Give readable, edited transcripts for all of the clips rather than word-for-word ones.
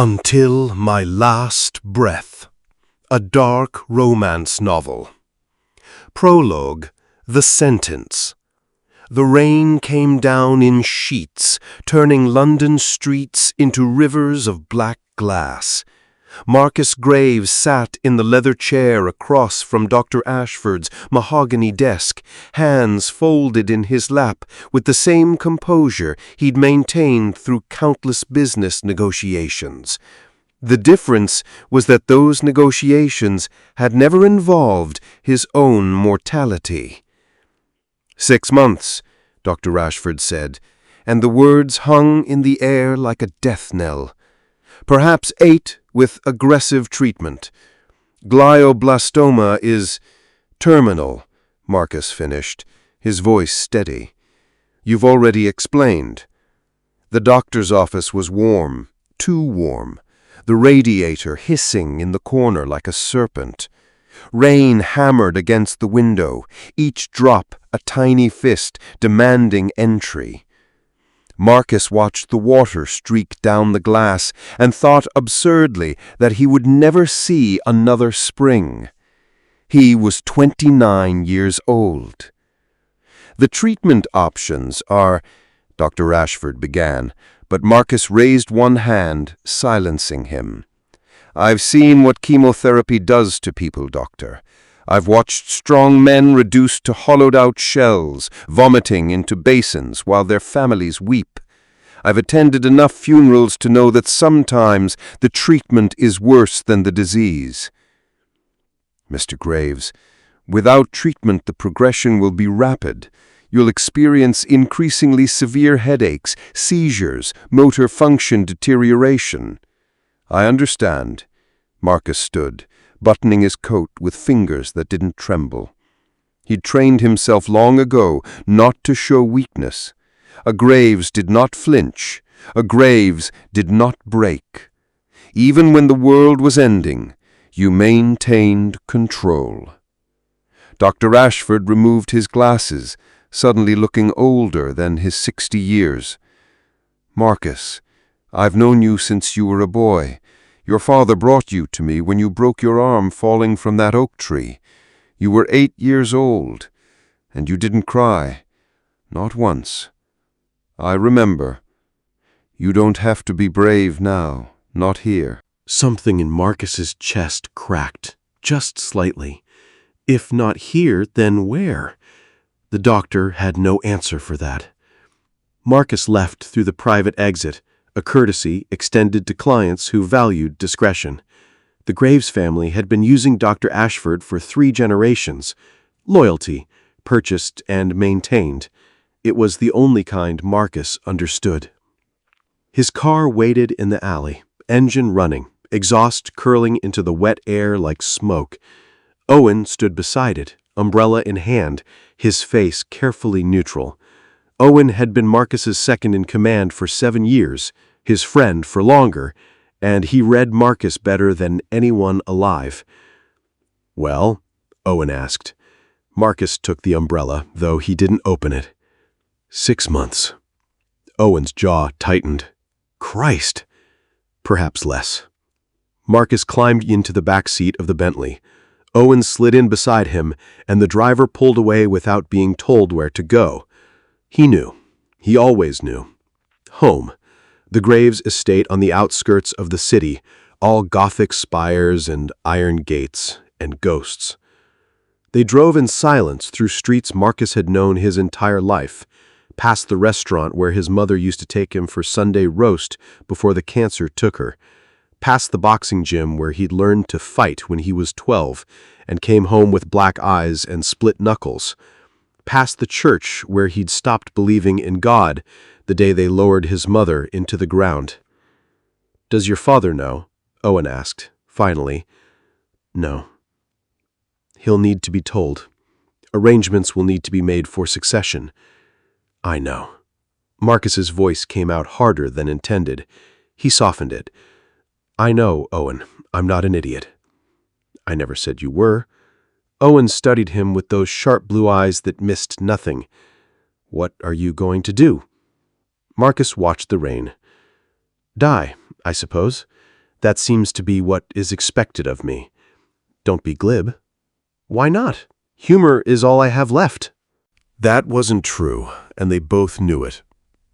Until My Last Breath, a dark romance novel. Prologue, The Sentence. The rain came down in sheets, turning London streets into rivers of black glass. Marcus Graves sat in the leather chair across from Dr. Ashford's mahogany desk, hands folded in his lap with the same composure he'd maintained through countless business negotiations. The difference was that those negotiations had never involved his own mortality. 6 months, Dr. Ashford said, and the words hung in the air like a death knell. Perhaps 8 with aggressive treatment. Glioblastoma is terminal, Marcus finished, his voice steady. You've already explained. The doctor's office was warm, too warm, the radiator hissing in the corner like a serpent. Rain hammered against the window, each drop a tiny fist demanding entry. Marcus watched the water streak down the glass and thought absurdly that he would never see another spring. He was 29 years old. The treatment options are, Dr. Ashford began, but Marcus raised one hand, silencing him. I've seen what chemotherapy does to people, Doctor. I've watched strong men reduced to hollowed-out shells, vomiting into basins while their families weep. I've attended enough funerals to know that sometimes the treatment is worse than the disease. Mr. Graves, without treatment the progression will be rapid. You'll experience increasingly severe headaches, seizures, motor function deterioration. I understand. Marcus stood, buttoning his coat with fingers that didn't tremble. He'd trained himself long ago not to show weakness. A Graves did not flinch. A Graves did not break. Even when the world was ending, you maintained control. Dr. Ashford removed his glasses, suddenly looking older than his 60 years. Marcus, I've known you since you were a boy. Your father brought you to me when you broke your arm falling from that oak tree. You were 8 years old, and you didn't cry. Not once. I remember. You don't have to be brave now, not here. Something in Marcus's chest cracked, just slightly. If not here, then where? The doctor had no answer for that. Marcus left through the private exit, a courtesy extended to clients who valued discretion. The Graves family had been using Dr. Ashford for 3 generations. Loyalty, purchased and maintained. It was the only kind Marcus understood. His car waited in the alley, engine running, exhaust curling into the wet air like smoke. Owen stood beside it, umbrella in hand, his face carefully neutral. Owen had been Marcus's second-in-command for 7 years, his friend for longer, and he read Marcus better than anyone alive. "Well?" Owen asked. Marcus took the umbrella, though he didn't open it. 6 months. Owen's jaw tightened. Christ! Perhaps less. Marcus climbed into the back seat of the Bentley. Owen slid in beside him, and the driver pulled away without being told where to go. He knew. He always knew. Home. The Graves estate on the outskirts of the city, all Gothic spires and iron gates and ghosts. They drove in silence through streets Marcus had known his entire life, past the restaurant where his mother used to take him for Sunday roast before the cancer took her, past the boxing gym where he'd learned to fight when he was 12 and came home with black eyes and split knuckles, past the church where he'd stopped believing in God the day they lowered his mother into the ground. "Does your father know?" Owen asked, finally. "No." "He'll need to be told. Arrangements will need to be made for succession." "I know." Marcus's voice came out harder than intended. He softened it. "I know, Owen. I'm not an idiot." "I never said you were." Owen studied him with those sharp blue eyes that missed nothing. "What are you going to do?" Marcus watched the rain. "Die, I suppose. That seems to be what is expected of me. Don't be glib. Why not? Humor is all I have left. That wasn't true, and they both knew it.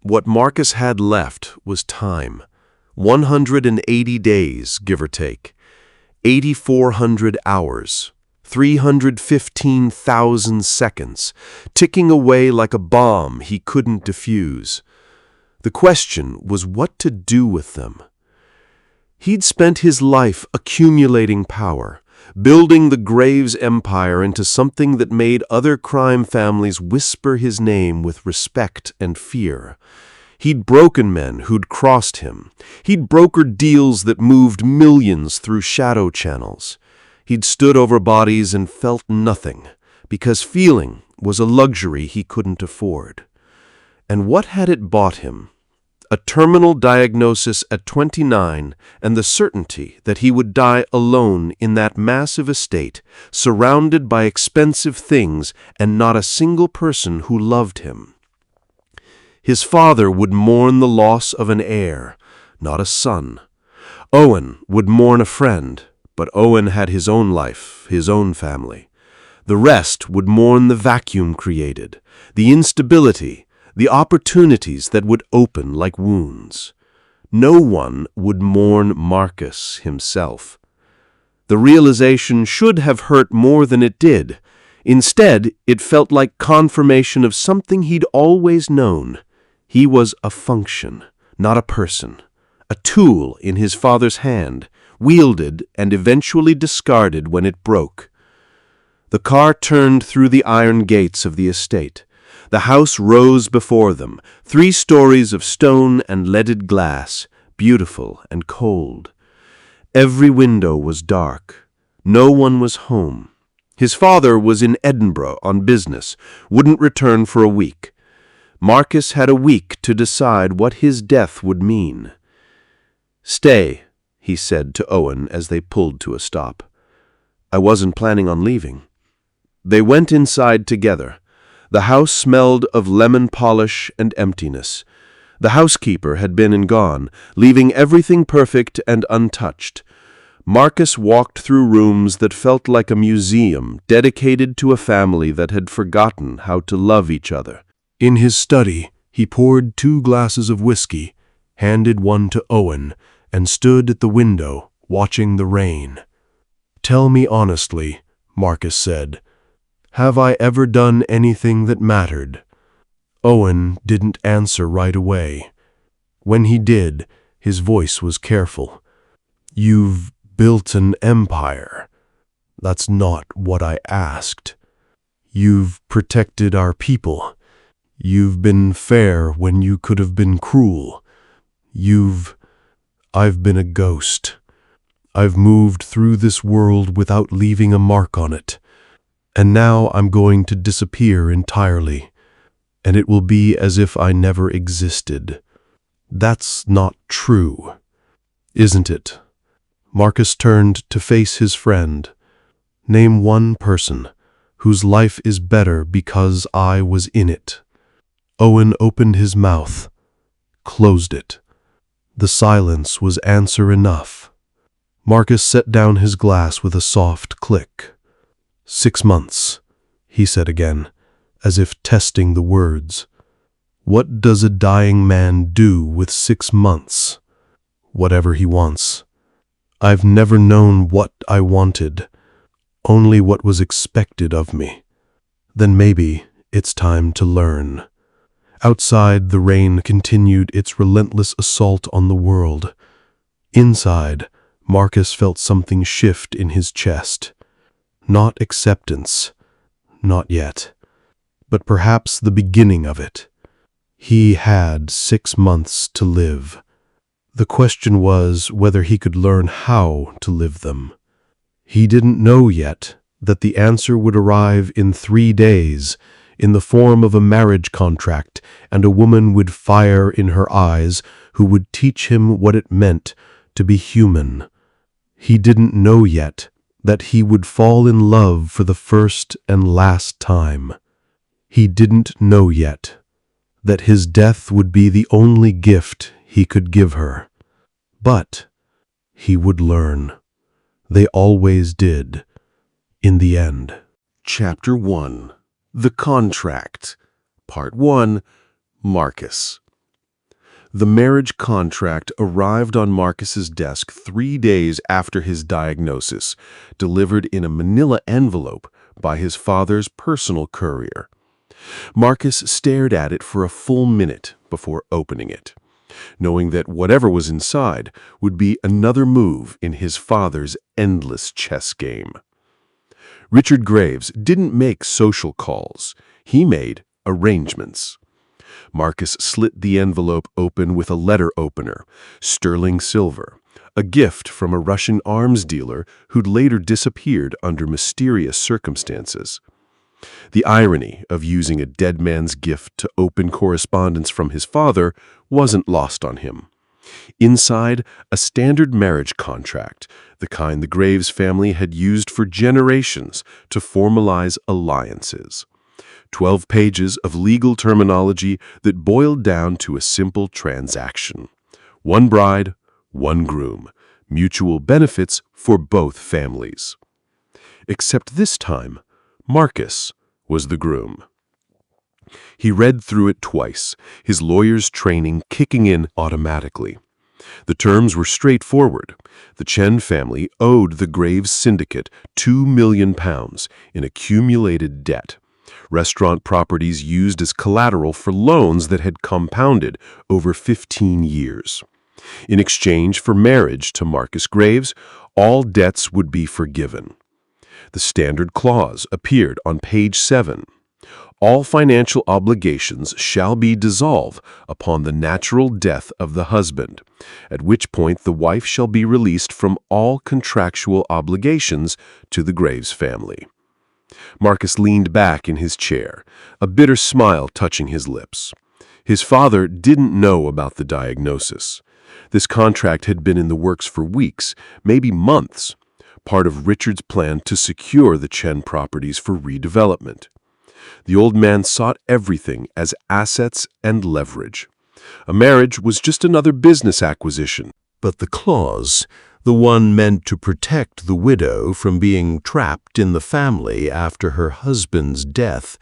What Marcus had left was time. 180 days, give or take. 8,400 hours. 315,000 seconds, ticking away like a bomb he couldn't defuse. The question was what to do with them. He'd spent his life accumulating power, building the Graves empire into something that made other crime families whisper his name with respect and fear. He'd broken men who'd crossed him. He'd brokered deals that moved millions through shadow channels. He'd stood over bodies and felt nothing, because feeling was a luxury he couldn't afford. And what had it bought him? A terminal diagnosis at 29 and the certainty that he would die alone in that massive estate, surrounded by expensive things and not a single person who loved him. His father would mourn the loss of an heir, not a son. Owen would mourn a friend, but Owen had his own life, his own family. The rest would mourn the vacuum created, the instability, the opportunities that would open like wounds. No one would mourn Marcus himself. The realization should have hurt more than it did. Instead, it felt like confirmation of something he'd always known. He was a function, not a person, a tool in his father's hand, wielded and eventually discarded when it broke. The car turned through the iron gates of the estate. The house rose before them, 3 stories of stone and leaded glass, beautiful and cold. Every window was dark. No one was home. His father was in Edinburgh on business, wouldn't return for a week. Marcus had a week to decide what his death would mean. "Stay," he said to Owen as they pulled to a stop. "I wasn't planning on leaving." They went inside together. The house smelled of lemon polish and emptiness. The housekeeper had been and gone, leaving everything perfect and untouched. Marcus walked through rooms that felt like a museum dedicated to a family that had forgotten how to love each other. In his study, he poured 2 glasses of whiskey, handed one to Owen, and stood at the window, watching the rain. "Tell me honestly," Marcus said, "have I ever done anything that mattered?" Owen didn't answer right away. When he did, his voice was careful. "You've built an empire. That's not what I asked. You've protected our people. You've been fair when you could have been cruel. I've been a ghost. I've moved through this world without leaving a mark on it. And now I'm going to disappear entirely. And it will be as if I never existed. That's not true, isn't it?" Marcus turned to face his friend. "Name one person whose life is better because I was in it." Owen opened his mouth, closed it. The silence was answer enough. Marcus set down his glass with a soft click. 6 months, he said again, as if testing the words. What does a dying man do with 6 months? Whatever he wants. I've never known what I wanted, only what was expected of me. Then maybe it's time to learn. Outside, the rain continued its relentless assault on the world. Inside, Marcus felt something shift in his chest. Not acceptance, not yet, but perhaps the beginning of it. He had 6 months to live. The question was whether he could learn how to live them. He didn't know yet that the answer would arrive in 3 days, in the form of a marriage contract, and a woman with fire in her eyes who would teach him what it meant to be human. He didn't know yet that he would fall in love for the first and last time. He didn't know yet that his death would be the only gift he could give her. But He would learn. They always did, in the end. Chapter 1. The Contract. Part 1. Marcus. The marriage contract arrived on Marcus's desk 3 days after his diagnosis, delivered in a manila envelope by his father's personal courier. Marcus stared at it for a full minute before opening it, knowing that whatever was inside would be another move in his father's endless chess game. Richard Graves didn't make social calls. He made arrangements. Marcus slit the envelope open with a letter opener, sterling silver, a gift from a Russian arms dealer who'd later disappeared under mysterious circumstances. The irony of using a dead man's gift to open correspondence from his father wasn't lost on him. Inside, a standard marriage contract, the kind the Graves family had used for generations to formalize alliances. 12 pages of legal terminology that boiled down to a simple transaction. One bride, one groom, mutual benefits for both families. Except this time, Marcus was the groom. He read through it twice, his lawyer's training kicking in automatically. The terms were straightforward. The Chen family owed the Graves syndicate £2 million in accumulated debt, restaurant properties used as collateral for loans that had compounded over 15 years. In exchange for marriage to Marcus Graves, all debts would be forgiven. The standard clause appeared on page 7. All financial obligations shall be dissolved upon the natural death of the husband, at which point the wife shall be released from all contractual obligations to the Graves family. Marcus leaned back in his chair, a bitter smile touching his lips. His father didn't know about the diagnosis. This contract had been in the works for weeks, maybe months, part of Richard's plan to secure the Chen properties for redevelopment. The old man sought everything as assets and leverage. A marriage was just another business acquisition. But the clause, the one meant to protect the widow from being trapped in the family after her husband's death,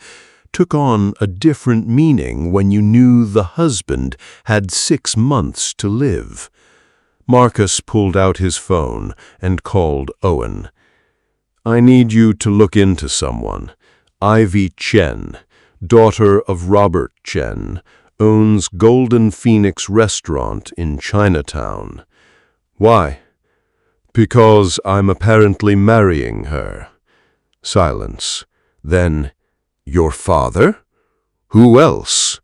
took on a different meaning when you knew the husband had 6 months to live. Marcus pulled out his phone and called Owen. "I need you to look into someone. Ivy Chen, daughter of Robert Chen, owns Golden Phoenix Restaurant in Chinatown." "Why?" "Because I'm apparently marrying her." Silence. Then, "Your father? Who else?"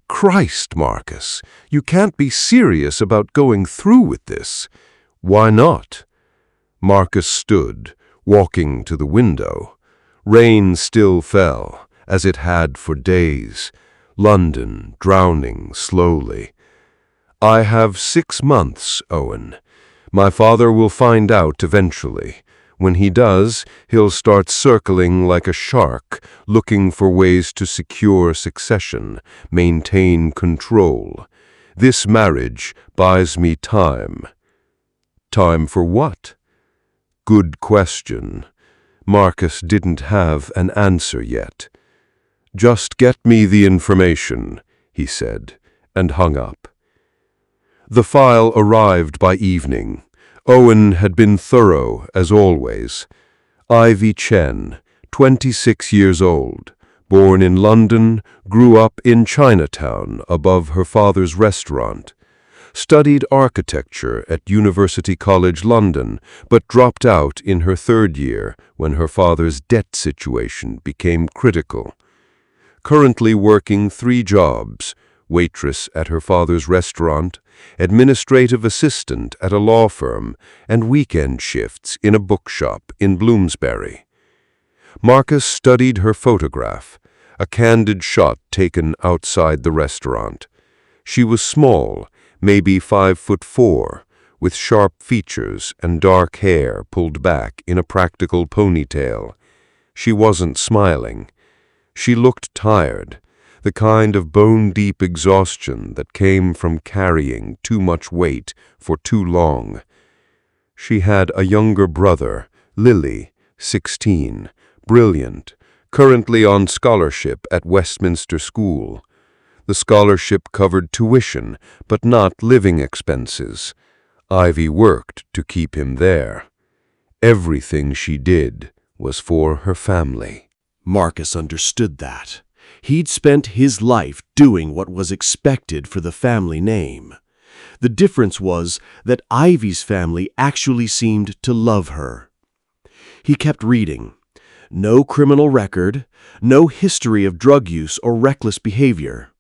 "Christ, Marcus, you can't be serious about going through with this." "Why not?" Marcus stood, walking to the window. Rain still fell, as it had for days, London drowning slowly. "I have 6 months, Owen. My father will find out eventually. When he does, he'll start circling like a shark, looking for ways to secure succession, maintain control. This marriage buys me time." "Time for what?" Good question. Marcus didn't have an answer yet. "Just get me the information," he said, and hung up. The file arrived by evening. Owen had been thorough, as always. Ivy Chen, 26 years old, born in London, grew up in Chinatown above her father's restaurant. Studied architecture at University College London, but dropped out in her 3rd year when her father's debt situation became critical. Currently working 3 jobs: waitress at her father's restaurant, administrative assistant at a law firm, and weekend shifts in a bookshop in Bloomsbury. Marcus studied her photograph, a candid shot taken outside the restaurant. She was small, maybe 5'4", with sharp features and dark hair pulled back in a practical ponytail. She wasn't smiling. She looked tired, the kind of bone-deep exhaustion that came from carrying too much weight for too long. She had a younger brother, Lily, 16, brilliant, currently on scholarship at Westminster School. The scholarship covered tuition, but not living expenses. Ivy worked to keep him there. Everything she did was for her family. Marcus understood that. He'd spent his life doing what was expected for the family name. The difference was that Ivy's family actually seemed to love her. He kept reading. No criminal record, no history of drug use or reckless behavior.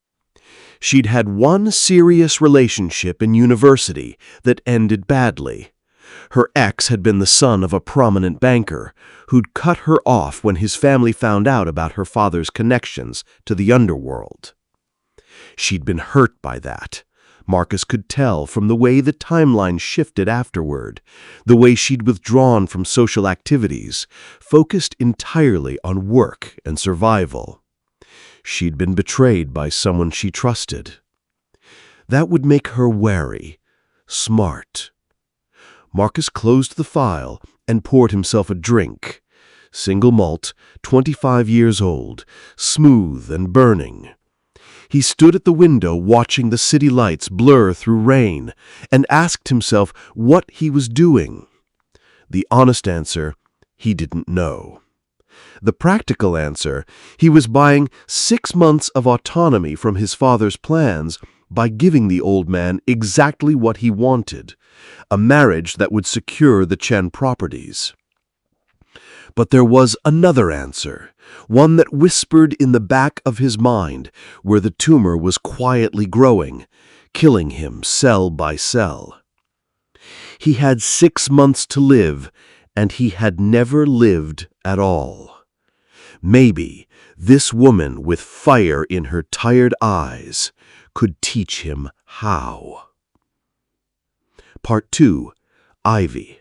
She'd had one serious relationship in university that ended badly. Her ex had been the son of a prominent banker who'd cut her off when his family found out about her father's connections to the underworld. She'd been hurt by that. Marcus could tell from the way the timeline shifted afterward, the way she'd withdrawn from social activities, focused entirely on work and survival. She'd been betrayed by someone she trusted. That would make her wary, smart. Marcus closed the file and poured himself a drink. Single malt, 25 years old, smooth and burning. He stood at the window watching the city lights blur through rain and asked himself what he was doing. The honest answer, he didn't know. The practical answer, he was buying 6 months of autonomy from his father's plans by giving the old man exactly what he wanted, a marriage that would secure the Chen properties. But there was another answer, one that whispered in the back of his mind, where the tumor was quietly growing, killing him cell by cell. He had 6 months to live, and he had never lived at all. Maybe this woman with fire in her tired eyes could teach him how. Part 2. Ivy.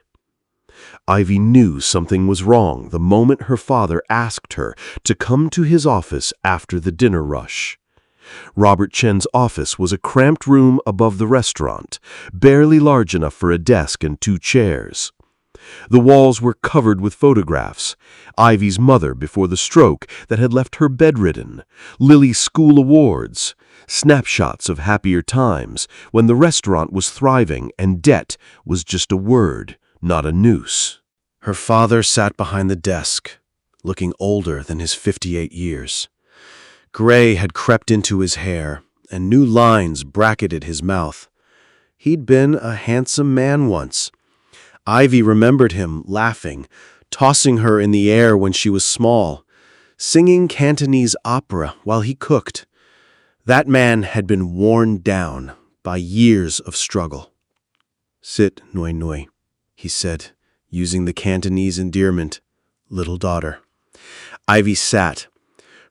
Ivy knew something was wrong the moment her father asked her to come to his office after the dinner rush. Robert Chen's office was a cramped room above the restaurant, barely large enough for a desk and 2 chairs. The walls were covered with photographs. Ivy's mother before the stroke that had left her bedridden, Lily's school awards, snapshots of happier times when the restaurant was thriving and debt was just a word, not a noose. Her father sat behind the desk, looking older than his 58 years. Gray had crept into his hair, and new lines bracketed his mouth. He'd been a handsome man once. Ivy remembered him laughing, tossing her in the air when she was small, singing Cantonese opera while he cooked. That man had been worn down by years of struggle. "Sit, Nui Nui," he said, using the Cantonese endearment, "little daughter." Ivy sat.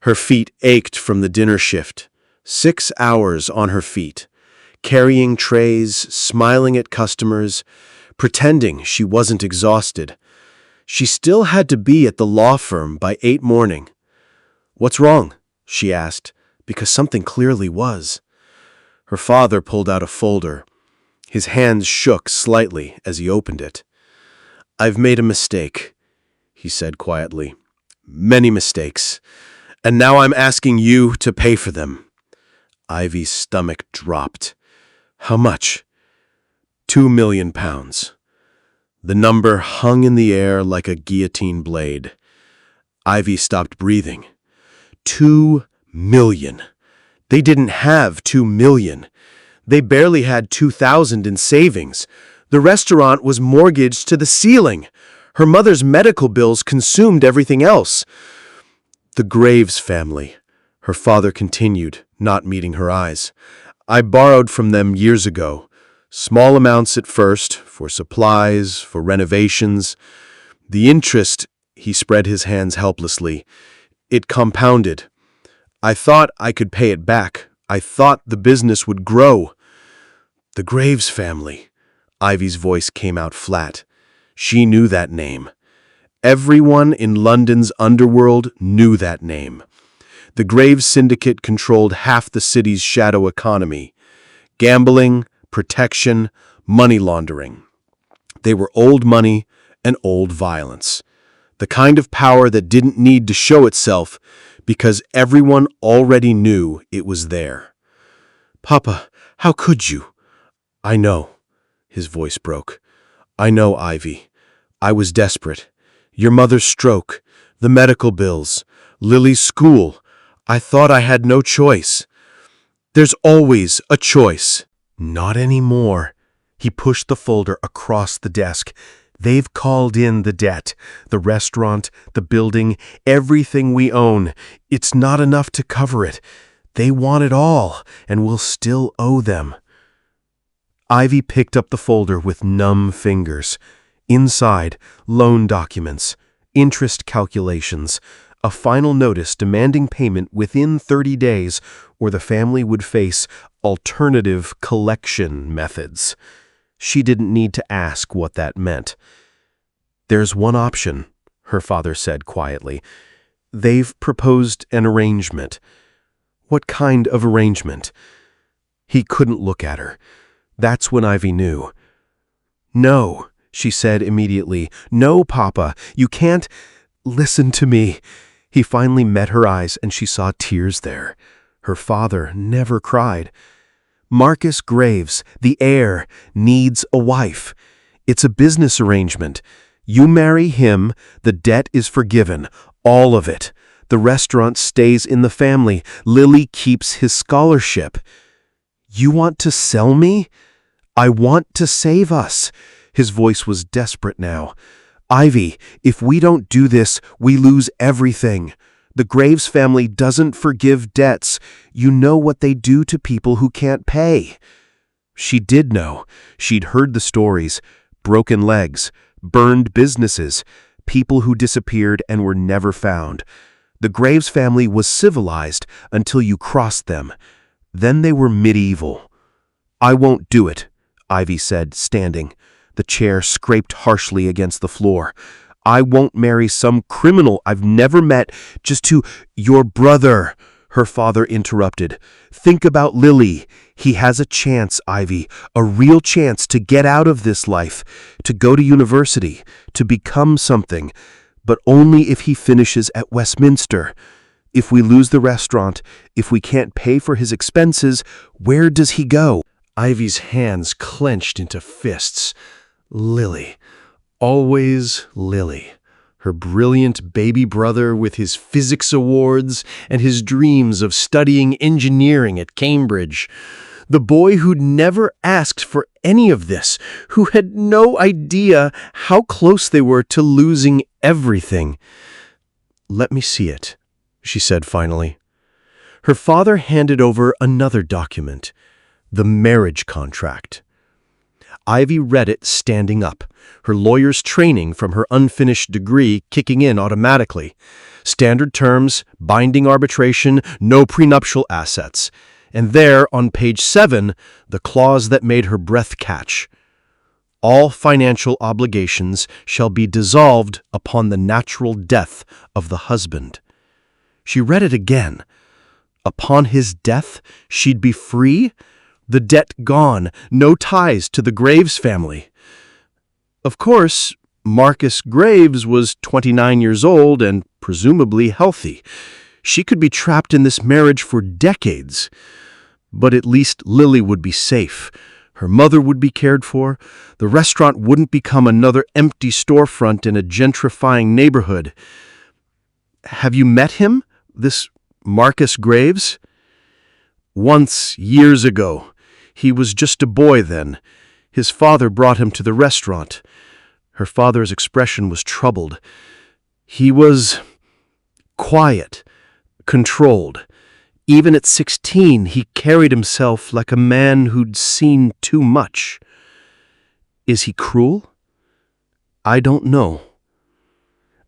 Her feet ached from the dinner shift. 6 hours on her feet, carrying trays, smiling at customers, pretending she wasn't exhausted. She still had to be at the law firm by 8 morning. "What's wrong?" she asked, because something clearly was. Her father pulled out a folder. His hands shook slightly as he opened it. "I've made a mistake," he said quietly. "Many mistakes. And now I'm asking you to pay for them." Ivy's stomach dropped. "How much?" £2 million. The number hung in the air like a guillotine blade. Ivy stopped breathing. 2 million. They didn't have 2 million. They barely had 2,000 in savings. The restaurant was mortgaged to the ceiling. Her mother's medical bills consumed everything else. "The Graves family," her father continued, not meeting her eyes. "I borrowed from them years ago. Small amounts at first, for supplies, for renovations. The interest," he spread his hands helplessly, "it compounded. I thought I could pay it back. I thought the business would grow." "The Graves family." Ivy's voice came out flat. She knew that name. Everyone in London's underworld knew that name. The Graves Syndicate controlled half the city's shadow economy. Gambling, protection, money laundering. They were old money and old violence. The kind of power that didn't need to show itself because everyone already knew it was there. "Papa, how could you?" "I know." His voice broke. "I know, Ivy. I was desperate. Your mother's stroke, the medical bills, Lily's school. I thought I had no choice." "There's always a choice." "Not anymore." He pushed the folder across the desk. "They've called in the debt. The restaurant, the building, everything we own. It's not enough to cover it. They want it all, and we'll still owe them." Ivy picked up the folder with numb fingers. Inside, loan documents, interest calculations, a final notice demanding payment within 30 days, or the family would face alternative collection methods. She didn't need to ask what that meant. "There's one option," her father said quietly. "They've proposed an arrangement." "What kind of arrangement?" He couldn't look at her. That's when Ivy knew. "No," she said immediately. "No, Papa, you can't. Listen to me." He finally met her eyes, and she saw tears there. Her father never cried. "Marcus Graves, the heir, needs a wife. It's a business arrangement. You marry him, the debt is forgiven, all of it. The restaurant stays in the family. Lily keeps his scholarship." "You want to sell me?" "I want to save us." His voice was desperate now. "Ivy, if we don't do this, we lose everything. The Graves family doesn't forgive debts. You know what they do to people who can't pay." She did know. She'd heard the stories. Broken legs, burned businesses, people who disappeared and were never found. The Graves family was civilized until you crossed them. Then they were medieval. "I won't do it," Ivy said, standing. The chair scraped harshly against the floor. "I won't marry some criminal I've never met just to—" "Your brother," her father interrupted. "Think about Lily. He has a chance, Ivy, a real chance to get out of this life, to go to university, to become something, but only if he finishes at Westminster. If we lose the restaurant, if we can't pay for his expenses, where does he go?" Ivy's hands clenched into fists. Lily. Always Lily. Her brilliant baby brother with his physics awards and his dreams of studying engineering at Cambridge. The boy who'd never asked for any of this, who had no idea how close they were to losing everything. "Let me see it," she said finally. Her father handed over another document, the marriage contract. Ivy read it standing up, her lawyer's training from her unfinished degree kicking in automatically. Standard terms, binding arbitration, no prenuptial assets. And there, on page 7, the clause that made her breath catch. "All financial obligations shall be dissolved upon the natural death of the husband." She read it again. Upon his death, she'd be free? The debt gone, no ties to the Graves family. Of course, Marcus Graves was 29 years old and presumably healthy. She could be trapped in this marriage for decades. But at least Lily would be safe. Her mother would be cared for. The restaurant wouldn't become another empty storefront in a gentrifying neighborhood. "Have you met him, this Marcus Graves?" "Once, years ago. He was just a boy then. His father brought him to the restaurant." Her father's expression was troubled. "He was quiet, controlled. Even at 16, he carried himself like a man who'd seen too much." "Is he cruel?" "I don't know."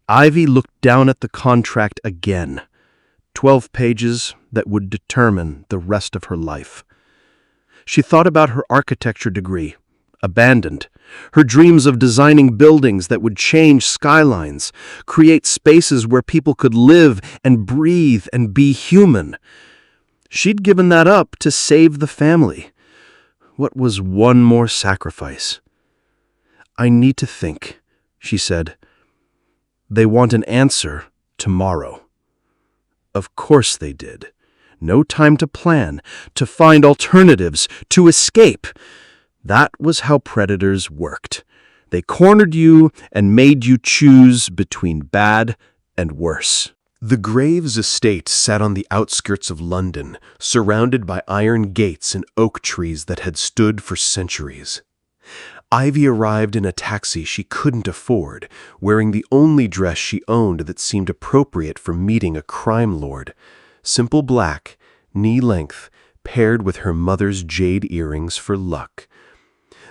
Ivy looked down at the contract again. 12 pages that would determine the rest of her life. She thought about her architecture degree, abandoned, her dreams of designing buildings that would change skylines, create spaces where people could live and breathe and be human. She'd given that up to save the family. What was one more sacrifice? I need to think, she said. They want an answer tomorrow. Of course they did. No time to plan, to find alternatives, to escape. That was how predators worked. They cornered you and made you choose between bad and worse. The Graves estate sat on the outskirts of London, surrounded by iron gates and oak trees that had stood for centuries. Ivy arrived in a taxi she couldn't afford, wearing the only dress she owned that seemed appropriate for meeting a crime lord. Simple black, knee-length, paired with her mother's jade earrings for luck.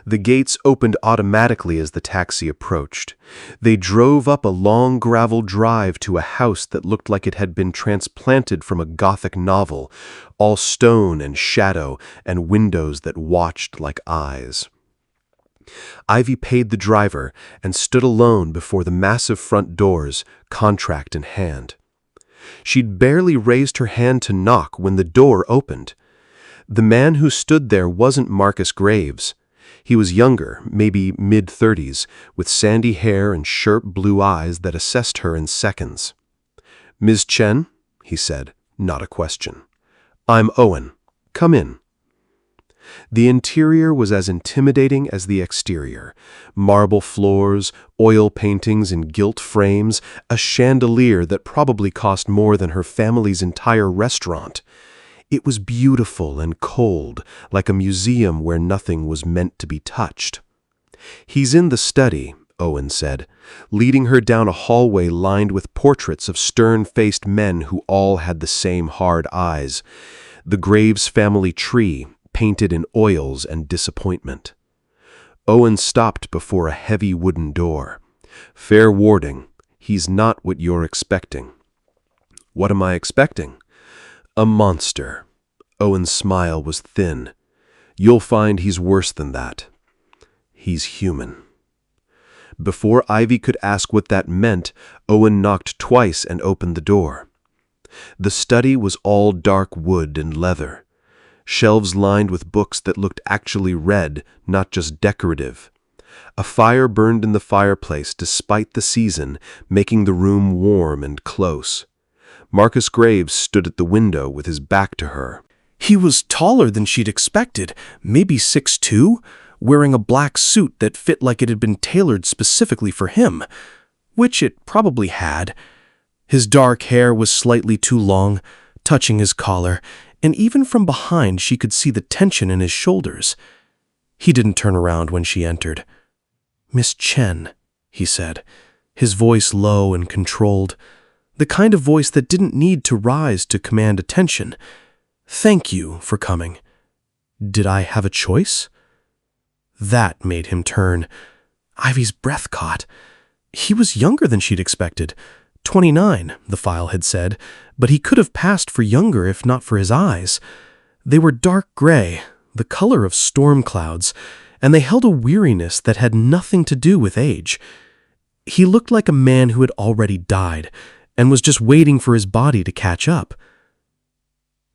The gates opened automatically as the taxi approached. They drove up a long gravel drive to a house that looked like it had been transplanted from a Gothic novel, all stone and shadow and windows that watched like eyes. Ivy paid the driver and stood alone before the massive front doors, contract in hand. She'd barely raised her hand to knock when the door opened. The man who stood there wasn't Marcus Graves. He was younger, maybe mid-30s, with sandy hair and sharp blue eyes that assessed her in seconds. "Ms. Chen," he said, not a question. "I'm Owen. Come in." The interior was as intimidating as the exterior. Marble floors, oil paintings in gilt frames, a chandelier that probably cost more than her family's entire restaurant. It was beautiful and cold, like a museum where nothing was meant to be touched. "He's in the study," Owen said, leading her down a hallway lined with portraits of stern-faced men who all had the same hard eyes. The Graves family tree, painted in oils and disappointment. Owen stopped before a heavy wooden door. "Fair warning, he's not what you're expecting." "What am I expecting?" "A monster." Owen's smile was thin. "You'll find he's worse than that. He's human." Before Ivy could ask what that meant, Owen knocked twice and opened the door. The study was all dark wood and leather. Shelves lined with books that looked actually read, not just decorative. A fire burned in the fireplace despite the season, making the room warm and close. Marcus Graves stood at the window with his back to her. He was taller than she'd expected, maybe 6'2", wearing a black suit that fit like it had been tailored specifically for him, which it probably had. His dark hair was slightly too long, touching his collar, and even from behind she could see the tension in his shoulders. He didn't turn around when she entered. "Miss Chen," he said, his voice low and controlled, the kind of voice that didn't need to rise to command attention. "Thank you for coming. Did I have a choice?" That made him turn. Ivy's breath caught. He was younger than she'd expected. 29, the file had said, but he could have passed for younger if not for his eyes. They were dark gray, the color of storm clouds, and they held a weariness that had nothing to do with age. He looked like a man who had already died and was just waiting for his body to catch up.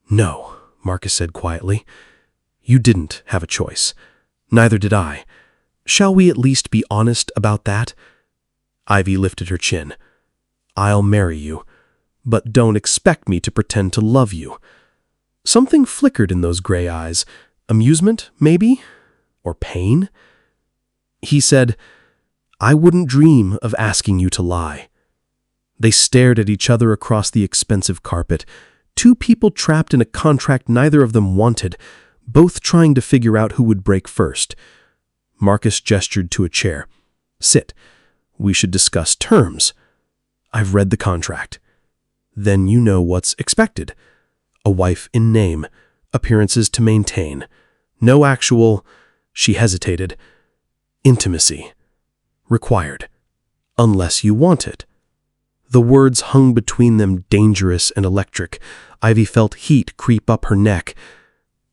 "No," Marcus said quietly. "You didn't have a choice. Neither did I. Shall we at least be honest about that?" Ivy lifted her chin. "I'll marry you, but don't expect me to pretend to love you." Something flickered in those gray eyes. Amusement, maybe? Or pain? He said, "I wouldn't dream of asking you to lie." They stared at each other across the expensive carpet, two people trapped in a contract neither of them wanted, both trying to figure out who would break first. Marcus gestured to a chair. "Sit. We should discuss terms." "I've read the contract." "Then you know what's expected. A wife in name, appearances to maintain. No actual," she hesitated, "intimacy. Required. Unless you want it." The words hung between them, dangerous and electric. Ivy felt heat creep up her neck.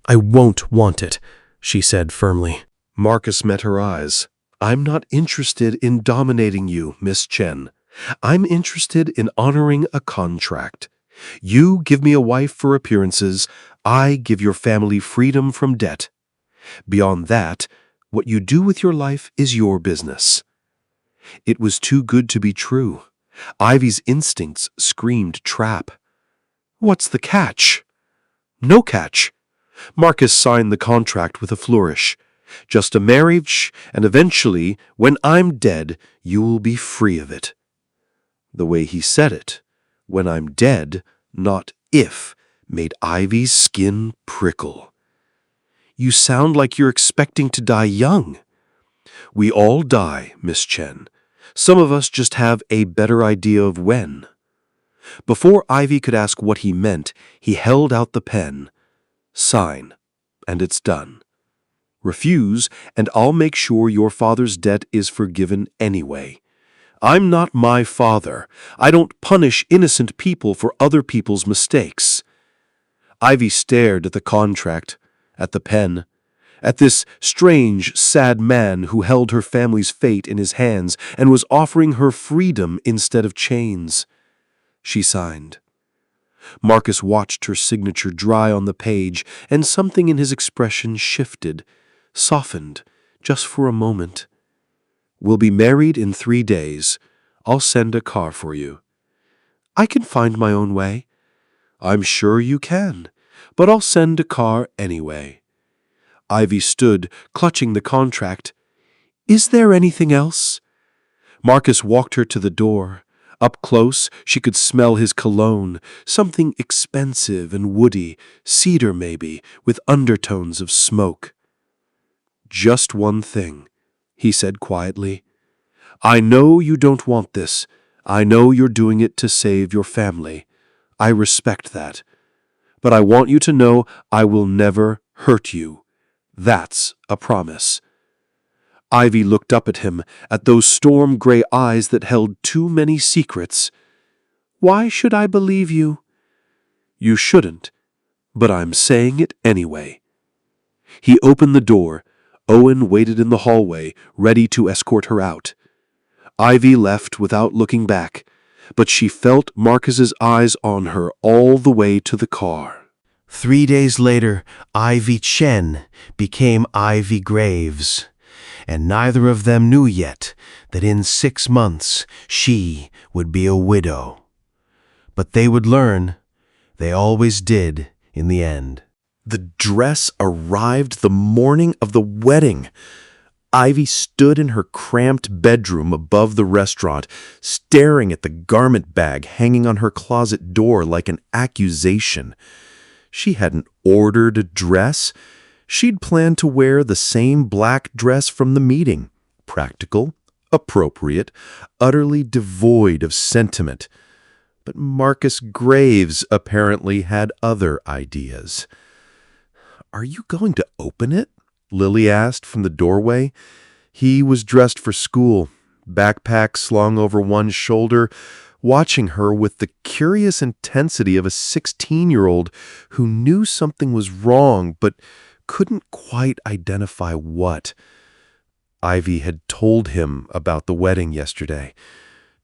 "I won't want it," she said firmly. Marcus met her eyes. "I'm not interested in dominating you, Miss Chen. I'm interested in honoring a contract. You give me a wife for appearances, I give your family freedom from debt. Beyond that, What you do with your life is your business." It was too good to be true. Ivy's instincts screamed trap. "What's the catch?" "No catch." Marcus signed the contract with a flourish. "Just a marriage, and eventually, when I'm dead, you'll be free of it." The way he said it, "when I'm dead, not if," made Ivy's skin prickle. "You sound like you're expecting to die young." "We all die, Miss Chen. Some of us just have a better idea of when." Before Ivy could ask what he meant, he held out the pen. "Sign, and it's done. Refuse, and I'll make sure your father's debt is forgiven anyway. I'm not my father. I don't punish innocent people for other people's mistakes." Ivy stared at the contract, at the pen, at this strange, sad man who held her family's fate in his hands and was offering her freedom instead of chains. She signed. Marcus watched her signature dry on the page, and something in his expression shifted, softened, just for a moment. "We'll be married in 3 days. I'll send a car for you." "I can find my own way." "I'm sure you can, but I'll send a car anyway." Ivy stood, clutching the contract. "Is there anything else?" Marcus walked her to the door. Up close, she could smell his cologne, something expensive and woody, cedar maybe, with undertones of smoke. "Just one thing," he said quietly. "I know you don't want this. I know you're doing it to save your family. I respect that. But I want you to know I will never hurt you. That's a promise." Ivy looked up at him, at those storm-gray eyes that held too many secrets. "Why should I believe you?" "You shouldn't, but I'm saying it anyway." He opened the door. Owen waited in the hallway, ready to escort her out. Ivy left without looking back, but she felt Marcus's eyes on her all the way to the car. 3 days later, Ivy Chen became Ivy Graves, and neither of them knew yet that in 6 months she would be a widow. But they would learn. They always did in the end. The dress arrived the morning of the wedding. Ivy stood in her cramped bedroom above the restaurant, staring at the garment bag hanging on her closet door like an accusation. She hadn't ordered a dress. She'd planned to wear the same black dress from the meeting. Practical, appropriate, utterly devoid of sentiment. But Marcus Graves apparently had other ideas. "Are you going to open it?" Lily asked from the doorway. He was dressed for school, backpack slung over one shoulder, watching her with the curious intensity of a 16-year-old who knew something was wrong but couldn't quite identify what. Ivy had told him about the wedding yesterday,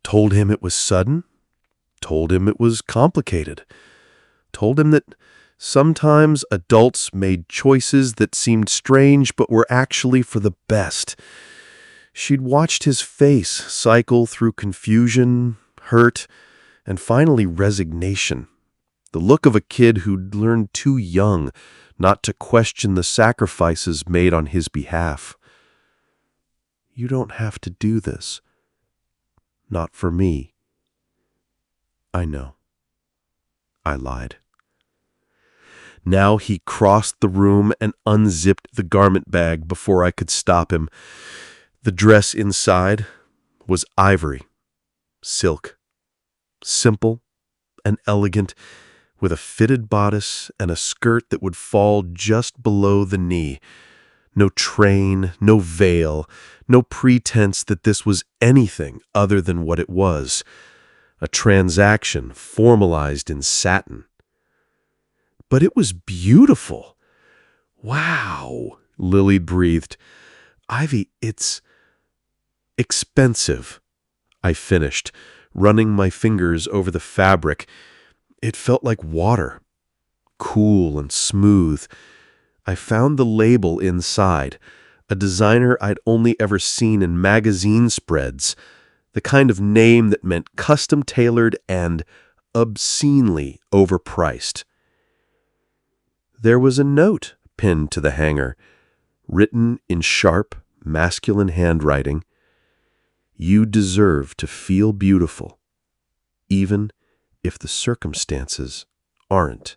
told him it was sudden, told him it was complicated, told him that sometimes adults made choices that seemed strange but were actually for the best. She'd watched his face cycle through confusion, hurt, and finally resignation. The look of a kid who'd learned too young not to question the sacrifices made on his behalf. "You don't have to do this. Not for me." "I know." I lied. Now he crossed the room and unzipped the garment bag before I could stop him. The dress inside was ivory, silk, simple and elegant, with a fitted bodice and a skirt that would fall just below the knee. No train, no veil, no pretense that this was anything other than what it was, a transaction formalized in satin. But it was beautiful. "Wow," Lily breathed. "Ivy, it's expensive," I finished, running my fingers over the fabric. It felt like water, cool and smooth. I found the label inside, a designer I'd only ever seen in magazine spreads, the kind of name that meant custom-tailored and obscenely overpriced. There was a note pinned to the hanger, written in sharp, masculine handwriting. You deserve to feel beautiful, even if the circumstances aren't.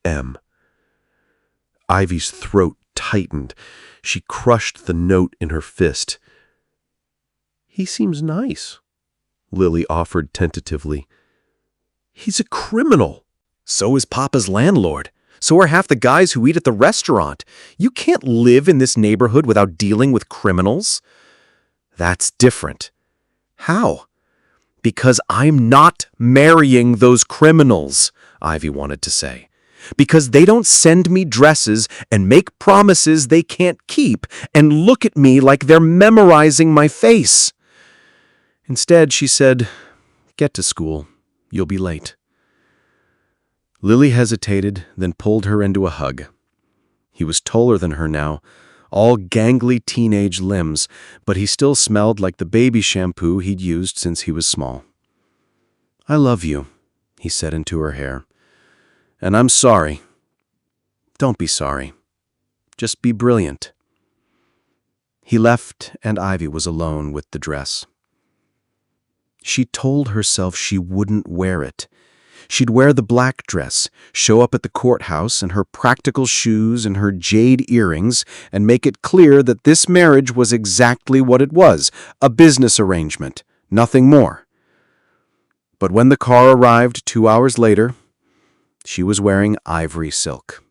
M. Ivy's throat tightened. She crushed the note in her fist. He seems nice, Lily offered tentatively. He's a criminal. So is Papa's landlord. So are half the guys who eat at the restaurant. You can't live in this neighborhood without dealing with criminals. That's different. How? Because I'm not marrying those criminals, Ivy wanted to say. Because they don't send me dresses and make promises they can't keep and look at me like they're memorizing my face. Instead, she said, "Get to school. You'll be late." Lily hesitated, then pulled her into a hug. He was taller than her now, all gangly teenage limbs, but he still smelled like the baby shampoo he'd used since he was small. "I love you," he said into her hair. "And I'm sorry." "Don't be sorry. Just be brilliant." He left, and Ivy was alone with the dress. She told herself she wouldn't wear it. She'd wear the black dress, show up at the courthouse in her practical shoes and her jade earrings, and make it clear that this marriage was exactly what it was, a business arrangement, nothing more. But when the car arrived 2 hours later, she was wearing ivory silk.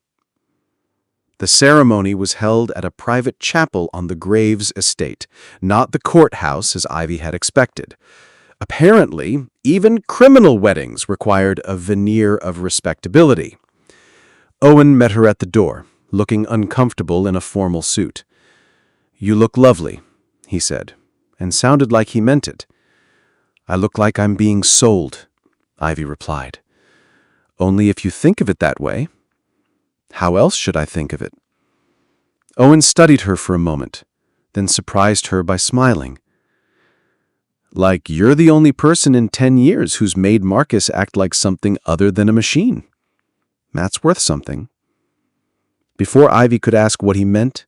The ceremony was held at a private chapel on the Graves estate, not the courthouse as Ivy had expected. Apparently, even criminal weddings required a veneer of respectability. Owen met her at the door, looking uncomfortable in a formal suit. "You look lovely," he said, and sounded like he meant it. "I look like I'm being sold," Ivy replied. "Only if you think of it that way." "How else should I think of it?" Owen studied her for a moment, then surprised her by smiling. "Like you're the only person in 10 years who's made Marcus act like something other than a machine. That's worth something." Before Ivy could ask what he meant,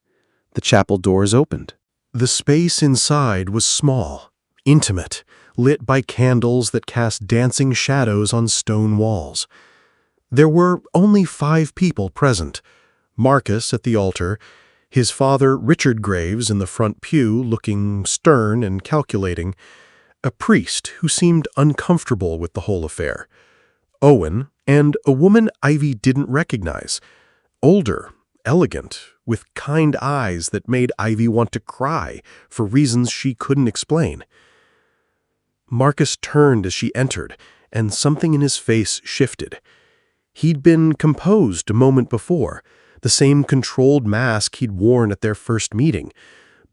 the chapel doors opened. The space inside was small, intimate, lit by candles that cast dancing shadows on stone walls. There were only 5 people present. Marcus at the altar, his father Richard Graves in the front pew looking stern and calculating, a priest who seemed uncomfortable with the whole affair, Owen, and a woman Ivy didn't recognize, older, elegant, with kind eyes that made Ivy want to cry for reasons she couldn't explain. Marcus turned as she entered, and something in his face shifted. He'd been composed a moment before, the same controlled mask he'd worn at their first meeting,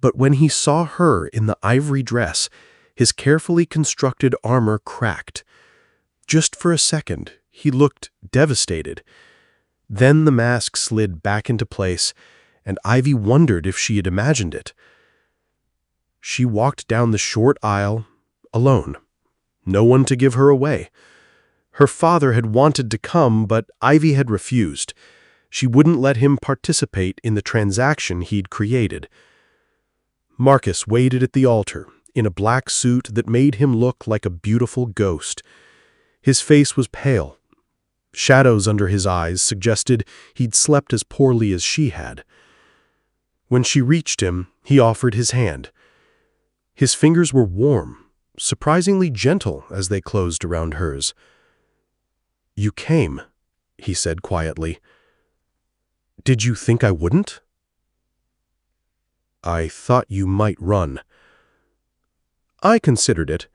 but when he saw her in the ivory dress, his carefully constructed armor cracked. Just for a second, he looked devastated. Then the mask slid back into place, and Ivy wondered if she had imagined it. She walked down the short aisle, alone. No one to give her away. Her father had wanted to come, but Ivy had refused. She wouldn't let him participate in the transaction he'd created. Marcus waited at the altar, in a black suit that made him look like a beautiful ghost. His face was pale. Shadows under his eyes suggested he'd slept as poorly as she had. When she reached him, he offered his hand. His fingers were warm, surprisingly gentle as they closed around hers. "You came," he said quietly. "Did you think I wouldn't?" "I thought you might run." "I considered it."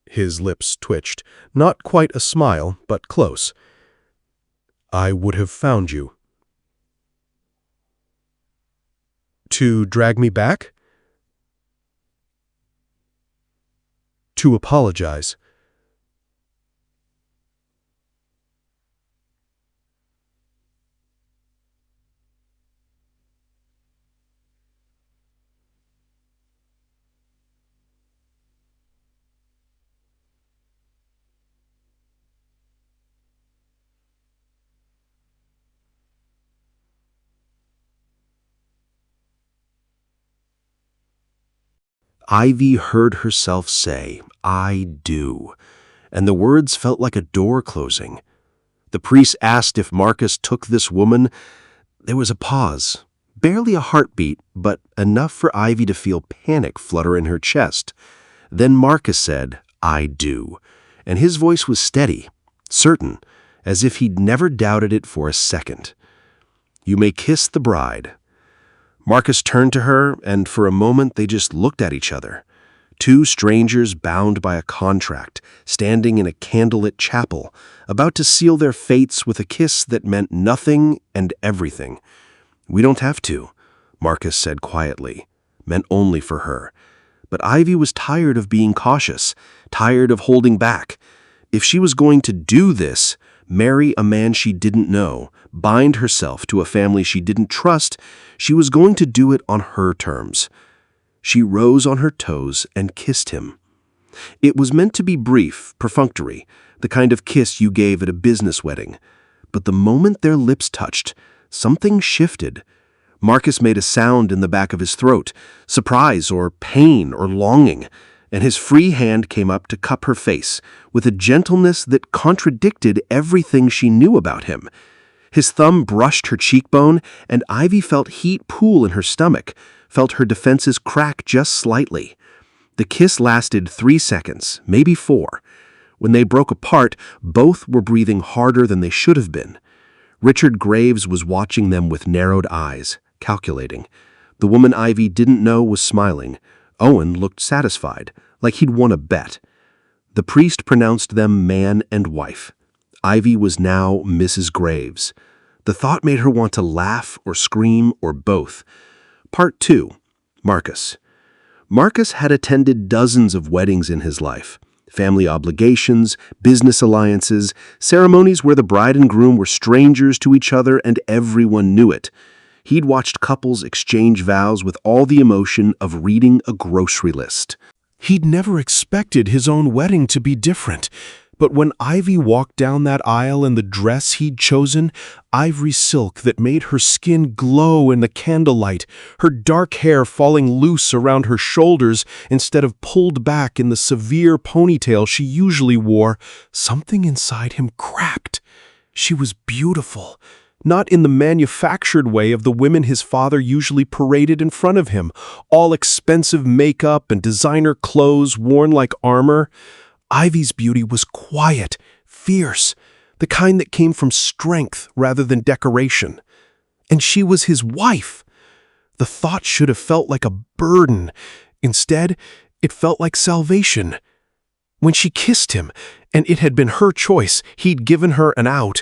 His lips twitched, not quite a smile, but close. "I would have found you." "To drag me back?" "To apologize." Ivy heard herself say, "I do," and the words felt like a door closing. The priest asked if Marcus took this woman. There was a pause, barely a heartbeat, but enough for Ivy to feel panic flutter in her chest. Then Marcus said, "I do," and his voice was steady, certain, as if he'd never doubted it for a second. "You may kiss the bride." Marcus turned to her, and for a moment they just looked at each other. Two strangers bound by a contract, standing in a candlelit chapel, about to seal their fates with a kiss that meant nothing and everything. "We don't have to," Marcus said quietly, meant only for her. But Ivy was tired of being cautious, tired of holding back. If she was going to do this, marry a man she didn't know, bind herself to a family she didn't trust, she was going to do it on her terms. She rose on her toes and kissed him. It was meant to be brief, perfunctory, the kind of kiss you gave at a business wedding. But the moment their lips touched, something shifted. Marcus made a sound in the back of his throat, surprise or pain or longing, and his free hand came up to cup her face with a gentleness that contradicted everything she knew about him. His thumb brushed her cheekbone, and Ivy felt heat pool in her stomach, felt her defenses crack just slightly. The kiss lasted 3 seconds, maybe 4. When they broke apart, both were breathing harder than they should have been. Richard Graves was watching them with narrowed eyes, calculating. The woman Ivy didn't know was smiling. Owen looked satisfied, like he'd won a bet. The priest pronounced them man and wife. Ivy was now Mrs. Graves. The thought made her want to laugh or scream or both. Part 2. Marcus. Marcus had attended dozens of weddings in his life. Family obligations, business alliances, ceremonies where the bride and groom were strangers to each other and everyone knew it. He'd watched couples exchange vows with all the emotion of reading a grocery list. He'd never expected his own wedding to be different. But when Ivy walked down that aisle in the dress he'd chosen, ivory silk that made her skin glow in the candlelight, her dark hair falling loose around her shoulders instead of pulled back in the severe ponytail she usually wore, something inside him cracked. She was beautiful. Not in the manufactured way of the women his father usually paraded in front of him, all expensive makeup and designer clothes worn like armor. Ivy's beauty was quiet, fierce, the kind that came from strength rather than decoration. And she was his wife. The thought should have felt like a burden. Instead, it felt like salvation. When she kissed him, and it had been her choice, he'd given her an out,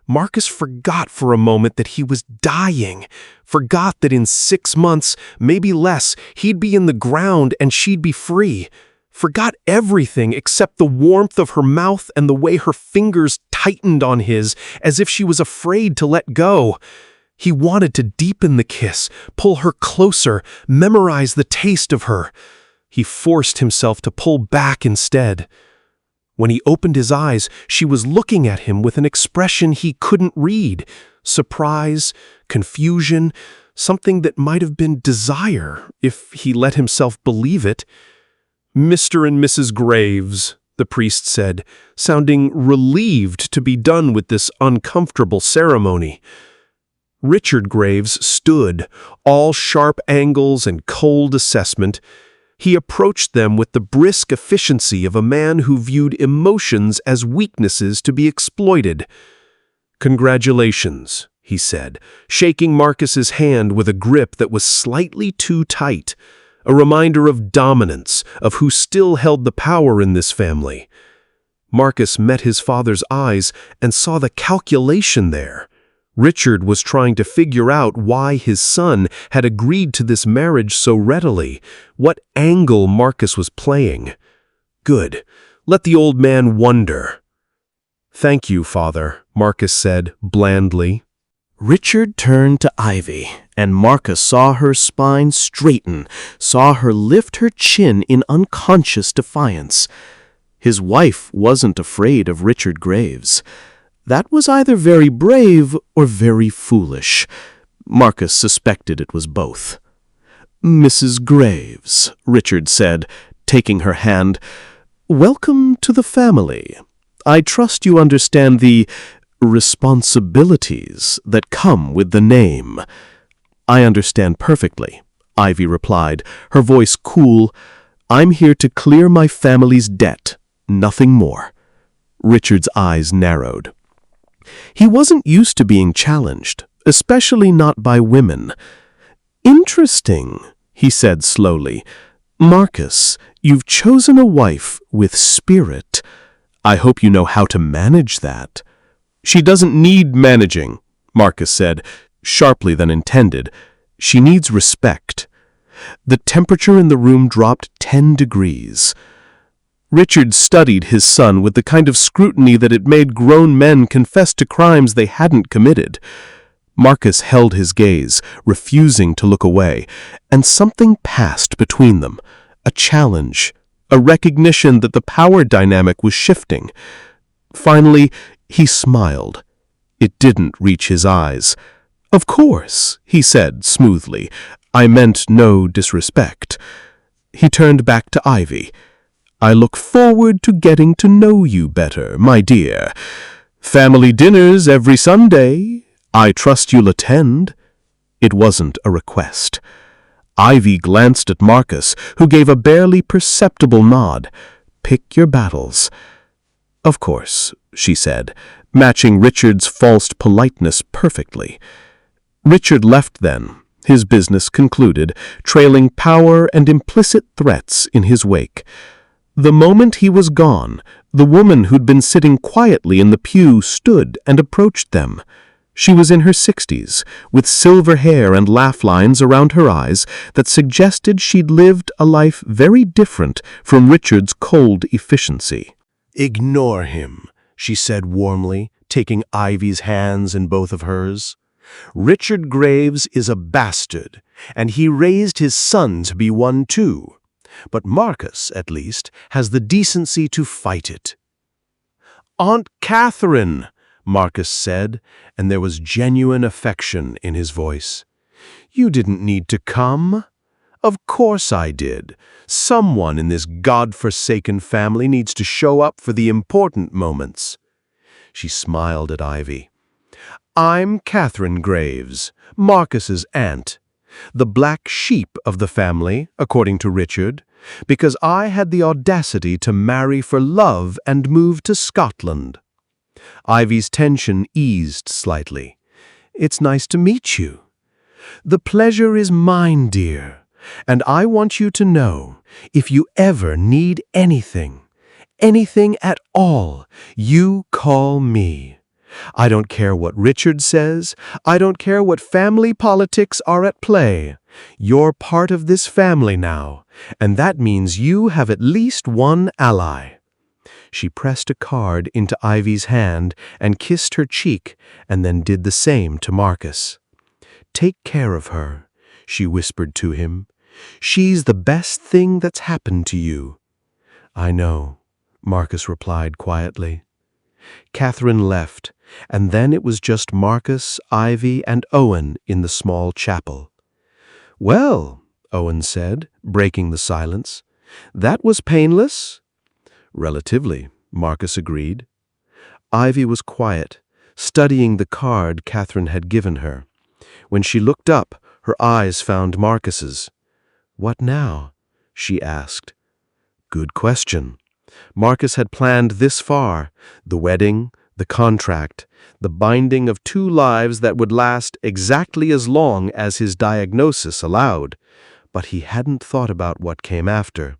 Marcus forgot for a moment that he was dying, forgot that in 6 months, maybe less, he'd be in the ground and she'd be free. Forgot everything except the warmth of her mouth and the way her fingers tightened on his, as if she was afraid to let go. He wanted to deepen the kiss, pull her closer, memorize the taste of her. He forced himself to pull back instead. When he opened his eyes, she was looking at him with an expression he couldn't read. Surprise, confusion, something that might have been desire, if he let himself believe it. "Mr. and Mrs. Graves," the priest said, sounding relieved to be done with this uncomfortable ceremony. Richard Graves stood, all sharp angles and cold assessment. He approached them with the brisk efficiency of a man who viewed emotions as weaknesses to be exploited. "Congratulations," he said, shaking Marcus's hand with a grip that was slightly too tight. A reminder of dominance, of who still held the power in this family. Marcus met his father's eyes and saw the calculation there. Richard was trying to figure out why his son had agreed to this marriage so readily, what angle Marcus was playing. Good. Let the old man wonder. "Thank you, Father," Marcus said blandly. Richard turned to Ivy, and Marcus saw her spine straighten, saw her lift her chin in unconscious defiance. His wife wasn't afraid of Richard Graves. That was either very brave or very foolish. Marcus suspected it was both. Mrs. Graves, Richard said, taking her hand, welcome to the family. I trust you understand the responsibilities that come with the name. I understand perfectly, Ivy replied, her voice cool. I'm here to clear my family's debt, nothing more. Richard's eyes narrowed. He wasn't used to being challenged, especially not by women. Interesting, he said slowly. Marcus, you've chosen a wife with spirit. I hope you know how to manage that. She doesn't need managing, Marcus said, sharply than intended. She needs respect. The temperature in the room dropped 10 degrees. Richard studied his son with the kind of scrutiny that it made grown men confess to crimes they hadn't committed. Marcus held his gaze, refusing to look away, and something passed between them, a challenge, a recognition that the power dynamic was shifting. Finally, he smiled. It didn't reach his eyes. Of course, he said smoothly. I meant no disrespect. He turned back to Ivy. I look forward to getting to know you better, my dear. Family dinners every Sunday. I trust you'll attend. It wasn't a request. Ivy glanced at Marcus, who gave a barely perceptible nod. Pick your battles. Of course, she said, matching Richard's false politeness perfectly. Richard left then, his business concluded, trailing power and implicit threats in his wake. The moment he was gone, the woman who'd been sitting quietly in the pew stood and approached them. She was in her 60s, with silver hair and laugh lines around her eyes that suggested she'd lived a life very different from Richard's cold efficiency. Ignore him, she said warmly, taking Ivy's hands in both of hers. Richard Graves is a bastard, and he raised his son to be one too. But Marcus, at least, has the decency to fight it. Aunt Catherine, Marcus said, and there was genuine affection in his voice. You didn't need to come. Of course I did. Someone in this God-forsaken family needs to show up for the important moments. She smiled at Ivy. I'm Catherine Graves, Marcus's aunt, the black sheep of the family, according to Richard, because I had the audacity to marry for love and move to Scotland. Ivy's tension eased slightly. It's nice to meet you. The pleasure is mine, dear, and I want you to know, if you ever need anything at all, you call me. I don't care what Richard says. I don't care what family politics are at play. You're part of this family now, and that means you have at least one ally. She pressed a card into Ivy's hand and kissed her cheek, and then did the same to Marcus. Take care of her, she whispered to him. She's the best thing that's happened to you. I know, Marcus replied quietly. Catherine left, and then it was just Marcus, Ivy, and Owen in the small chapel. Well, Owen said, breaking the silence, that was painless. Relatively, Marcus agreed. Ivy was quiet, studying the card Catherine had given her. When she looked up, her eyes found Marcus's. What now? She asked. Good question. Marcus had planned this far, the wedding, the contract, the binding of two lives that would last exactly as long as his diagnosis allowed, but he hadn't thought about what came after.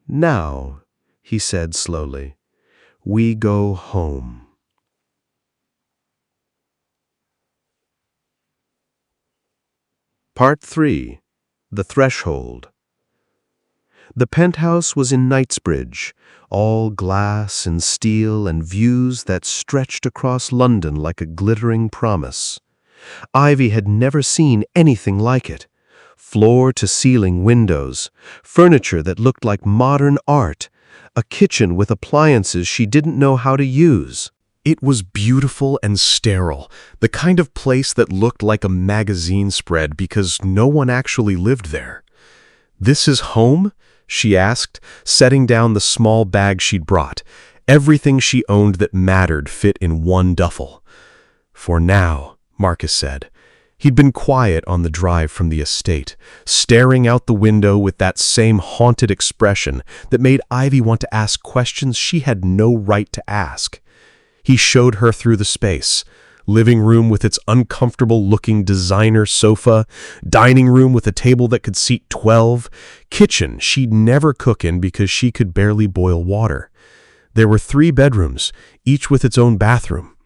Now, he said slowly, we go home. Part 3. The Threshold. The penthouse was in Knightsbridge, all glass and steel and views that stretched across London like a glittering promise. Ivy had never seen anything like it. Floor-to-ceiling windows, furniture that looked like modern art, a kitchen with appliances she didn't know how to use. It was beautiful and sterile, the kind of place that looked like a magazine spread because no one actually lived there. "This is home?" she asked, setting down the small bag she'd brought. Everything she owned that mattered fit in one duffel. "For now," Marcus said. He'd been quiet on the drive from the estate, staring out the window with that same haunted expression that made Ivy want to ask questions she had no right to ask. He showed her through the space: living room with its uncomfortable-looking designer sofa, dining room with a table that could seat 12, kitchen she'd never cook in because she could barely boil water. There were 3 bedrooms, each with its own bathroom.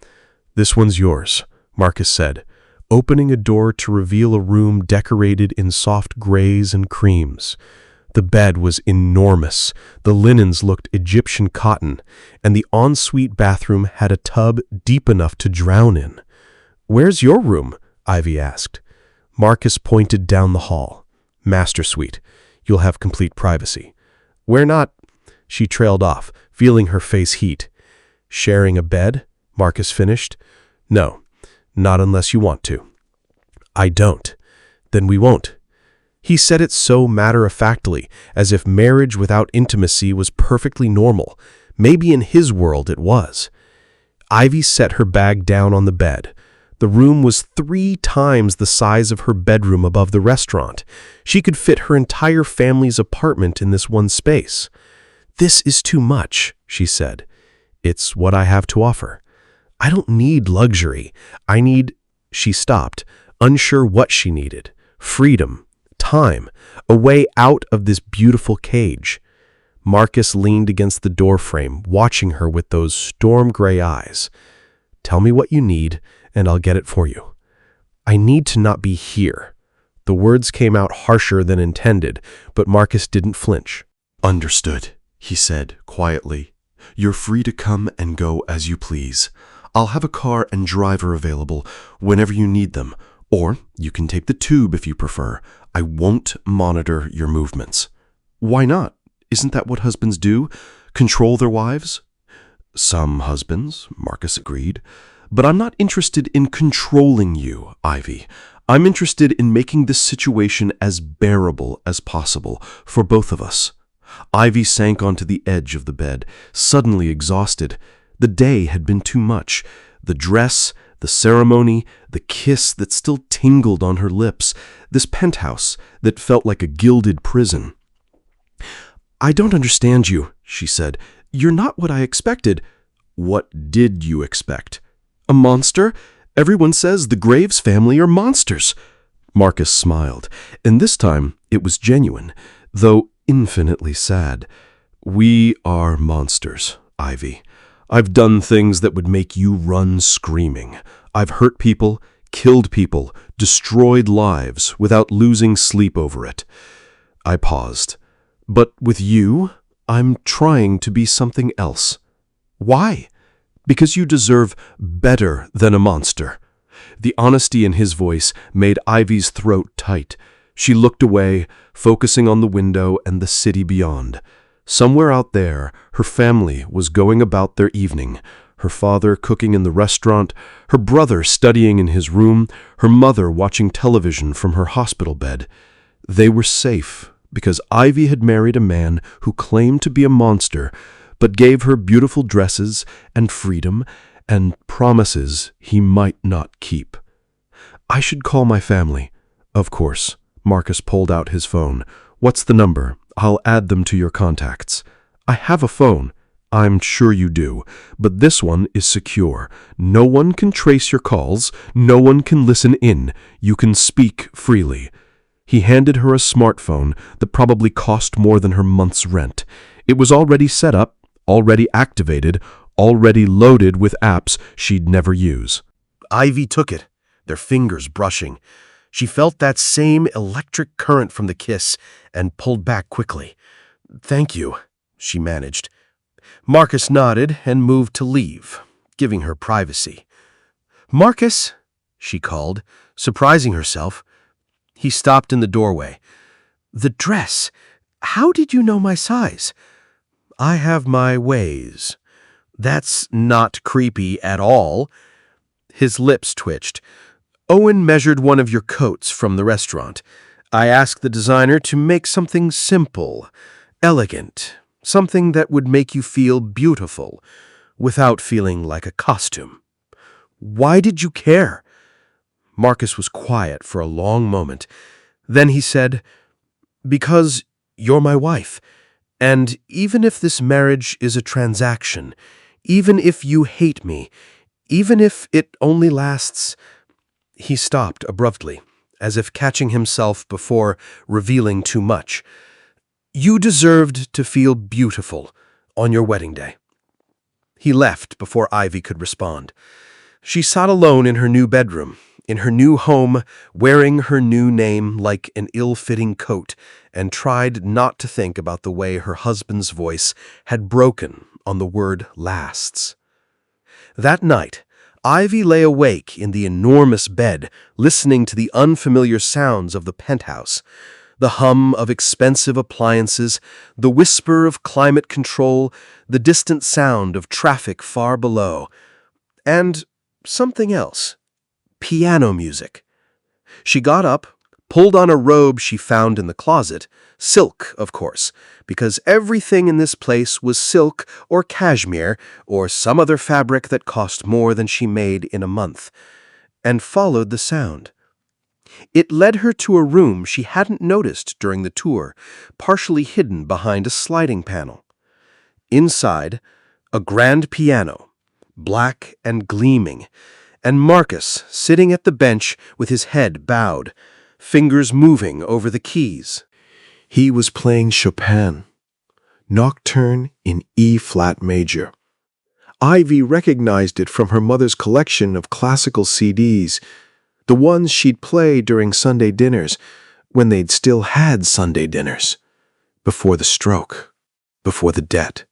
"This one's yours," Marcus said, opening a door to reveal a room decorated in soft grays and creams. The bed was enormous, the linens looked Egyptian cotton, and the ensuite bathroom had a tub deep enough to drown in. "Where's your room?" Ivy asked. Marcus pointed down the hall. "Master suite. You'll have complete privacy." "We're not—" She trailed off, feeling her face heat. "Sharing a bed?" Marcus finished. "No, not unless you want to." "I don't." "Then we won't." He said it so matter-of-factly, as if marriage without intimacy was perfectly normal. Maybe in his world it was. Ivy set her bag down on the bed. The room was 3 times the size of her bedroom above the restaurant. She could fit her entire family's apartment in this one space. "This is too much," she said. "It's what I have to offer. I don't need luxury. I need—" She stopped, unsure what she needed. Freedom. Time. A way out of this beautiful cage. Marcus leaned against the doorframe, watching her with those storm-gray eyes. "Tell me what you need, and I'll get it for you." "I need to not be here." The words came out harsher than intended, but Marcus didn't flinch. "Understood," he said quietly. "You're free to come and go as you please. I'll have a car and driver available whenever you need them, or you can take the tube if you prefer. I won't monitor your movements." "Why not? Isn't that what husbands do? Control their wives?" "Some husbands," Marcus agreed. "But I'm not interested in controlling you, Ivy. I'm interested in making this situation as bearable as possible for both of us." Ivy sank onto the edge of the bed, suddenly exhausted. The day had been too much. The dress, the ceremony, the kiss that still tingled on her lips, this penthouse that felt like a gilded prison. "I don't understand you," she said. "You're not what I expected." "What did you expect?" "A monster? Everyone says the Graves family are monsters." Marcus smiled, and this time it was genuine, though infinitely sad. "We are monsters, Ivy. I've done things that would make you run screaming. I've hurt people, killed people, destroyed lives without losing sleep over it." I paused. "But with you, I'm trying to be something else." "Why?" "Because you deserve better than a monster." The honesty in his voice made Ivy's throat tight. She looked away, focusing on the window and the city beyond. Somewhere out there, her family was going about their evening, her father cooking in the restaurant, her brother studying in his room, her mother watching television from her hospital bed. They were safe because Ivy had married a man who claimed to be a monster, but gave her beautiful dresses and freedom and promises he might not keep. "I should call my family." "Of course." Marcus pulled out his phone. "What's the number? I'll add them to your contacts." "I have a phone." "I'm sure you do, but this one is secure. No one can trace your calls. No one can listen in. You can speak freely." He handed her a smartphone that probably cost more than her month's rent. It was already set up, already activated, already loaded with apps she'd never use. Ivy took it, their fingers brushing. She felt that same electric current from the kiss and pulled back quickly. "Thank you," she managed. Marcus nodded and moved to leave, giving her privacy. "Marcus," she called, surprising herself. He stopped in the doorway. "The dress. How did you know my size?" "I have my ways." That's not creepy at all. His lips twitched. Owen measured one of your coats from the restaurant. I asked the designer to make something simple, elegant, something that would make you feel beautiful, without feeling like a costume. Why did you care? Marcus was quiet for a long moment. Then he said, Because you're my wife. And even if this marriage is a transaction, even if you hate me, even if it only lasts... He stopped abruptly, as if catching himself before revealing too much. You deserved to feel beautiful on your wedding day. He left before Ivy could respond. She sat alone in her new bedroom, in her new home, wearing her new name like an ill-fitting coat, and tried not to think about the way her husband's voice had broken on the word lasts. That night, Ivy lay awake in the enormous bed, listening to the unfamiliar sounds of the penthouse, the hum of expensive appliances, the whisper of climate control, the distant sound of traffic far below, and something else, piano music. She got up, pulled on a robe she found in the closet, silk, of course, because everything in this place was silk or cashmere or some other fabric that cost more than she made in a month, and followed the sound. It led her to a room she hadn't noticed during the tour, partially hidden behind a sliding panel. Inside, a grand piano, black and gleaming, and Marcus sitting at the bench with his head bowed, fingers moving over the keys. He was playing Chopin, Nocturne in E-flat major. Ivy recognized it from her mother's collection of classical CDs, the ones she'd play during Sunday dinners, when they'd still had Sunday dinners, before the stroke, before the debt,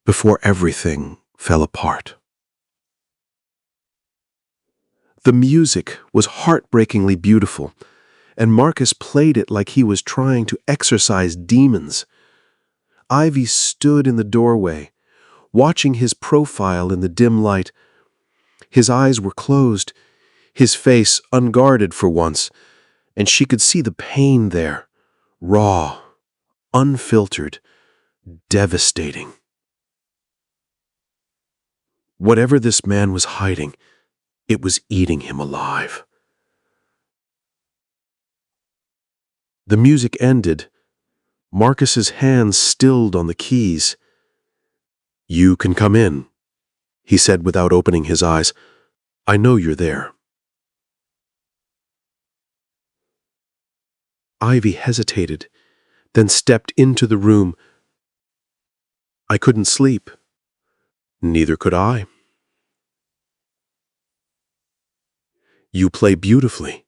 before everything fell apart. The music was heartbreakingly beautiful, and Marcus played it like he was trying to exorcise demons. Ivy stood in the doorway, watching his profile in the dim light. His eyes were closed, his face unguarded for once, and she could see the pain there, raw, unfiltered, devastating. Whatever this man was hiding, it was eating him alive. The music ended. Marcus's hands stilled on the keys. "You can come in," he said without opening his eyes. "I know you're there." Ivy hesitated, then stepped into the room. "I couldn't sleep." "Neither could I." "You play beautifully."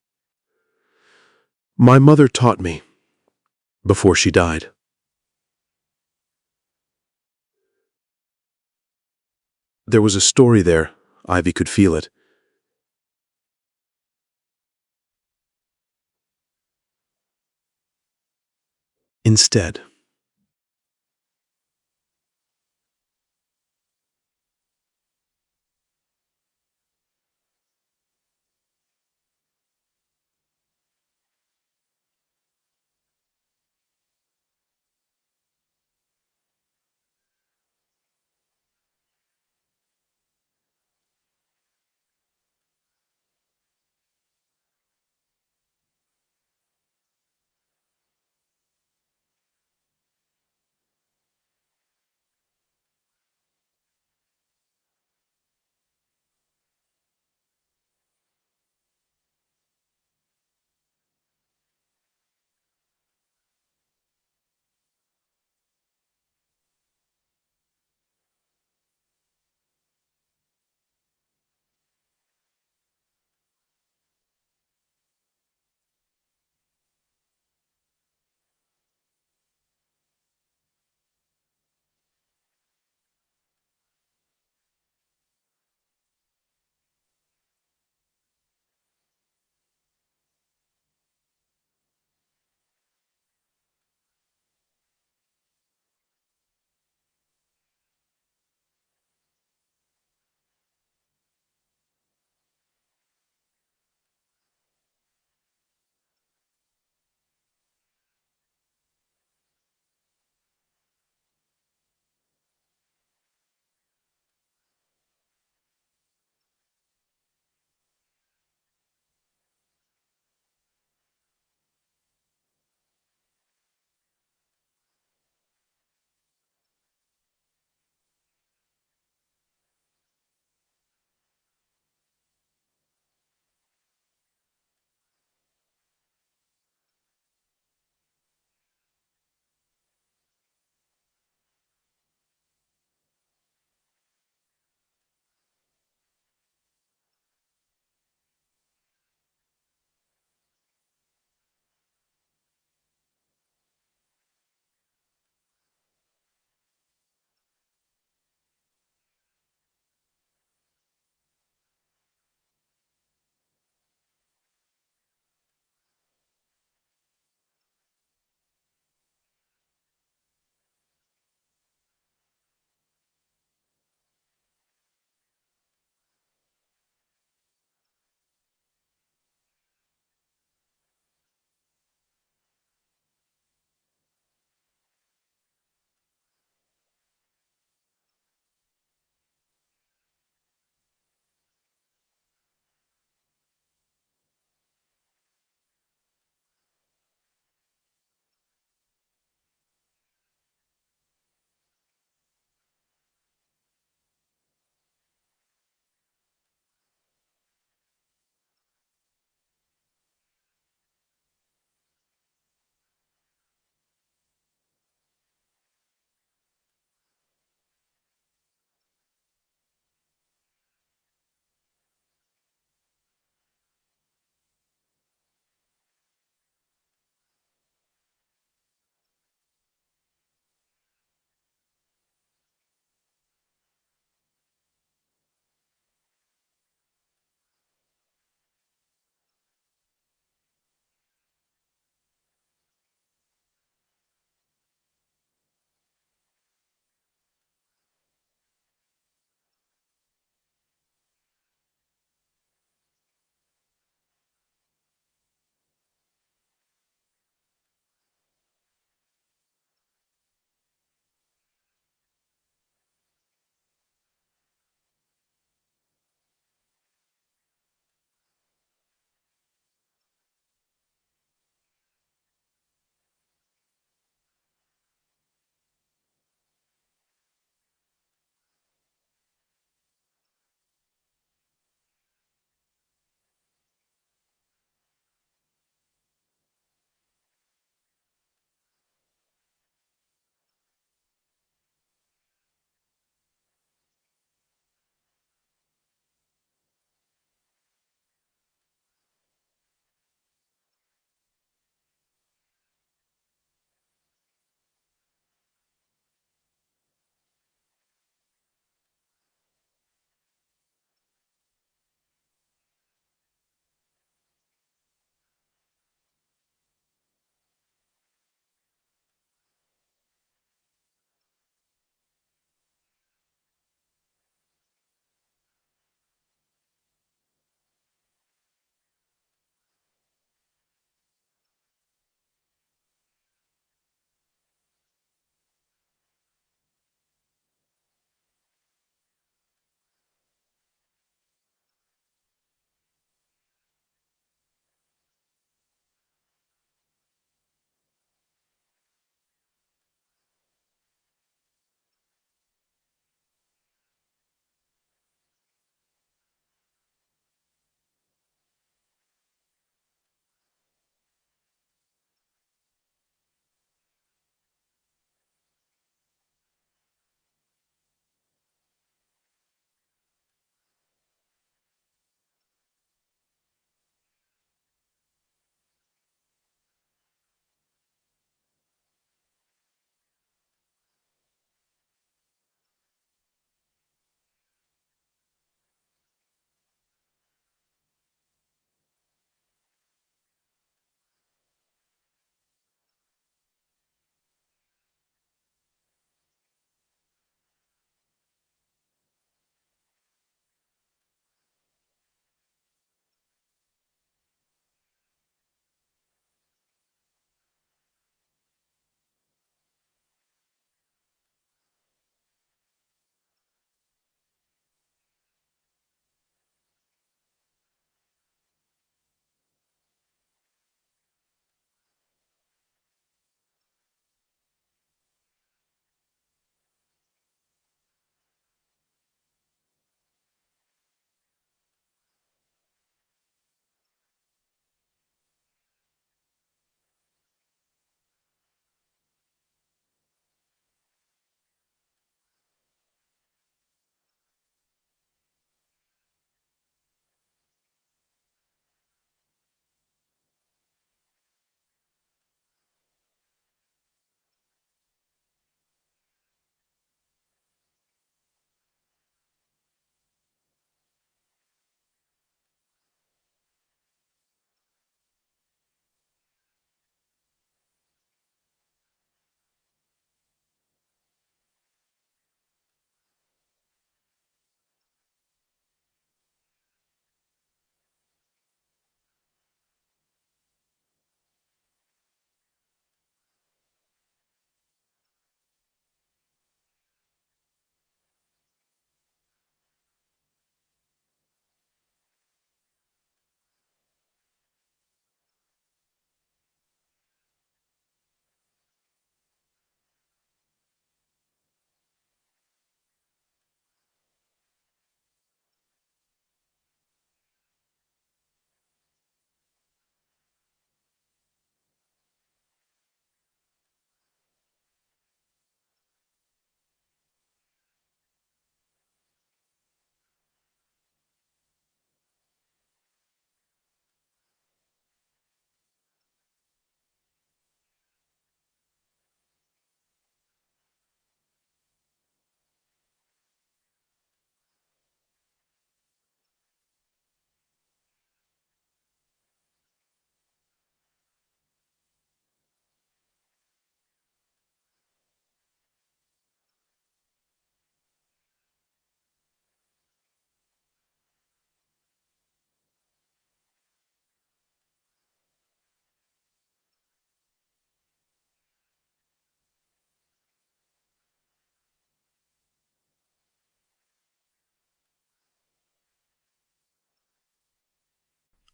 "My mother taught me, before she died." There was a story there. Ivy could feel it. Instead,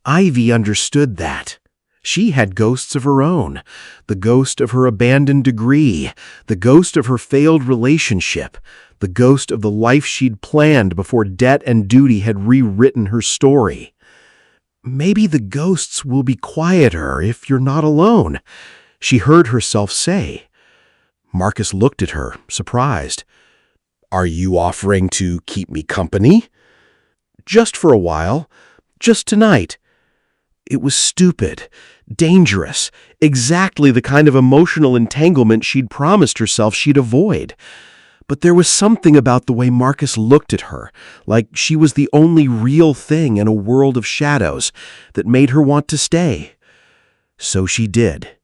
Ivy understood that. She had ghosts of her own, the ghost of her abandoned degree, the ghost of her failed relationship, the ghost of the life she'd planned before debt and duty had rewritten her story. "Maybe the ghosts will be quieter if you're not alone," she heard herself say. Marcus looked at her, surprised. "Are you offering to keep me company?" "Just for a while. Just tonight." It was stupid, dangerous, exactly the kind of emotional entanglement she'd promised herself she'd avoid. But there was something about the way Marcus looked at her, like she was the only real thing in a world of shadows, that made her want to stay. So she did.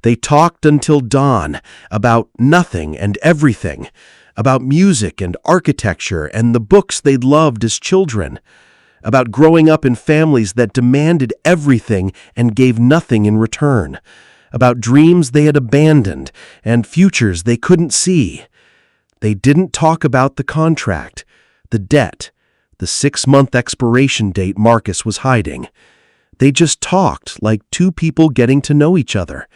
They talked until dawn, about nothing and everything, about music and architecture and the books they'd loved as children, about growing up in families that demanded everything and gave nothing in return, about dreams they had abandoned and futures they couldn't see. They didn't talk about the contract, the debt, the 6-month expiration date Marcus was hiding. They just talked like two people getting to know each other,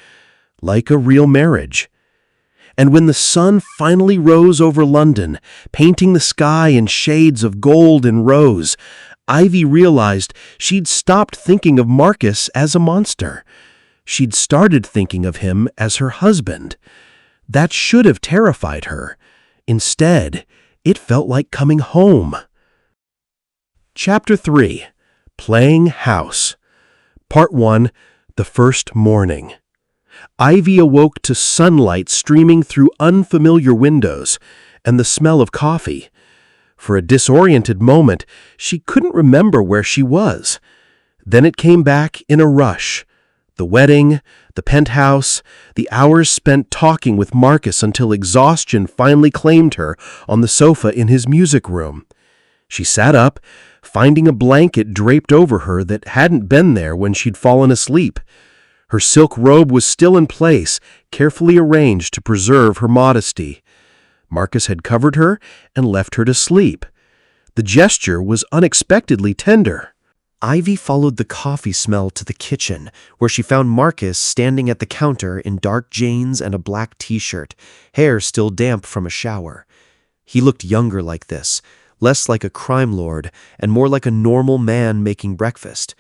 like a real marriage. And when the sun finally rose over London, painting the sky in shades of gold and rose, Ivy realized she'd stopped thinking of Marcus as a monster. She'd started thinking of him as her husband. That should have terrified her. Instead, it felt like coming home. Chapter 3. Playing House. Part 1. The First Morning. Ivy awoke to sunlight streaming through unfamiliar windows and the smell of coffee. For a disoriented moment, she couldn't remember where she was. Then it came back in a rush. The wedding, the penthouse, the hours spent talking with Marcus until exhaustion finally claimed her on the sofa in his music room. She sat up, finding a blanket draped over her that hadn't been there when she'd fallen asleep. Her silk robe was still in place, carefully arranged to preserve her modesty. Marcus had covered her and left her to sleep. The gesture was unexpectedly tender. Ivy followed the coffee smell to the kitchen, where she found Marcus standing at the counter in dark jeans and a black t-shirt, hair still damp from a shower. He looked younger like this, less like a crime lord, and more like a normal man making breakfast.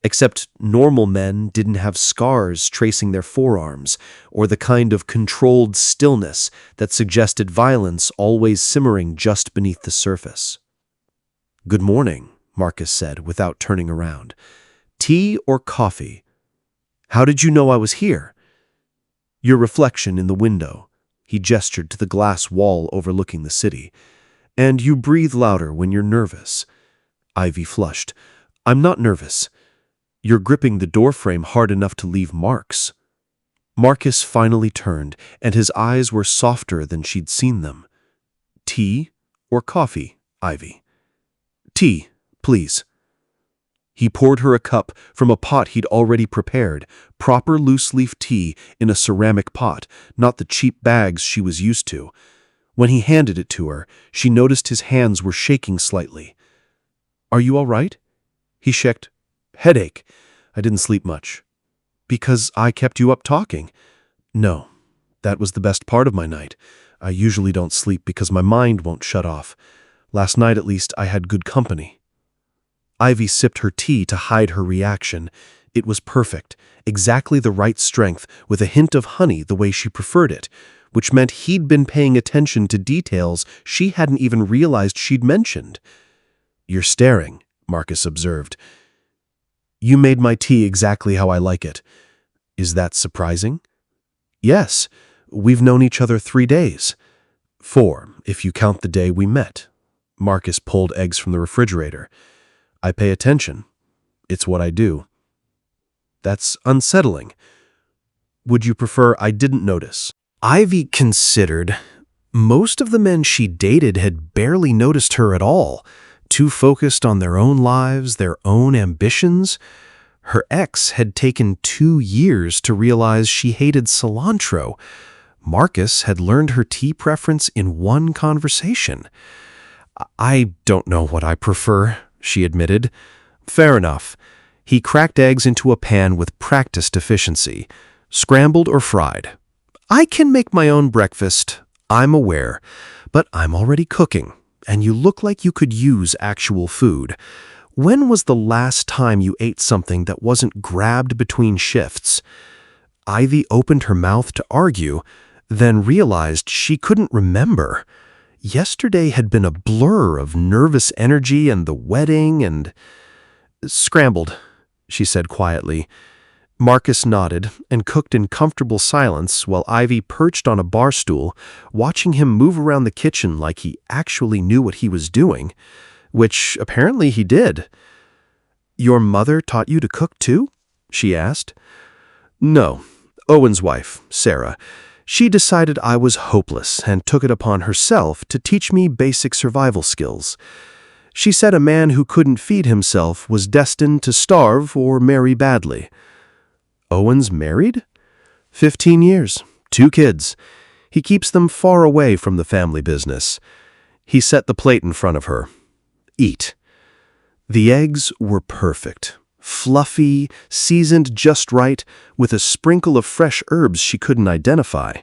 Except normal men didn't have scars tracing their forearms, or the kind of controlled stillness that suggested violence always simmering just beneath the surface. "Good morning," Marcus said without turning around. "Tea or coffee?" "How did you know I was here?" "Your reflection in the window." He gestured to the glass wall overlooking the city. "And you breathe louder when you're nervous." Ivy flushed. "I'm not nervous." "You're gripping the doorframe hard enough to leave marks." Marcus finally turned, and his eyes were softer than she'd seen them. "Tea or coffee, Ivy?" "Tea, please." He poured her a cup from a pot he'd already prepared, proper loose-leaf tea in a ceramic pot, not the cheap bags she was used to. When he handed it to her, she noticed his hands were shaking slightly. "Are you all right?" He checked. "Headache. I didn't sleep much." "Because I kept you up talking?" "No. That was the best part of my night. I usually don't sleep because my mind won't shut off. Last night, at least, I had good company." Ivy sipped her tea to hide her reaction. It was perfect, exactly the right strength, with a hint of honey the way she preferred it, which meant he'd been paying attention to details she hadn't even realized she'd mentioned. "You're staring," Marcus observed. "You made my tea exactly how I like it." "Is that surprising?" "Yes. We've known each other 3 days. 4, if you count the day we met." Marcus pulled eggs from the refrigerator. "I pay attention. It's what I do." "That's unsettling. Would you prefer I didn't notice?" Ivy considered. Most of the men she dated had barely noticed her at all, too focused on their own lives, their own ambitions. Her ex had taken 2 years to realize she hated cilantro. Marcus had learned her tea preference in one conversation. "I don't know what I prefer," she admitted. "Fair enough." He cracked eggs into a pan with practiced efficiency, scrambled or fried. I can make my own breakfast, I'm aware, but I'm already cooking, and you look like you could use actual food. When was the last time you ate something that wasn't grabbed between shifts? Ivy opened her mouth to argue, then realized she couldn't remember. Yesterday had been a blur of nervous energy and the wedding and... Scrambled, she said quietly. Marcus nodded and cooked in comfortable silence while Ivy perched on a bar stool, watching him move around the kitchen like he actually knew what he was doing, which apparently he did. "Your mother taught you to cook too?" she asked. "No, Owen's wife, Sarah. She decided I was hopeless and took it upon herself to teach me basic survival skills. She said a man who couldn't feed himself was destined to starve or marry badly." "Owen's married?" 15 years, 2 kids. He keeps them far away from the family business." He set the plate in front of her. "Eat." The eggs were perfect. Fluffy, seasoned just right, with a sprinkle of fresh herbs she couldn't identify.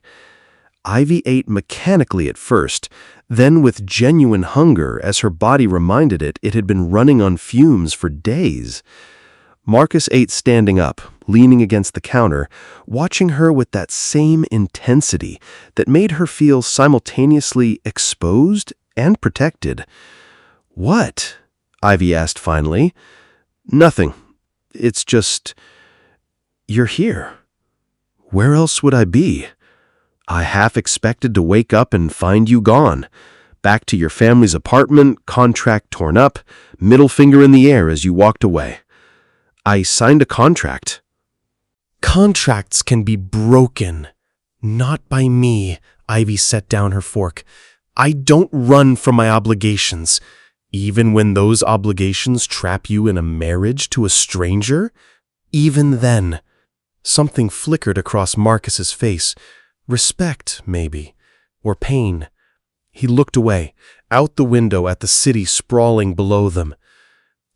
Ivy ate mechanically at first, then with genuine hunger as her body reminded it had been running on fumes for days. Marcus ate standing up, leaning against the counter, watching her with that same intensity that made her feel simultaneously exposed and protected. "What?" Ivy asked finally. "Nothing. It's just... you're here. Where else would I be? I half expected to wake up and find you gone. Back to your family's apartment, contract torn up, middle finger in the air as you walked away. I signed a contract." "Contracts can be broken. Not by me." Ivy set down her fork. "I don't run from my obligations. Even when those obligations trap you in a marriage to a stranger? Even then." Something flickered across Marcus's face. Respect, maybe. Or pain. He looked away, out the window at the city sprawling below them.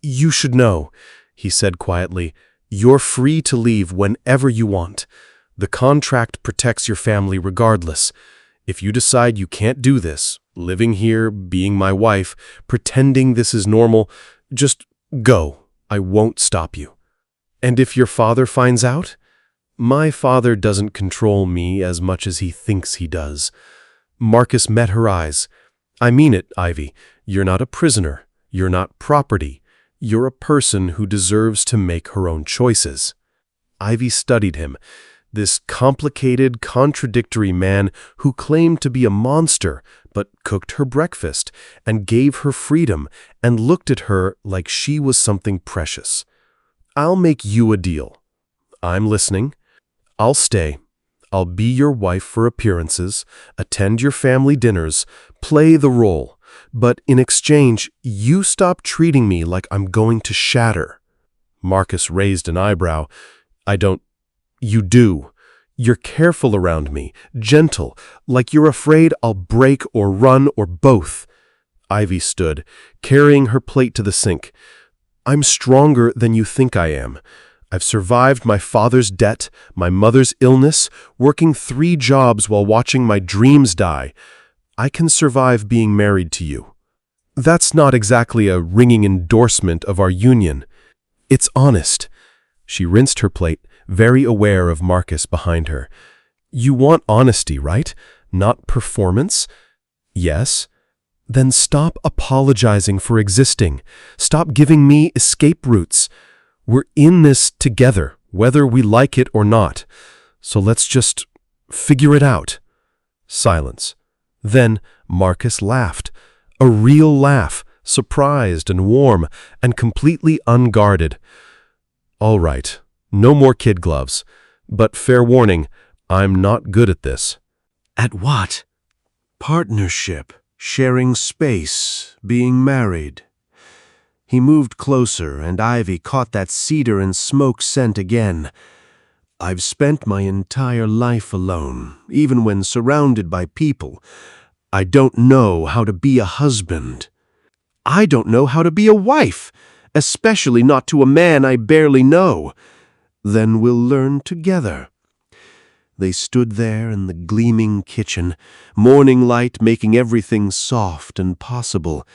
"You should know," he said quietly. "You're free to leave whenever you want. The contract protects your family regardless. If you decide you can't do this, living here, being my wife, pretending this is normal, just go. I won't stop you. And if your father finds out? My father doesn't control me as much as he thinks he does." Marcus met her eyes. "I mean it, Ivy. You're not a prisoner. You're not property. You're a person who deserves to make her own choices." Ivy studied him. This complicated, contradictory man who claimed to be a monster, but cooked her breakfast and gave her freedom and looked at her like she was something precious. "I'll make you a deal. I'm listening. I'll stay. I'll be your wife for appearances, attend your family dinners, play the role. But in exchange, you stop treating me like I'm going to shatter." Marcus raised an eyebrow. "I don't... You do. You're careful around me, gentle, like you're afraid I'll break or run or both." Ivy stood, carrying her plate to the sink. "I'm stronger than you think I am. I've survived my father's debt, my mother's illness, working 3 jobs while watching my dreams die. I can survive being married to you. That's not exactly a ringing endorsement of our union. It's honest." She rinsed her plate, very aware of Marcus behind her. "You want honesty, right? Not performance?" "Yes." "Then stop apologizing for existing. Stop giving me escape routes. We're in this together, whether we like it or not. So let's just figure it out." Silence. Then Marcus laughed. A real laugh, surprised and warm, and completely unguarded. "All right, no more kid gloves. But fair warning, I'm not good at this." At what? Partnership, sharing space, being married. He moved closer, and Ivy caught that cedar and smoke scent again. "I've spent my entire life alone, even when surrounded by people. I don't know how to be a husband. I don't know how to be a wife. especially not to a man I barely know. Then we'll learn together." They stood there in the gleaming kitchen, morning light making everything soft and possible,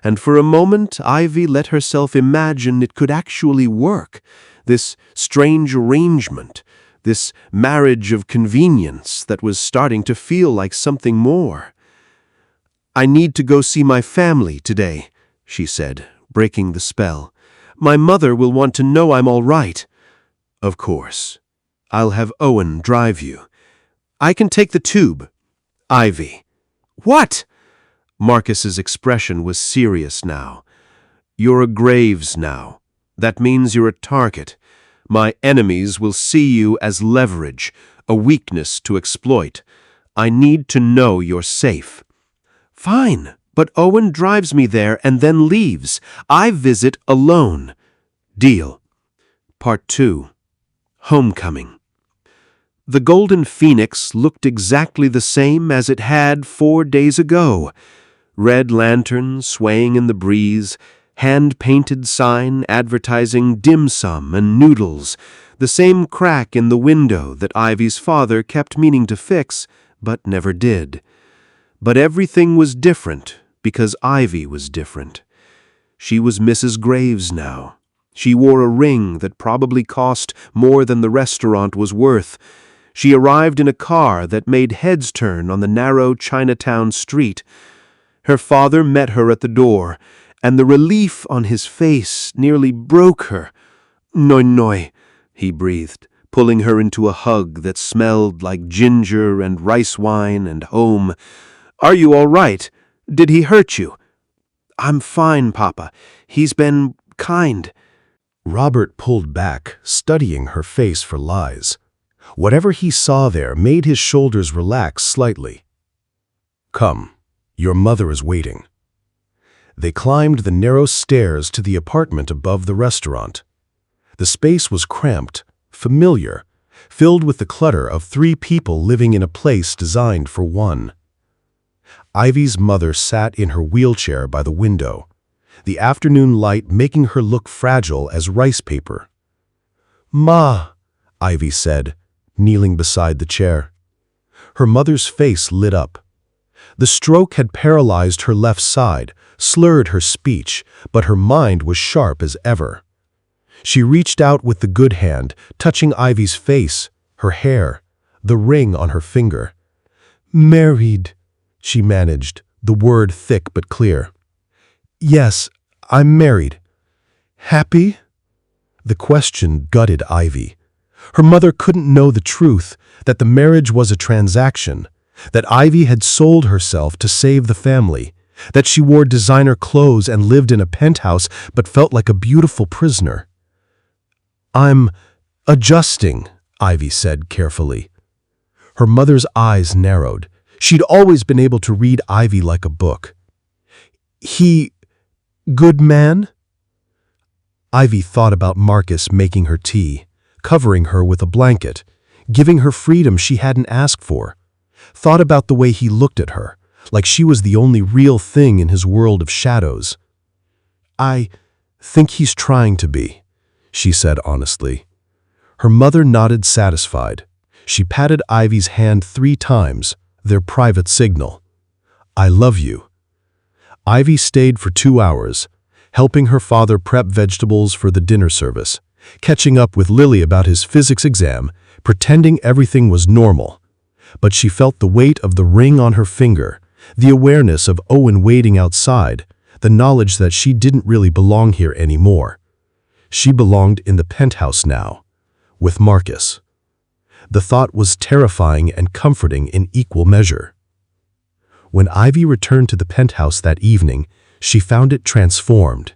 and for a moment Ivy let herself imagine it could actually work, this strange arrangement, this marriage of convenience that was starting to feel like something more. "I need to go see my family today," she said, breaking the spell. "My mother will want to know I'm all right." "Of course. I'll have Owen drive you. I can take the tube." "Ivy." "What?" Marcus's expression was serious now. "You're a Graves now. That means you're a target. My enemies will see you as leverage, a weakness to exploit. I need to know you're safe." "Fine, but Owen drives me there and then leaves. I visit alone." "Deal." Part 2. Homecoming. The Golden Phoenix looked exactly the same as it had 4 days ago. Red lanterns swaying in the breeze, hand-painted sign advertising dim sum and noodles, the same crack in the window that Ivy's father kept meaning to fix, but never did. But everything was different because Ivy was different. She was Mrs. Graves now. She wore a ring that probably cost more than the restaurant was worth. She arrived in a car that made heads turn on the narrow Chinatown street. Her father met her at the door, and the relief on his face nearly broke her. "Noi noi," he breathed, pulling her into a hug that smelled like ginger and rice wine and home. "Are you all right? Did he hurt you?" "I'm fine, Papa. He's been kind." Robert pulled back, studying her face for lies. Whatever he saw there made his shoulders relax slightly. "Come, your mother is waiting." They climbed the narrow stairs to the apartment above the restaurant. The space was cramped, familiar, filled with the clutter of 3 people living in a place designed for one. Ivy's mother sat in her wheelchair by the window, the afternoon light making her look fragile as rice paper. "Ma," Ivy said, kneeling beside the chair. Her mother's face lit up. The stroke had paralyzed her left side, slurred her speech, but her mind was sharp as ever. She reached out with the good hand, touching Ivy's face, her hair, the ring on her finger. "Married," she managed, the word thick but clear. "Yes, I'm married." "Happy?" The question gutted Ivy. Her mother couldn't know the truth, that the marriage was a transaction, that Ivy had sold herself to save the family, that she wore designer clothes and lived in a penthouse but felt like a beautiful prisoner. "I'm adjusting," Ivy said carefully. Her mother's eyes narrowed. She'd always been able to read Ivy like a book. "He... good man?" Ivy thought about Marcus making her tea, covering her with a blanket, giving her freedom she hadn't asked for. Thought about the way he looked at her, like she was the only real thing in his world of shadows. "I think he's trying to be," she said honestly. Her mother nodded satisfied. She patted Ivy's hand 3 times, their private signal. "I love you." Ivy stayed for 2 hours, helping her father prep vegetables for the dinner service, catching up with Lily about his physics exam, pretending everything was normal. But she felt the weight of the ring on her finger, the awareness of Owen waiting outside, the knowledge that she didn't really belong here anymore. She belonged in the penthouse now, with Marcus. The thought was terrifying and comforting in equal measure. When Ivy returned to the penthouse that evening, she found it transformed.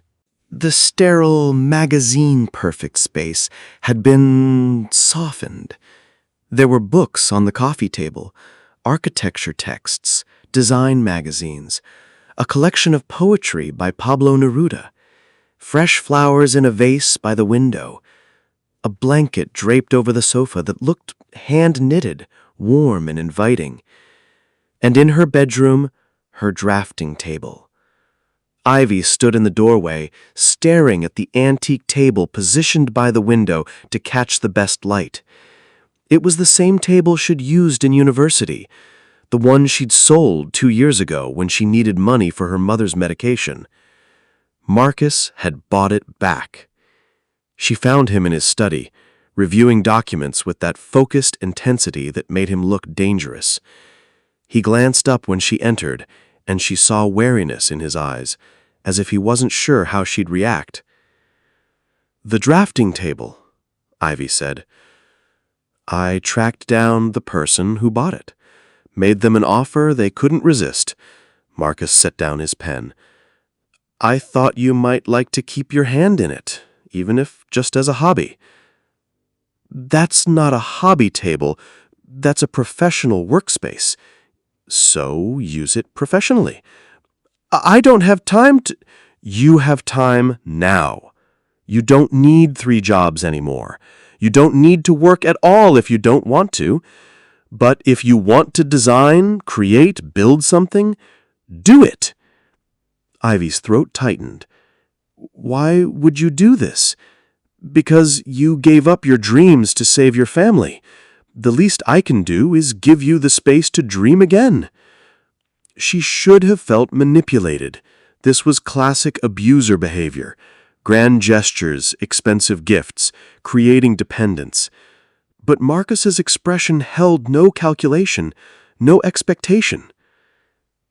The sterile, magazine-perfect space had been softened. There were books on the coffee table, architecture texts, design magazines, a collection of poetry by Pablo Neruda, fresh flowers in a vase by the window, a blanket draped over the sofa that looked hand-knitted, warm and inviting, and in her bedroom, her drafting table. Ivy stood in the doorway, staring at the antique table positioned by the window to catch the best light. It was the same table she'd used in university, the one she'd sold 2 years ago when she needed money for her mother's medication. Marcus had bought it back. She found him in his study, reviewing documents with that focused intensity that made him look dangerous. He glanced up when she entered, and she saw wariness in his eyes, as if he wasn't sure how she'd react. "The drafting table," Ivy said. "I tracked down the person who bought it, made them an offer they couldn't resist." Marcus set down his pen. "I thought you might like to keep your hand in it, even if just as a hobby." "That's not a hobby table. That's a professional workspace. So use it professionally." "I don't have time to—" "You have time now. You don't need 3 jobs anymore. You don't need to work at all if you don't want to. But if you want to design, create, build something, do it." Ivy's throat tightened. "Why would you do this?" "Because you gave up your dreams to save your family. The least I can do is give you the space to dream again." She should have felt manipulated. This was classic abuser behavior. Grand gestures, expensive gifts, creating dependence. But Marcus's expression held no calculation, no expectation.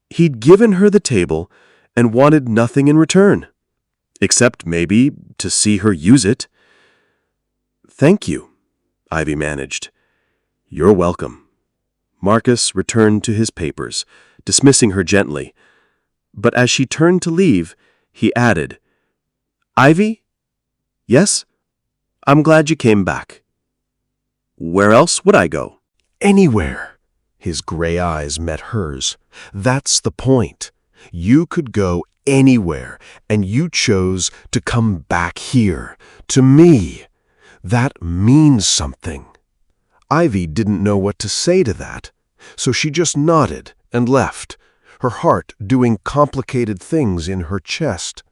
He'd given her the table and wanted nothing in return, except maybe to see her use it. "Thank you," Ivy managed. "You're welcome." Marcus returned to his papers, dismissing her gently. But as she turned to leave, he added, "Ivy? Yes? I'm glad you came back. Where else would I go?" Anywhere. His gray eyes met hers. That's the point. You could go anywhere, and you chose to come back here, to me. That means something. Ivy didn't know what to say to that, so she just nodded and left, her heart doing complicated things in her chest.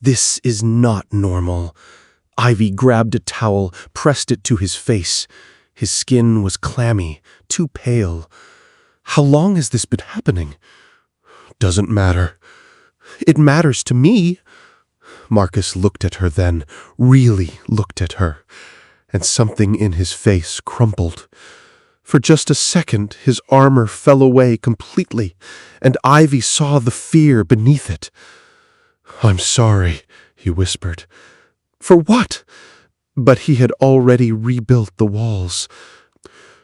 This is not normal. Ivy grabbed a towel, pressed it to his face. His skin was clammy, too pale. How long has this been happening? Doesn't matter. It matters to me. Marcus looked at her then, really looked at her, and something in his face crumpled. For just a second, his armor fell away completely, and Ivy saw the fear beneath it. "I'm sorry," he whispered. "For what?" But he had already rebuilt the walls.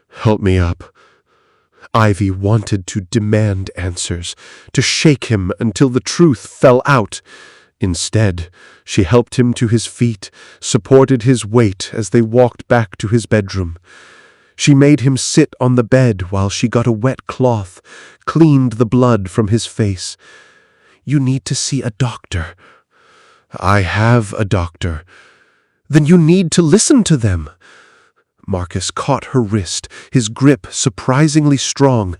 "Help me up." Ivy wanted to demand answers, to shake him until the truth fell out. Instead, she helped him to his feet, supported his weight as they walked back to his bedroom. She made him sit on the bed while she got a wet cloth, cleaned the blood from his face. "You need to see a doctor." "I have a doctor." "Then you need to listen to them." Marcus caught her wrist, his grip surprisingly strong.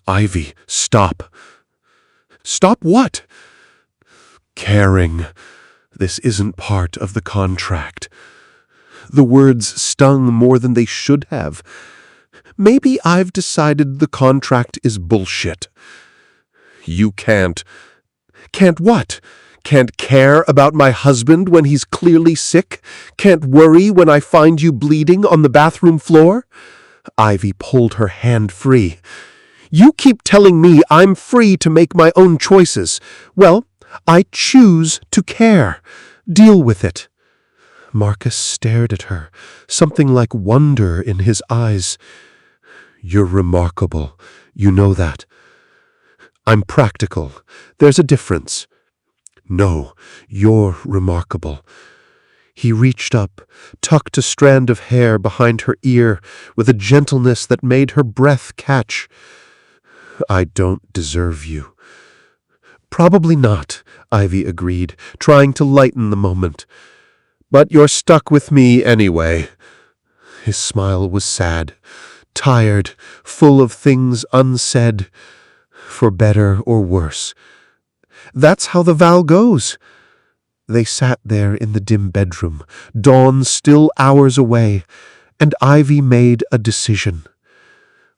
"Ivy, stop." "Stop what?" "Caring. This isn't part of the contract." The words stung more than they should have. "Maybe I've decided the contract is bullshit." "You can't." "Can't what? Can't care about my husband when he's clearly sick? Can't worry when I find you bleeding on the bathroom floor?" Ivy pulled her hand free. "You keep telling me I'm free to make my own choices. Well, I choose to care. Deal with it." Marcus stared at her, something like wonder in his eyes. "You're remarkable. You know that." "I'm practical. There's a difference." "No, you're remarkable." He reached up, tucked a strand of hair behind her ear with a gentleness that made her breath catch. "I don't deserve you." "Probably not," Ivy agreed, trying to lighten the moment. "But you're stuck with me anyway." His smile was sad, tired, full of things unsaid, for better or worse. "That's how the vow goes." They sat there in the dim bedroom, dawn still hours away, and Ivy made a decision.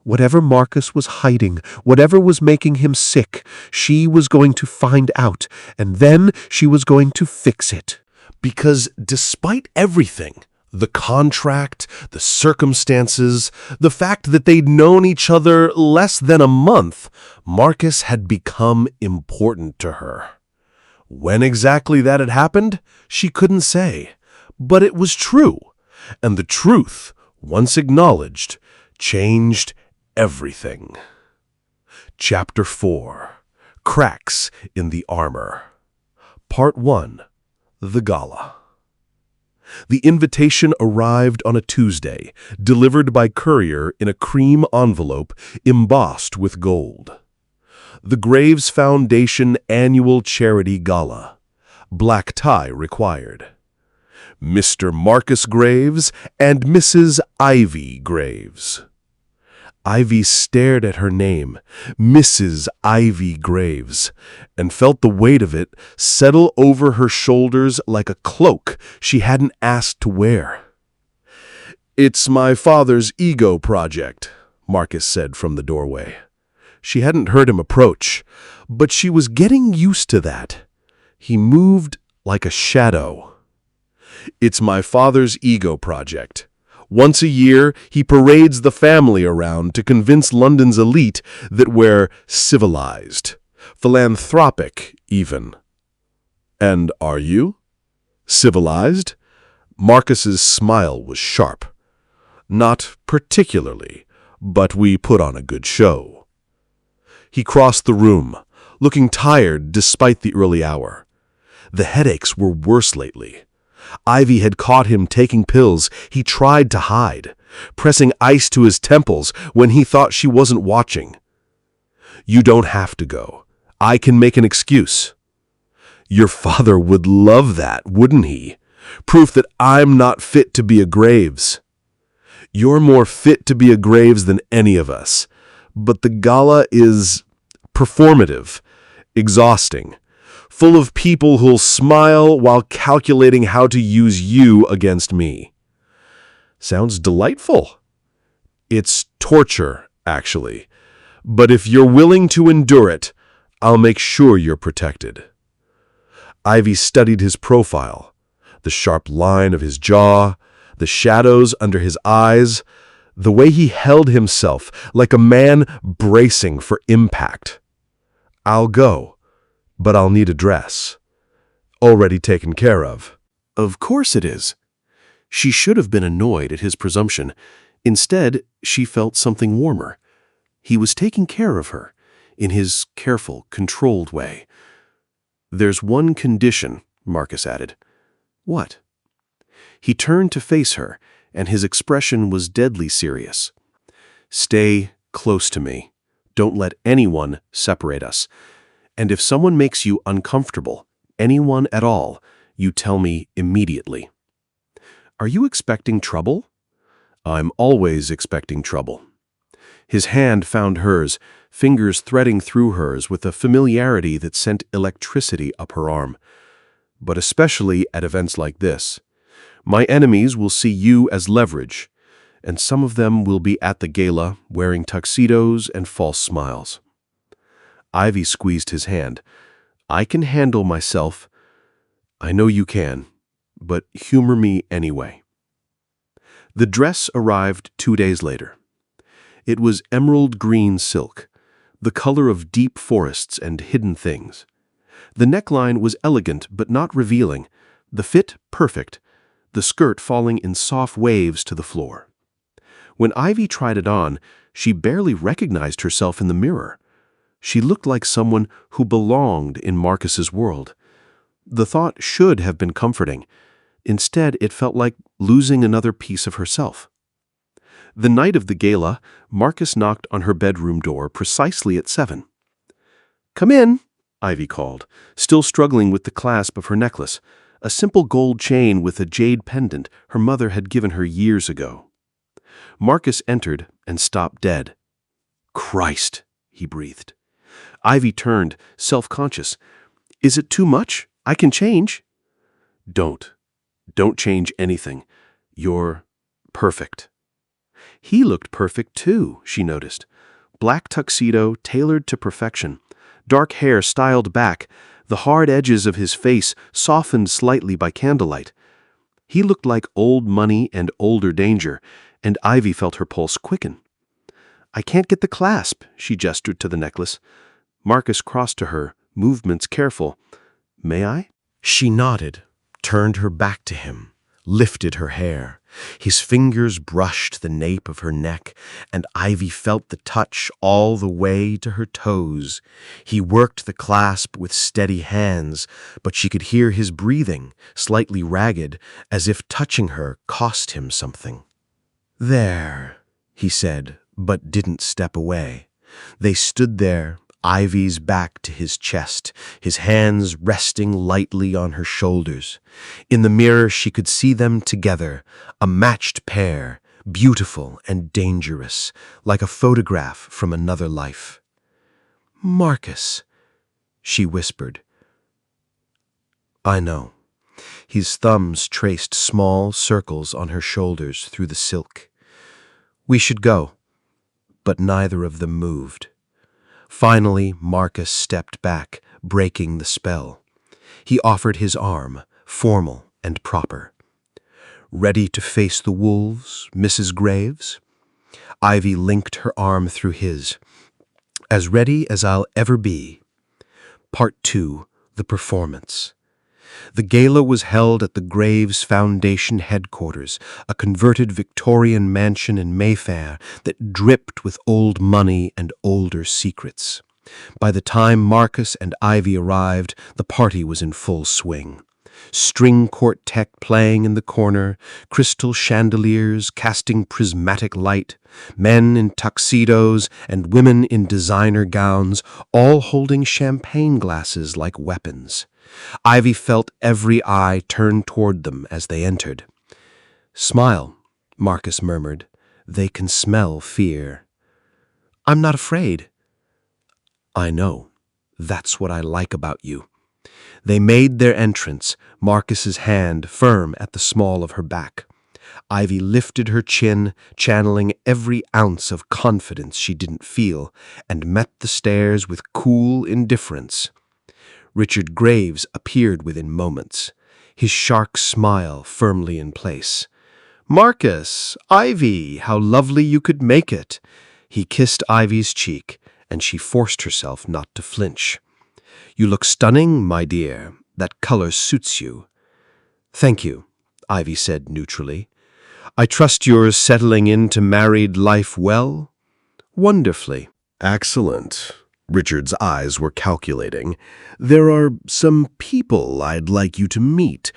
Whatever Marcus was hiding, whatever was making him sick, she was going to find out, and then she was going to fix it. Because despite everything, the contract, the circumstances, the fact that they'd known each other less than a month, Marcus had become important to her. When exactly that had happened, she couldn't say, but it was true, and the truth, once acknowledged, changed everything. Chapter 4. Cracks in the Armor. Part 1. The Gala. The invitation arrived on a Tuesday, delivered by courier in a cream envelope embossed with gold. The Graves Foundation Annual Charity Gala. Black tie required. Mr. Marcus Graves and Mrs. Ivy Graves. Ivy stared at her name, Mrs. Ivy Graves, and felt the weight of it settle over her shoulders like a cloak she hadn't asked to wear. "It's my father's ego project," Marcus said from the doorway. She hadn't heard him approach, but she was getting used to that. He moved like a shadow. "It's my father's ego project. Once a year, he parades the family around to convince London's elite that we're civilized, philanthropic even." "And are you? Civilized?" Marcus's smile was sharp. "Not particularly, but we put on a good show." He crossed the room, looking tired despite the early hour. The headaches were worse lately. Ivy had caught him taking pills he tried to hide, pressing ice to his temples when he thought she wasn't watching. "You don't have to go. I can make an excuse." "Your father would love that, wouldn't he? Proof that I'm not fit to be a Graves." "You're more fit to be a Graves than any of us. But the gala is performative, exhausting. full of people who'll smile while calculating how to use you against me. Sounds delightful. It's torture, actually. But if you're willing to endure it, I'll make sure you're protected. Ivy studied his profile, the sharp line of his jaw, the shadows under his eyes, the way he held himself like a man bracing for impact. I'll go, but I'll need a dress. Already taken care of. Of course it is. She should have been annoyed at his presumption. Instead, she felt something warmer. He was taking care of her, in his careful, controlled way. There's one condition, Marcus added. What? He turned to face her, and his expression was deadly serious. Stay close to me. Don't let anyone separate us. And if someone makes you uncomfortable, anyone at all, you tell me immediately. Are you expecting trouble? I'm always expecting trouble. His hand found hers, fingers threading through hers with a familiarity that sent electricity up her arm. But especially at events like this. My enemies will see you as leverage, and some of them will be at the gala wearing tuxedos and false smiles. Ivy squeezed his hand. I can handle myself. I know you can, but humor me anyway. The dress arrived 2 days later. It was emerald green silk, the color of deep forests and hidden things. The neckline was elegant but not revealing, the fit perfect, the skirt falling in soft waves to the floor. When Ivy tried it on, she barely recognized herself in the mirror. She looked like someone who belonged in Marcus's world. The thought should have been comforting. Instead, it felt like losing another piece of herself. The night of the gala, Marcus knocked on her bedroom door precisely at 7. Come in, Ivy called, still struggling with the clasp of her necklace, a simple gold chain with a jade pendant her mother had given her years ago. Marcus entered and stopped dead. Christ, he breathed. Ivy turned, self-conscious. Is it too much? I can change. Don't change anything. You're perfect. He looked perfect too, she noticed. Black tuxedo tailored to perfection, dark hair styled back, the hard edges of his face softened slightly by candlelight. He looked like old money and older danger, and Ivy felt her pulse quicken. I can't get the clasp, she gestured to the necklace. Marcus crossed to her, movements careful. May I? She nodded, turned her back to him, lifted her hair. His fingers brushed the nape of her neck, and Ivy felt the touch all the way to her toes. He worked the clasp with steady hands, but she could hear his breathing, slightly ragged, as if touching her cost him something. There, he said, but didn't step away. They stood there, Ivy's back to his chest, his hands resting lightly on her shoulders. In the mirror she could see them together, a matched pair, beautiful and dangerous, like a photograph from another life. Marcus, she whispered. I know. His thumbs traced small circles on her shoulders through the silk. We should go. But neither of them moved. Finally, Marcus stepped back, breaking the spell. He offered his arm, formal and proper. Ready to face the wolves, Mrs. Graves? Ivy linked her arm through his. As ready as I'll ever be. Part 2, the performance. The gala was held at the Graves Foundation headquarters, a converted Victorian mansion in Mayfair that dripped with old money and older secrets. By the time Marcus and Ivy arrived, the party was in full swing. String quartet playing in the corner, crystal chandeliers casting prismatic light, men in tuxedos and women in designer gowns, all holding champagne glasses like weapons. Ivy felt every eye turn toward them as they entered. Smile, Marcus murmured. They can smell fear. I'm not afraid. I know. That's what I like about you. They made their entrance, Marcus's hand firm at the small of her back. Ivy lifted her chin, channeling every ounce of confidence she didn't feel, and met the stairs with cool indifference. Richard Graves appeared within moments, his shark smile firmly in place. "Marcus, Ivy, how lovely you could make it." He kissed Ivy's cheek, and she forced herself not to flinch. "You look stunning, my dear. That color suits you." "Thank you," Ivy said neutrally. "I trust you're settling into married life well?" "Wonderfully." Excellent. Richard's eyes were calculating. "There are some people I'd like you to meet.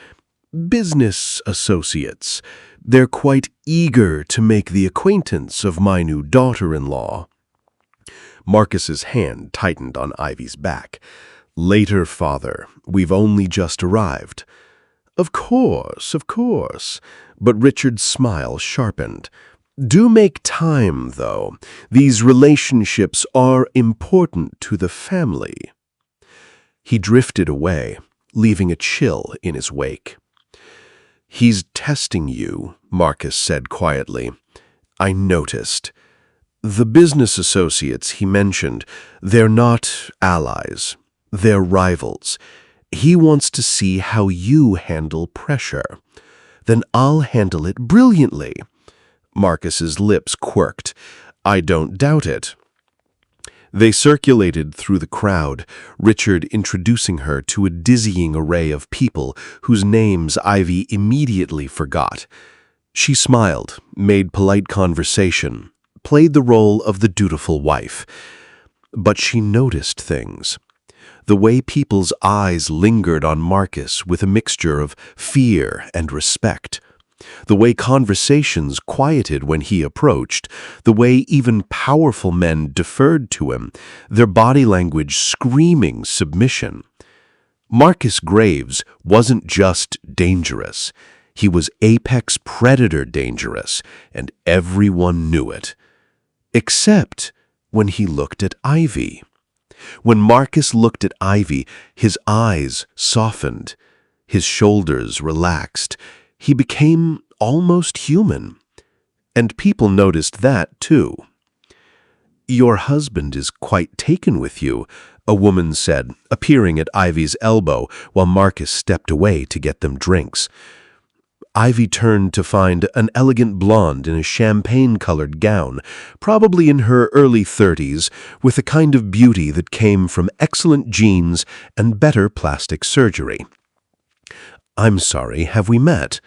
Business associates. They're quite eager to make the acquaintance of my new daughter-in-law." Marcus's hand tightened on Ivy's back. "Later, father. We've only just arrived." Of course. But Richard's smile sharpened. "Do make time, though. These relationships are important to the family." He drifted away, leaving a chill in his wake. "He's testing you," Marcus said quietly. "I noticed. The business associates he mentioned, they're not allies. They're rivals. He wants to see how you handle pressure. Then I'll handle it brilliantly." Marcus's lips quirked. "I don't doubt it." They circulated through the crowd, Richard introducing her to a dizzying array of people whose names Ivy immediately forgot. She smiled, made polite conversation, played the role of the dutiful wife. But she noticed things. The way people's eyes lingered on Marcus with a mixture of fear and respect. The way conversations quieted when he approached, the way even powerful men deferred to him, their body language screaming submission. Marcus Graves wasn't just dangerous. He was apex predator dangerous, and everyone knew it. Except when he looked at Ivy. When Marcus looked at Ivy, his eyes softened, his shoulders relaxed. He became almost human. And people noticed that, too. "Your husband is quite taken with you," a woman said, appearing at Ivy's elbow while Marcus stepped away to get them drinks. Ivy turned to find an elegant blonde in a champagne-colored gown, probably in her early 30s, with a kind of beauty that came from excellent genes and better plastic surgery. "I'm sorry, have we met?"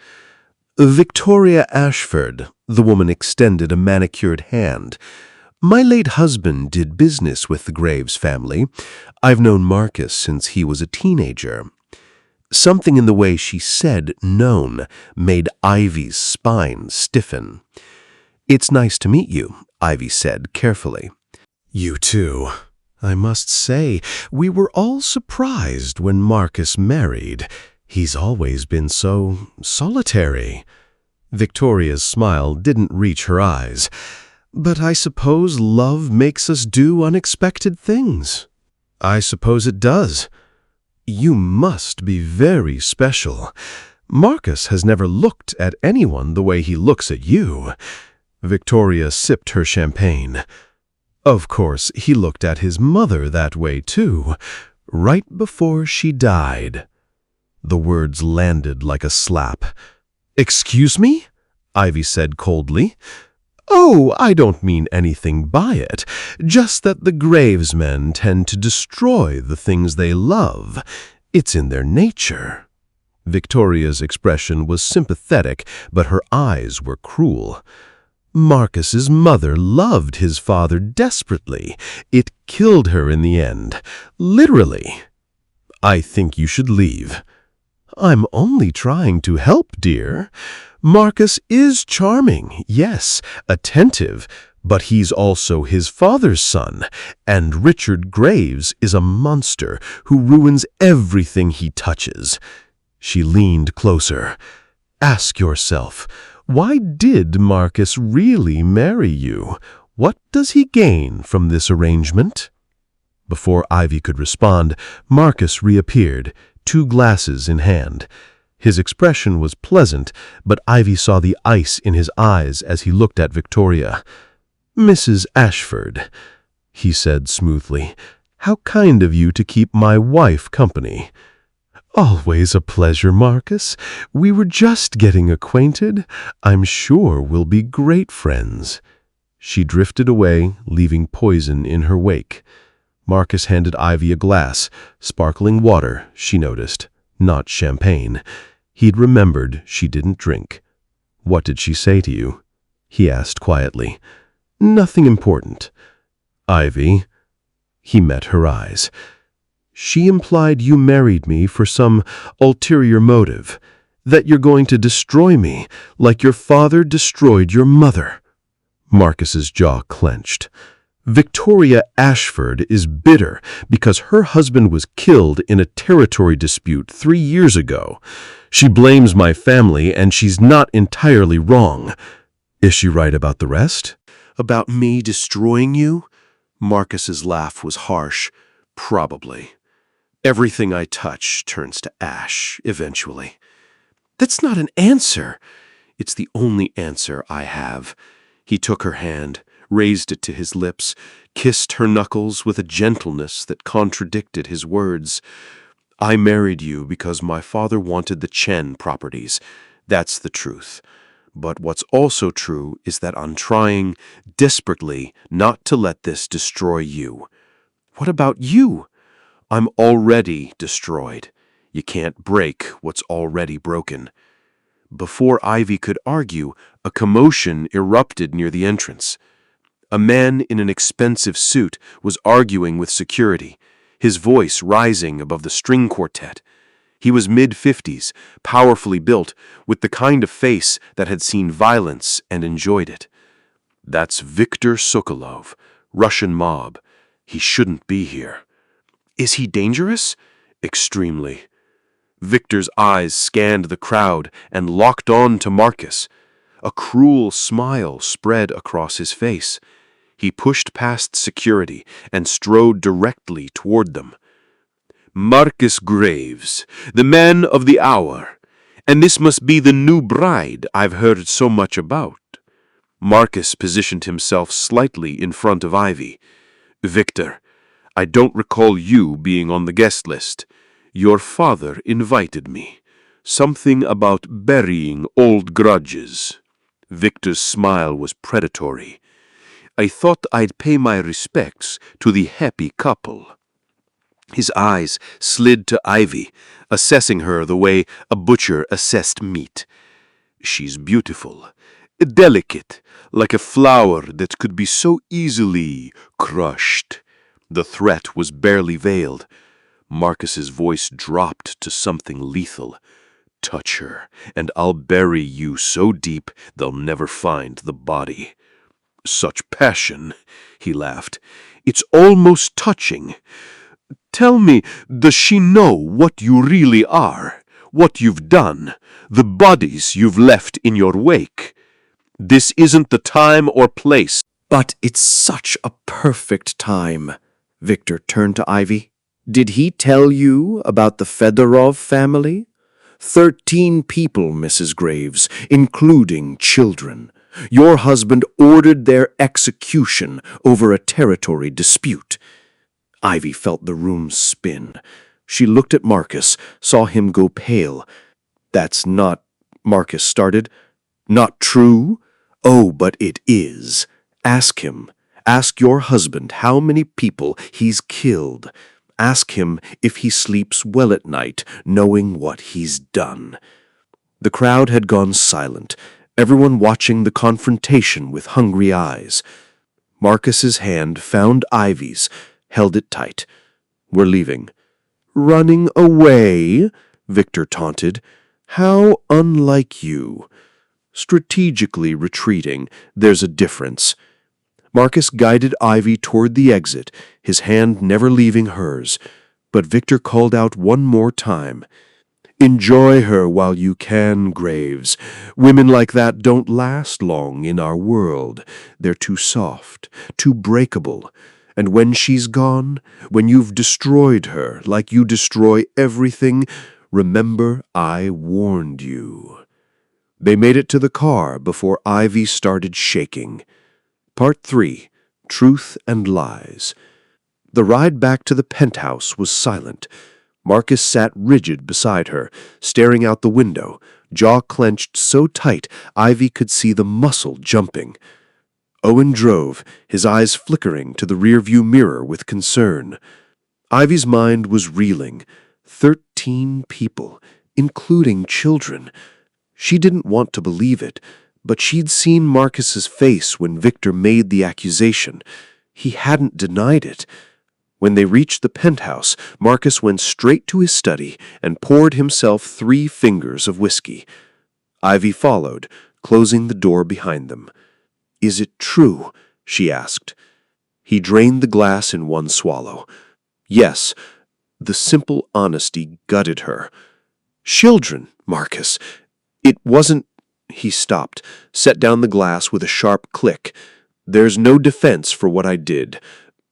"Victoria Ashford," the woman extended a manicured hand. "My late husband did business with the Graves family. I've known Marcus since he was a teenager." Something in the way she said known made Ivy's spine stiffen. "It's nice to meet you," Ivy said carefully. "You too. I must say, we were all surprised when Marcus married. He's always been so solitary." Victoria's smile didn't reach her eyes. "But I suppose love makes us do unexpected things." "I suppose it does. You must be very special. Marcus has never looked at anyone the way he looks at you." Victoria sipped her champagne. "Of course, he looked at his mother that way too, right before she died." The words landed like a slap. "Excuse me?" Ivy said coldly. "Oh, I don't mean anything by it, just that the Graves men tend to destroy the things they love. It's in their nature." Victoria's expression was sympathetic, but her eyes were cruel. "Marcus's mother loved his father desperately. It killed her in the end. Literally. I think you should leave." "I'm only trying to help, dear. Marcus is charming, yes, attentive, but he's also his father's son, and Richard Graves is a monster who ruins everything he touches." She leaned closer. "Ask yourself, why did Marcus really marry you? What does he gain from this arrangement?" Before Ivy could respond, Marcus reappeared, 2 glasses in hand. His expression was pleasant, but Ivy saw the ice in his eyes as he looked at Victoria. "Mrs. Ashford," he said smoothly, "how kind of you to keep my wife company." "Always a pleasure, Marcus. We were just getting acquainted. I'm sure we'll be great friends." She drifted away, leaving poison in her wake. Marcus handed Ivy a glass, sparkling water, she noticed, not champagne. He'd remembered she didn't drink. "What did she say to you?" he asked quietly. "Nothing important." "Ivy?" He met her eyes. "She implied you married me for some ulterior motive, that you're going to destroy me like your father destroyed your mother." Marcus's jaw clenched. "Victoria Ashford is bitter because her husband was killed in a territory dispute 3 years ago. She blames my family, and she's not entirely wrong. Is she right about the rest?" "About me destroying you?" Marcus's laugh was harsh. "Probably. Everything I touch turns to ash, eventually." "That's not an answer." "It's the only answer I have." He took her hand, raised it to his lips, kissed her knuckles with a gentleness that contradicted his words. "I married you because my father wanted the Chen properties. That's the truth. But what's also true is that I'm trying, desperately, not to let this destroy you." "What about you?" "I'm already destroyed. You can't break what's already broken." Before Ivy could argue, a commotion erupted near the entrance. A man in an expensive suit was arguing with security, his voice rising above the string quartet. He was mid-50s, powerfully built, with the kind of face that had seen violence and enjoyed it. "That's Viktor Sokolov, Russian mob. He shouldn't be here." "Is he dangerous?" "Extremely." Victor's eyes scanned the crowd and locked on to Marcus. A cruel smile spread across his face. He pushed past security and strode directly toward them. "Marcus Graves, the man of the hour. And this must be the new bride I've heard so much about." Marcus positioned himself slightly in front of Ivy. "Victor, I don't recall you being on the guest list. Your father invited me. Something about burying old grudges." Victor's smile was predatory. "I thought I'd pay my respects to the happy couple." His eyes slid to Ivy, assessing her the way a butcher assessed meat. "She's beautiful, delicate, like a flower that could be so easily crushed." The threat was barely veiled. Marcus's voice dropped to something lethal. "Touch her, and I'll bury you so deep they'll never find the body." "Such passion," he laughed. "It's almost touching. Tell me, does she know what you really are, what you've done, the bodies you've left in your wake? This isn't the time or place." "But it's such a perfect time." Victor turned to Ivy. "Did he tell you about the Fedorov family? 13 people, Mrs. Graves, including children. Your husband ordered their execution over a territory dispute." Ivy felt the room spin. She looked at Marcus, saw him go pale. "That's not," Marcus started. "Not true?" "Oh, but it is. Ask him. Ask your husband how many people he's killed. Ask him if he sleeps well at night, knowing what he's done." The crowd had gone silent, everyone watching the confrontation with hungry eyes. Marcus's hand found Ivy's, held it tight. "We're leaving." "Running away?" Victor taunted. "How unlike you." Strategically retreating, there's a difference. Marcus guided Ivy toward the exit, his hand never leaving hers, but Victor called out one more time. "Enjoy her while you can, Graves. Women like that don't last long in our world. They're too soft, too breakable. And when she's gone, when you've destroyed her like you destroy everything, remember I warned you." They made it to the car before Ivy started shaking. Part 3. Truth and Lies. The ride back to the penthouse was silent. Marcus sat rigid beside her, staring out the window, jaw clenched so tight Ivy could see the muscle jumping. Owen drove, his eyes flickering to the rearview mirror with concern. Ivy's mind was reeling. 13 people, including children. She didn't want to believe it, but she'd seen Marcus's face when Victor made the accusation. He hadn't denied it. When they reached the penthouse, Marcus went straight to his study and poured himself 3 fingers of whiskey. Ivy followed, closing the door behind them. "Is it true?" she asked. He drained the glass in one swallow. Yes, the simple honesty gutted her. "Children, Marcus. It wasn't—" He stopped, set down the glass with a sharp click. "There's no defense for what I did.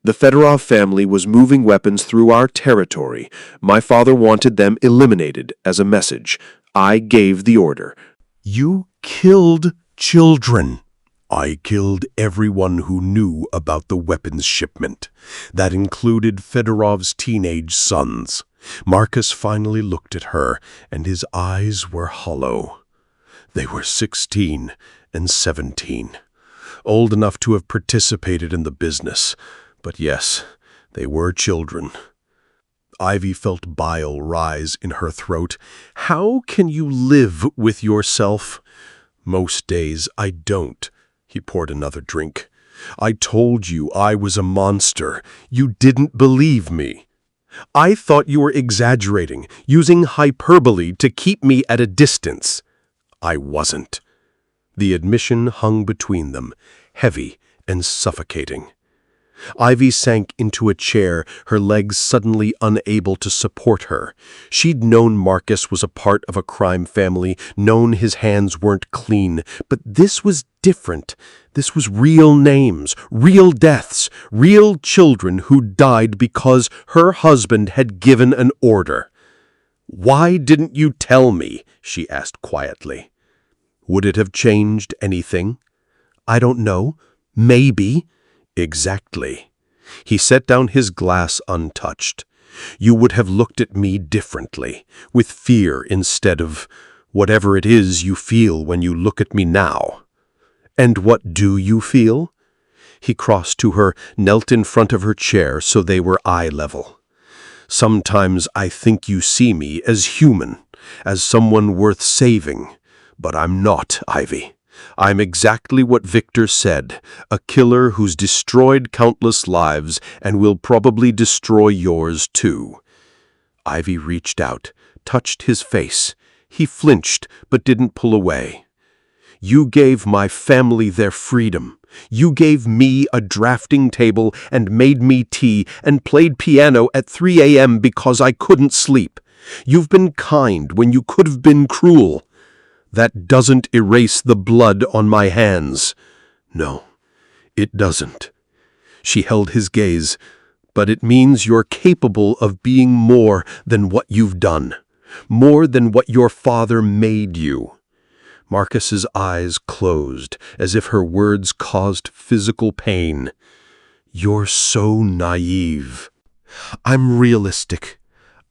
The Fedorov family was moving weapons through our territory. My father wanted them eliminated as a message. I gave the order." You killed children. I killed everyone who knew about the weapons shipment. That included Fedorov's teenage sons. Marcus finally looked at her, and his eyes were hollow. They were 16 and 17, old enough to have participated in the business. But yes, they were children. Ivy felt bile rise in her throat. How can you live with yourself? Most days I don't. He poured another drink. I told you I was a monster. You didn't believe me. I thought you were exaggerating, using hyperbole to keep me at a distance. I wasn't. The admission hung between them, heavy and suffocating. Ivy sank into a chair, her legs suddenly unable to support her. She'd known Marcus was a part of a crime family, known his hands weren't clean, but this was different. This was real names, real deaths, real children who died because her husband had given an order. "Why didn't you tell me?" she asked quietly. Would it have changed anything? I don't know. Maybe. Exactly. He set down his glass untouched. You would have looked at me differently, with fear instead of whatever it is you feel when you look at me now. And what do you feel? He crossed to her, knelt in front of her chair so they were eye level. Sometimes I think you see me as human, as someone worth saving, but I'm not, Ivy. I'm exactly what Victor said, a killer who's destroyed countless lives and will probably destroy yours too. Ivy reached out, touched his face. He flinched, but didn't pull away. You gave my family their freedom. You gave me a drafting table and made me tea and played piano at 3 a.m. because I couldn't sleep. You've been kind when you could have been cruel. That doesn't erase the blood on my hands. No, it doesn't. She held his gaze. But it means you're capable of being more than what you've done, more than what your father made you. Marcus's eyes closed, as if her words caused physical pain. You're so naive. I'm realistic.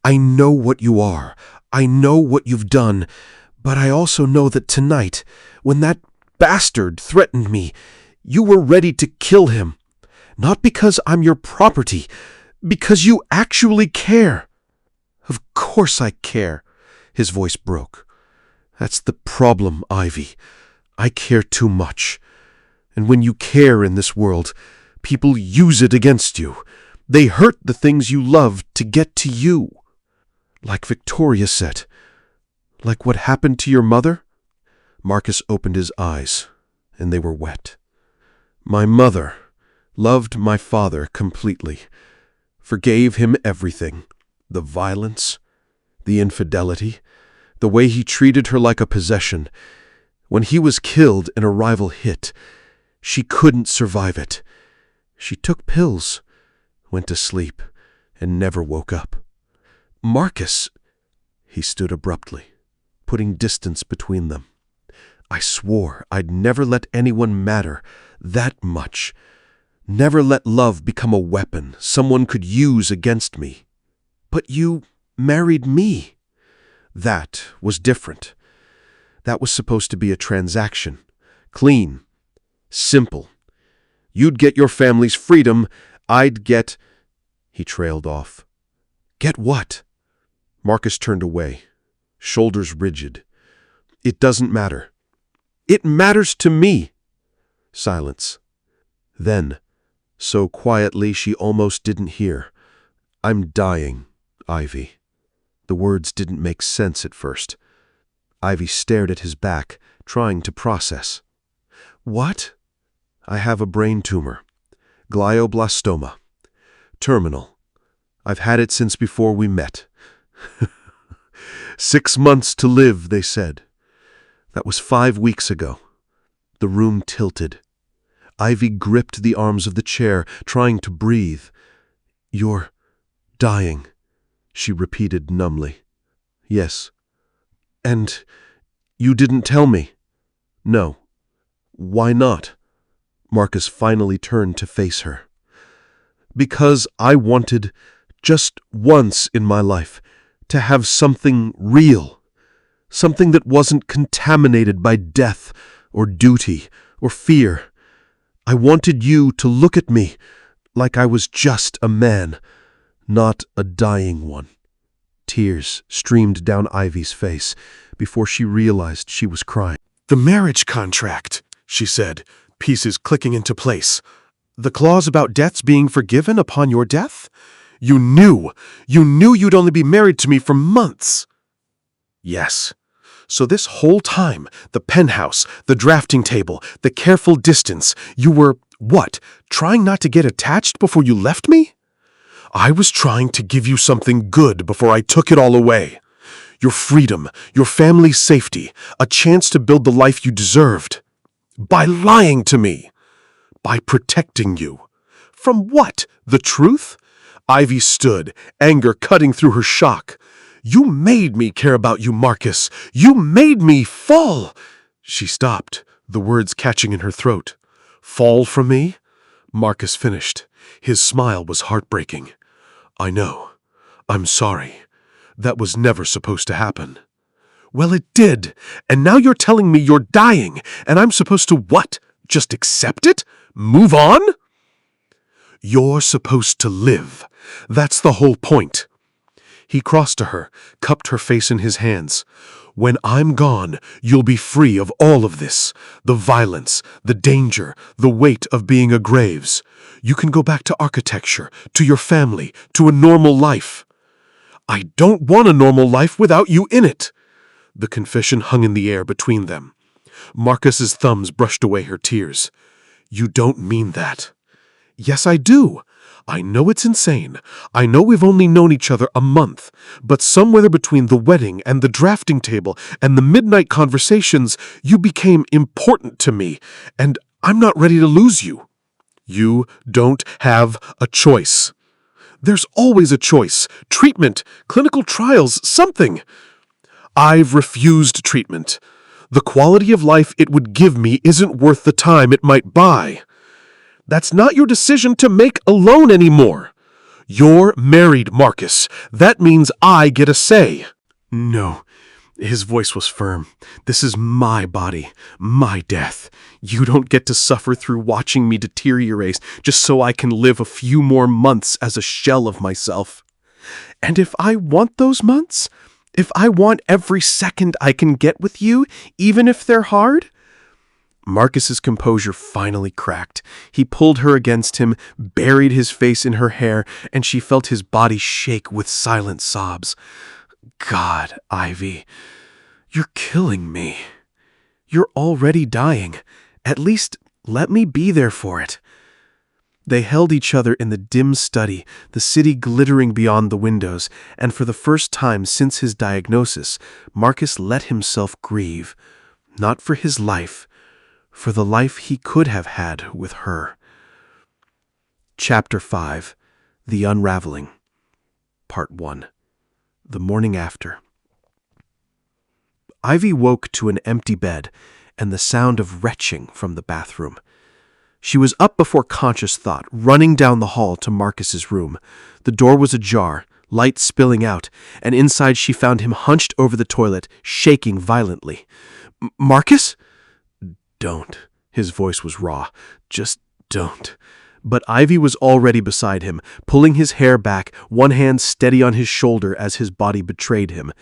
I know what you are. I know what you've done. But I also know that tonight, when that bastard threatened me, you were ready to kill him. Not because I'm your property, because you actually care. Of course I care. His voice broke. That's the problem, Ivy. I care too much. And when you care in this world, people use it against you. They hurt the things you love to get to you. Like Victoria said. Like what happened to your mother? Marcus opened his eyes, and they were wet. My mother loved my father completely, forgave him everything, the violence, the infidelity, the way he treated her like a possession. When he was killed in a rival hit, she couldn't survive it. She took pills, went to sleep, and never woke up. Marcus! He stood abruptly, putting distance between them. I swore I'd never let anyone matter that much. Never let love become a weapon someone could use against me. But you married me. That was different. That was supposed to be a transaction. Clean. Simple. You'd get your family's freedom. I'd get... He trailed off. Get what? Marcus turned away, shoulders rigid. It doesn't matter. It matters to me. Silence. Then, so quietly she almost didn't hear, I'm dying, Ivy. The words didn't make sense at first. Ivy stared at his back, trying to process. What? I have a brain tumor. Glioblastoma. Terminal. I've had it since before we met. 6 months to live, they said. That was 5 weeks ago. The room tilted. Ivy gripped the arms of the chair, trying to breathe. You're dying, she repeated numbly. Yes. And you didn't tell me? No. Why not? Marcus finally turned to face her. Because I wanted, just once in my life, to have something real. Something that wasn't contaminated by death or duty or fear. I wanted you to look at me like I was just a man, not a dying one. Tears streamed down Ivy's face before she realized she was crying. The marriage contract, she said, pieces clicking into place. The clause about debts being forgiven upon your death? You knew you'd only be married to me for months. Yes. So this whole time, the penthouse, the drafting table, the careful distance, you were, what, trying not to get attached before you left me? I was trying to give you something good before I took it all away. Your freedom, your family's safety, a chance to build the life you deserved. By lying to me. By protecting you. From what? The truth? Ivy stood, anger cutting through her shock. You made me care about you, Marcus. You made me fall. She stopped, the words catching in her throat. Fall from me? Marcus finished. His smile was heartbreaking. I know. I'm sorry. That was never supposed to happen. Well, it did. And now you're telling me you're dying, and I'm supposed to what? Just accept it? Move on? You're supposed to live. That's the whole point. He crossed to her, cupped her face in his hands. When I'm gone, you'll be free of all of this. The violence, the danger, the weight of being a Graves. You can go back to architecture, to your family, to a normal life. I don't want a normal life without you in it. The confession hung in the air between them. Marcus's thumbs brushed away her tears. You don't mean that. Yes, I do. I know it's insane. I know we've only known each other a month, but somewhere between the wedding and the drafting table and the midnight conversations, you became important to me, and I'm not ready to lose you. You don't have a choice. There's always a choice. Treatment, clinical trials, something. I've refused treatment. The quality of life it would give me isn't worth the time it might buy. That's not your decision to make alone anymore. You're married, Marcus. That means I get a say. No. His voice was firm. This is my body, my death. You don't get to suffer through watching me deteriorate just so I can live a few more months as a shell of myself. And if I want those months, if I want every second I can get with you, even if they're hard? Marcus's composure finally cracked. He pulled her against him, buried his face in her hair, and she felt his body shake with silent sobs. God, Ivy, you're killing me. You're already dying. At least let me be there for it. They held each other in the dim study, the city glittering beyond the windows, and for the first time since his diagnosis, Marcus let himself grieve, not for his life, for the life he could have had with her. Chapter 5. The Unraveling. Part 1. The morning after. Ivy woke to an empty bed and the sound of retching from the bathroom. She was up before conscious thought, running down the hall to Marcus's room. The door was ajar, light spilling out, and inside she found him hunched over the toilet, shaking violently. "Marcus?" "Don't." His voice was raw. "Just don't." But Ivy was already beside him, pulling his hair back, one hand steady on his shoulder as his body betrayed him.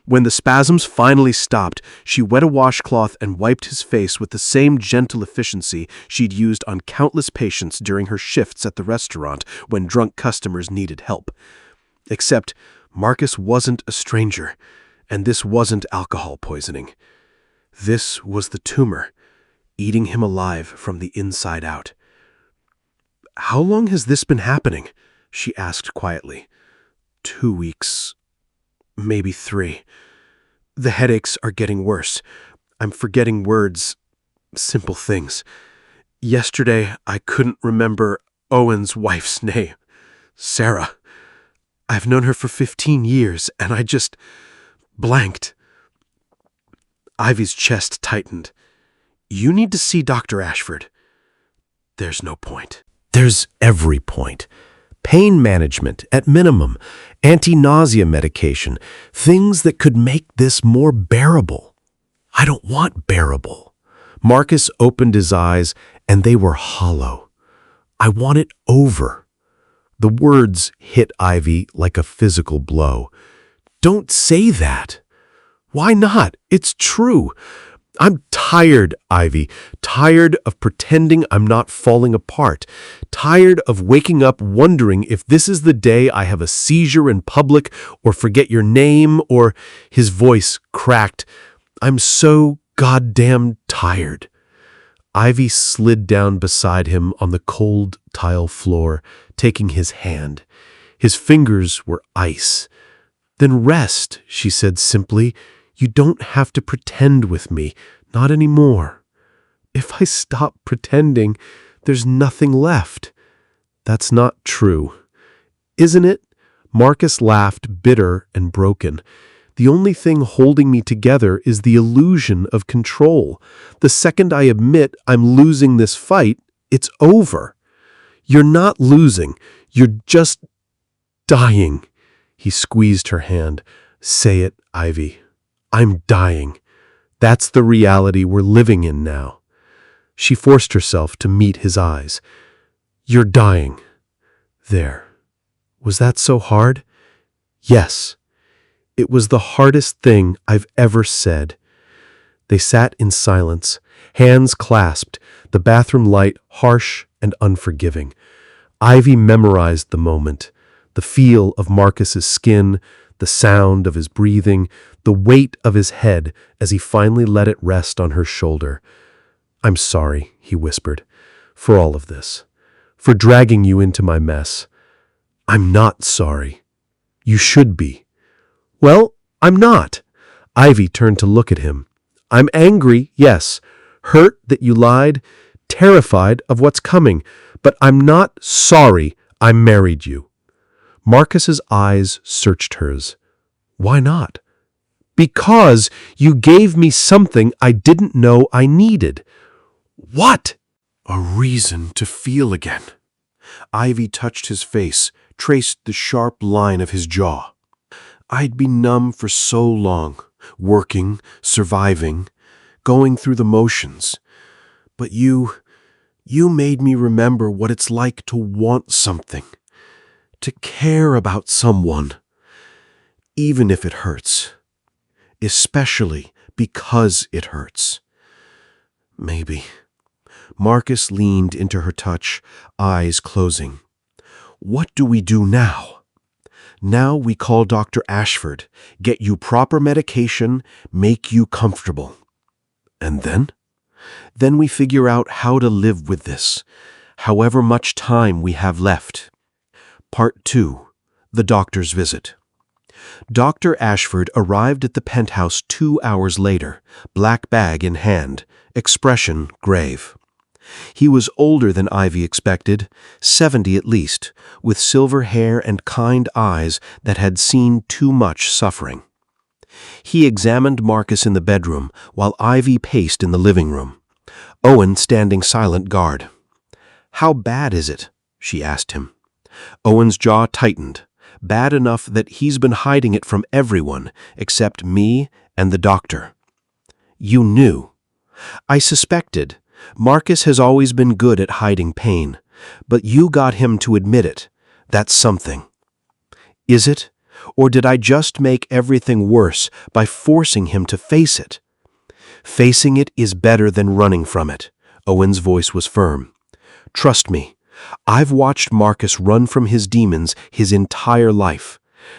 When the spasms finally stopped, she wet a washcloth and wiped his face with the same gentle efficiency she'd used on countless patients during her shifts at the restaurant when drunk customers needed help. Except Marcus wasn't a stranger, and this wasn't alcohol poisoning. This was the tumor, eating him alive from the inside out. "How long has this been happening?" she asked quietly. 2 weeks, maybe 3. The headaches are getting worse. I'm forgetting words, simple things. Yesterday, I couldn't remember Owen's wife's name. Sarah. I've known her for 15 years, and I just blanked. Ivy's chest tightened. "You need to see Dr. Ashford." "There's no point." There's every point. Pain management, at minimum, anti-nausea medication, things that could make this more bearable. I don't want bearable. Marcus opened his eyes, and they were hollow. I want it over. The words hit Ivy like a physical blow. Don't say that. Why not? It's true. I'm tired, Ivy. Tired of pretending I'm not falling apart. Tired of waking up wondering if this is the day I have a seizure in public or forget your name or... His voice cracked. I'm so goddamn tired. Ivy slid down beside him on the cold tile floor, taking his hand. His fingers were ice. "Then rest," she said simply. "You don't have to pretend with me, not anymore." "If I stop pretending, there's nothing left." "That's not true." "Isn't it?" Marcus laughed, bitter and broken. "The only thing holding me together is the illusion of control. The second I admit I'm losing this fight, it's over." "You're not losing. You're just dying." He squeezed her hand. "Say it, Ivy. I'm dying. That's the reality we're living in now." She forced herself to meet his eyes. "You're dying." There. Was that so hard? Yes. It was the hardest thing I've ever said. They sat in silence, hands clasped, the bathroom light harsh and unforgiving. Ivy memorized the moment, the feel of Marcus's skin, the sound of his breathing, the weight of his head as he finally let it rest on her shoulder. "I'm sorry," he whispered, "for all of this, for dragging you into my mess." "I'm not sorry." "You should be." "Well, I'm not." Ivy turned to look at him. "I'm angry, yes, hurt that you lied, terrified of what's coming, but I'm not sorry I married you." Marcus's eyes searched hers. "Why not?" "Because you gave me something I didn't know I needed." "What?" "A reason to feel again." Ivy touched his face, traced the sharp line of his jaw. "I'd been numb for so long, working, surviving, going through the motions. But you made me remember what it's like to want something, to care about someone, even if it hurts, especially because it hurts." Maybe. Marcus leaned into her touch, eyes closing. "What do we do now?" "Now we call Dr. Ashford, get you proper medication, make you comfortable." "And then?" "Then we figure out how to live with this, however much time we have left." Part 2. The Doctor's Visit. Dr. Ashford arrived at the penthouse 2 hours later, black bag in hand, expression grave. He was older than Ivy expected, 70 at least, with silver hair and kind eyes that had seen too much suffering. He examined Marcus in the bedroom while Ivy paced in the living room, Owen standing silent guard. "How bad is it?" she asked him. Owen's jaw tightened, bad enough that he's been hiding it from everyone except me and the doctor. "You knew." "I suspected. Marcus has always been good at hiding pain, but you got him to admit it. That's something." "Is it? Or did I just make everything worse by forcing him to face it?" "Facing it is better than running from it." Owen's voice was firm. "Trust me, I've watched Marcus run from his demons his entire life.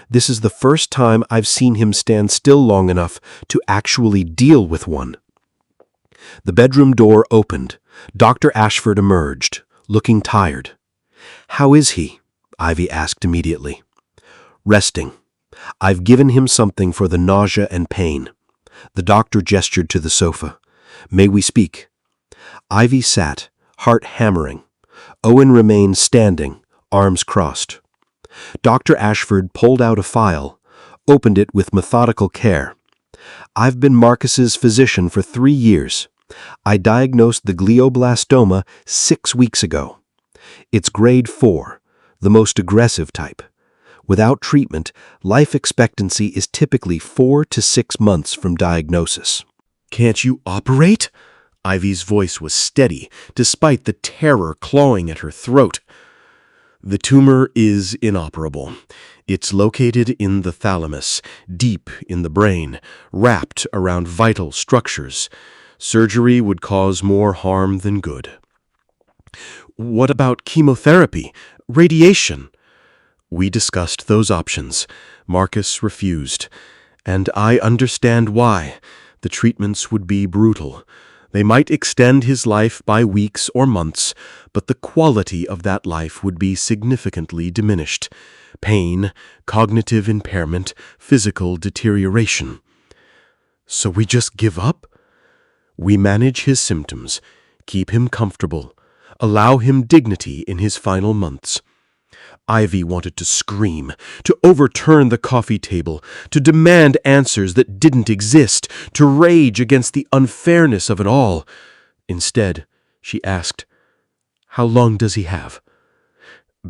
This is the first time I've seen him stand still long enough to actually deal with one." The bedroom door opened. Dr. Ashford emerged, looking tired. "How is he?" Ivy asked immediately. "Resting. I've given him something for the nausea and pain." The doctor gestured to the sofa. "May we speak?" Ivy sat, heart hammering. Owen remained standing, arms crossed. Dr. Ashford pulled out a file, opened it with methodical care. "I've been Marcus's physician for 3 years. I diagnosed the glioblastoma 6 weeks ago. It's grade 4, the most aggressive type. Without treatment, life expectancy is typically 4 to 6 months from diagnosis." "Can't you operate?" Ivy's voice was steady, despite the terror clawing at her throat. "The tumor is inoperable. It's located in the thalamus, deep in the brain, wrapped around vital structures. Surgery would cause more harm than good." "What about chemotherapy? Radiation?" "We discussed those options. Marcus refused. And I understand why. The treatments would be brutal. They might extend his life by weeks or months, but the quality of that life would be significantly diminished. Pain, cognitive impairment, physical deterioration." "So we just give up?" "We manage his symptoms, keep him comfortable, allow him dignity in his final months." Ivy wanted to scream, to overturn the coffee table, to demand answers that didn't exist, to rage against the unfairness of it all. Instead, she asked, "How long does he have?"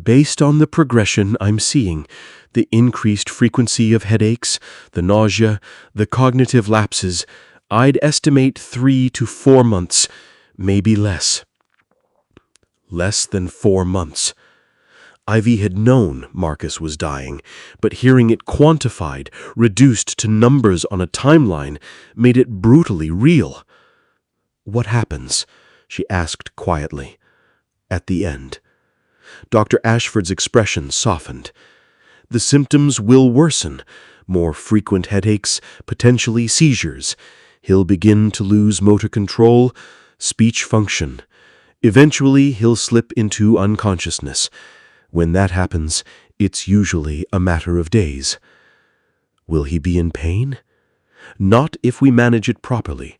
"Based on the progression I'm seeing, the increased frequency of headaches, the nausea, the cognitive lapses, I'd estimate 3 to 4 months, maybe less." Less than 4 months. Ivy had known Marcus was dying, but hearing it quantified, reduced to numbers on a timeline, made it brutally real. "What happens?" she asked quietly. "At the end?" Dr. Ashford's expression softened. "The symptoms will worsen. More frequent headaches, potentially seizures. He'll begin to lose motor control, speech function. Eventually, he'll slip into unconsciousness. When that happens, it's usually a matter of days." "Will he be in pain?" "Not if we manage it properly.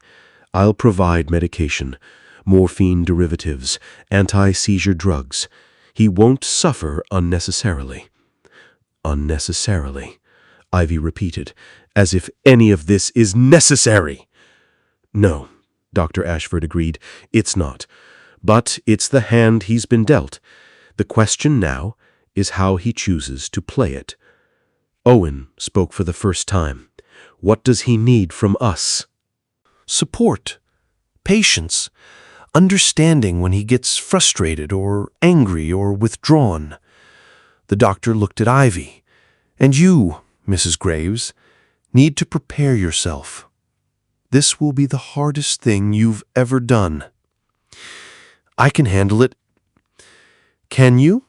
I'll provide medication, morphine derivatives, anti-seizure drugs. He won't suffer unnecessarily." "Unnecessarily," Ivy repeated, as if any of this is necessary. "No," Dr. Ashford agreed, "it's not. But it's the hand he's been dealt. The question now is how he chooses to play it." Owen spoke for the first time. "What does he need from us?" "Support, patience, understanding when he gets frustrated or angry or withdrawn." The doctor looked at Ivy. "And you, Mrs. Graves, need to prepare yourself. This will be the hardest thing you've ever done." "I can handle it." "Can you?"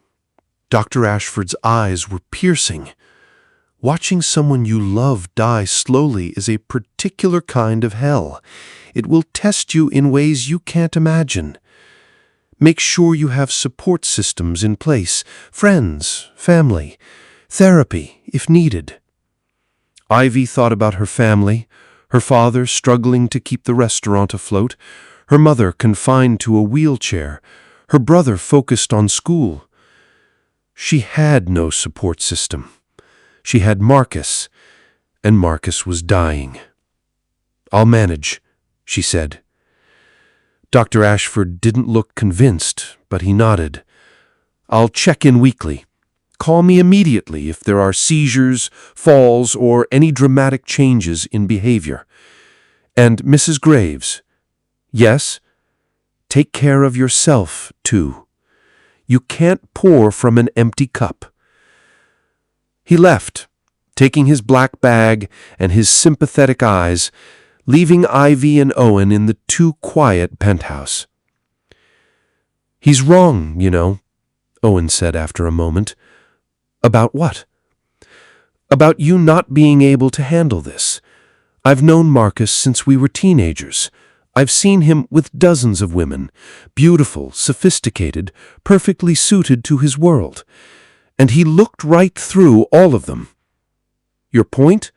Dr. Ashford's eyes were piercing. "Watching someone you love die slowly is a particular kind of hell. It will test you in ways you can't imagine. Make sure you have support systems in place, friends, family, therapy if needed." Ivy thought about her family, her father struggling to keep the restaurant afloat, her mother confined to a wheelchair, her brother focused on school. She had no support system. She had Marcus, and Marcus was dying. "I'll manage," she said. Dr. Ashford didn't look convinced, but he nodded. "I'll check in weekly. Call me immediately if there are seizures, falls, or any dramatic changes in behavior. And Mrs. Graves, yes, take care of yourself, too. You can't pour from an empty cup." He left, taking his black bag and his sympathetic eyes, leaving Ivy and Owen in the too quiet penthouse. "He's wrong, you know," Owen said after a moment. "About what?" "About you not being able to handle this. I've known Marcus since we were teenagers. I've seen him with dozens of women, beautiful, sophisticated, perfectly suited to his world. And he looked right through all of them." "Your point?"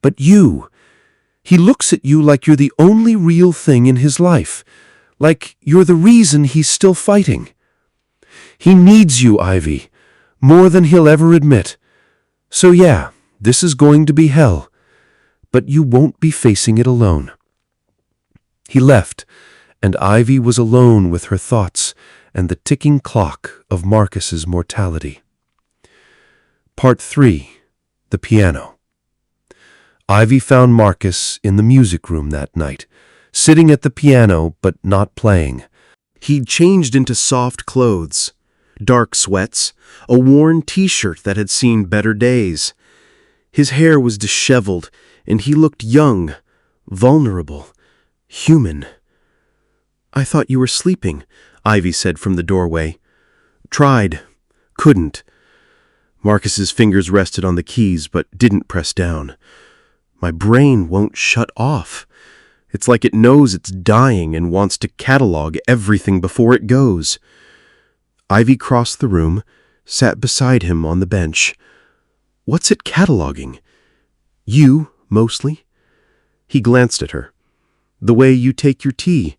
"But you, he looks at you like you're the only real thing in his life, like you're the reason he's still fighting. He needs you, Ivy, more than he'll ever admit. So yeah, this is going to be hell, but you won't be facing it alone." He left, and Ivy was alone with her thoughts and the ticking clock of Marcus's mortality. Part 3. The Piano. Ivy found Marcus in the music room that night, sitting at the piano but not playing. He'd changed into soft clothes, dark sweats, a worn t-shirt that had seen better days. His hair was disheveled, and he looked young, vulnerable, human. "I thought you were sleeping," Ivy said from the doorway. "Tried. Couldn't." Marcus's fingers rested on the keys but didn't press down. "My brain won't shut off. It's like it knows it's dying and wants to catalog everything before it goes." Ivy crossed the room, sat beside him on the bench. "What's it cataloging? You, mostly?" He glanced at her. "The way you take your tea,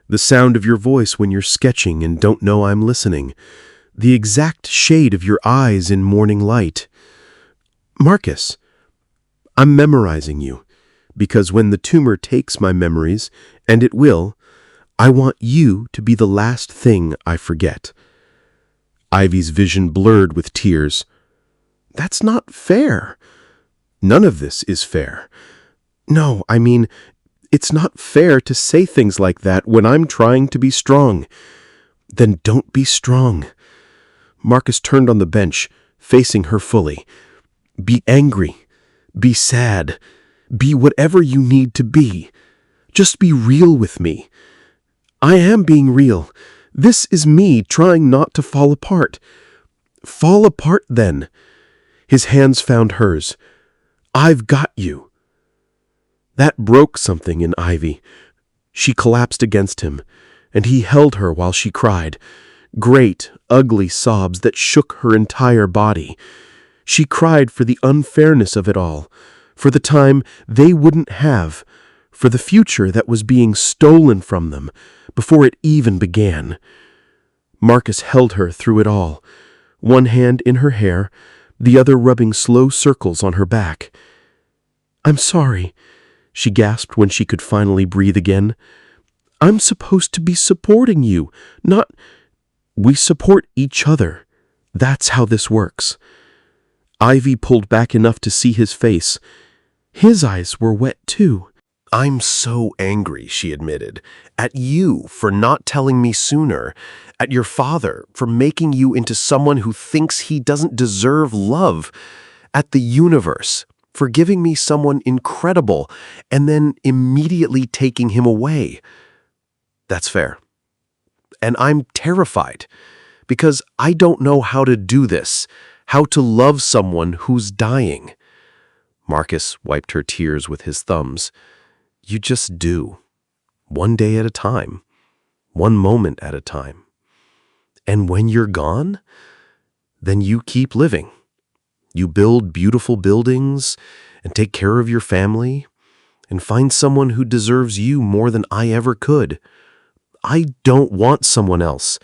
the sound of your voice when you're sketching and don't know I'm listening, the exact shade of your eyes in morning light. Marcus, I'm memorizing you, because when the tumor takes my memories, and it will, I want you to be the last thing I forget." Ivy's vision blurred with tears. "That's not fair." "None of this is fair. No, I mean, it's not fair to say things like that when I'm trying to be strong." "Then don't be strong." Marcus turned on the bench, facing her fully. "Be angry. Be sad. Be whatever you need to be. Just be real with me." "I am being real. This is me trying not to fall apart." "Fall apart, then." His hands found hers. "I've got you." That broke something in Ivy. She collapsed against him, and he held her while she cried, great, ugly sobs that shook her entire body. She cried for the unfairness of it all, for the time they wouldn't have, for the future that was being stolen from them before it even began. Marcus held her through it all, one hand in her hair, the other rubbing slow circles on her back. "I'm sorry," she gasped when she could finally breathe again. "I'm supposed to be supporting you, not—" "We support each other. That's how this works." Ivy pulled back enough to see his face. His eyes were wet too. "I'm so angry," she admitted, "at you for not telling me sooner, at your father for making you into someone who thinks he doesn't deserve love, at the universe for giving me someone incredible and then immediately taking him away. That's fair. And I'm terrified because I don't know how to do this, how to love someone who's dying." Marcus wiped her tears with his thumbs. "You just do. One day at a time. One moment at a time. And when you're gone, then you keep living. You build beautiful buildings and take care of your family, and find someone who deserves you more than I ever could. I don't want someone else.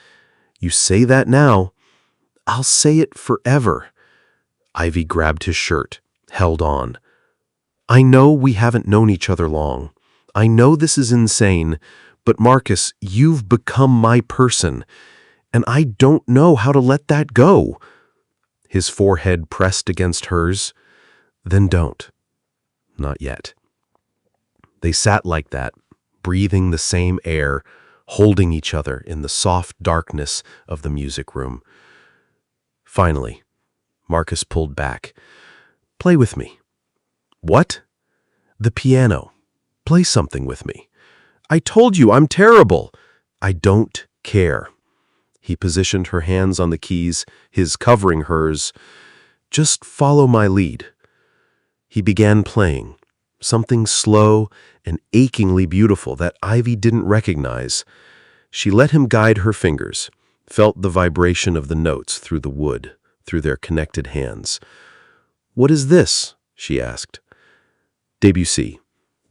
You say that now. I'll say it forever." Ivy grabbed his shirt, held on. "I know we haven't known each other long. I know this is insane, but Marcus, you've become my person, and I don't know how to let that go." His forehead pressed against hers. "Then don't. Not yet." They sat like that, breathing the same air, holding each other in the soft darkness of the music room. Finally, Marcus pulled back. "Play with me." "What?" "The piano. Play something with me." "I told you I'm terrible." "I don't care." He positioned her hands on the keys, his covering hers. "Just follow my lead." He began playing, something slow and achingly beautiful that Ivy didn't recognize. She let him guide her fingers, felt the vibration of the notes through the wood, through their connected hands. "What is this?" she asked. "Debussy,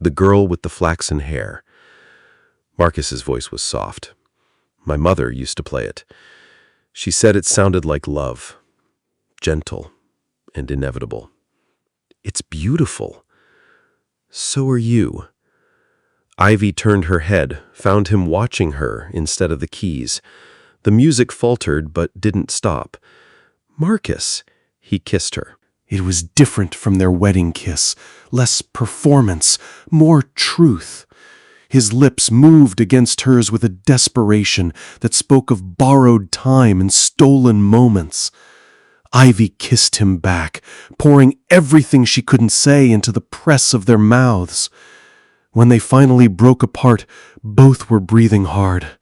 The Girl with the Flaxen Hair." Marcus's voice was soft. "My mother used to play it. She said it sounded like love, gentle and inevitable." "It's beautiful." "So are you." Ivy turned her head, found him watching her instead of the keys. The music faltered but didn't stop. "Marcus," he kissed her. It was different from their wedding kiss, less performance, more truth. His lips moved against hers with a desperation that spoke of borrowed time and stolen moments. Ivy kissed him back, pouring everything she couldn't say into the press of their mouths. When they finally broke apart, both were breathing hard.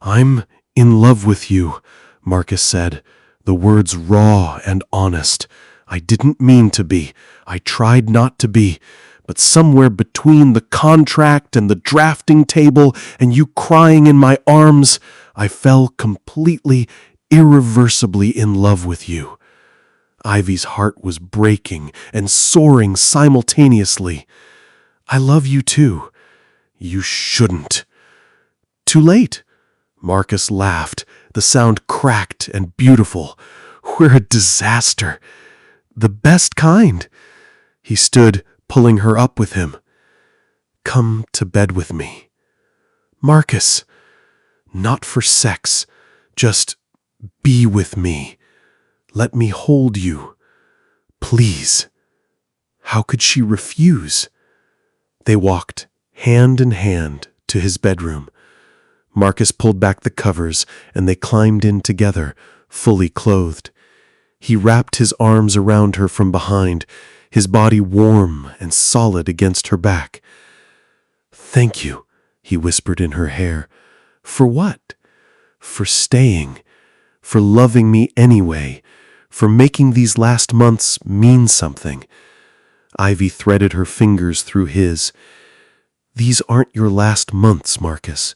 "I'm in love with you," Marcus said, the words raw and honest. "I didn't mean to be. I tried not to be. But somewhere between the contract and the drafting table and you crying in my arms, I fell completely, irreversibly in love with you." Ivy's heart was breaking and soaring simultaneously. "I love you too." "You shouldn't." "Too late." Marcus laughed, the sound cracked and beautiful. "We're a disaster. The best kind." He stood, pulling her up with him. "Come to bed with me." "Marcus." "Not for sex. Just be with me. Let me hold you. Please." How could she refuse? They walked, hand in hand, to his bedroom. Marcus pulled back the covers, and they climbed in together, fully clothed. He wrapped his arms around her from behind, his body warm and solid against her back. "Thank you," he whispered in her hair. "For what?" "For staying, for loving me anyway, for making these last months mean something." Ivy threaded her fingers through his. "These aren't your last months, Marcus.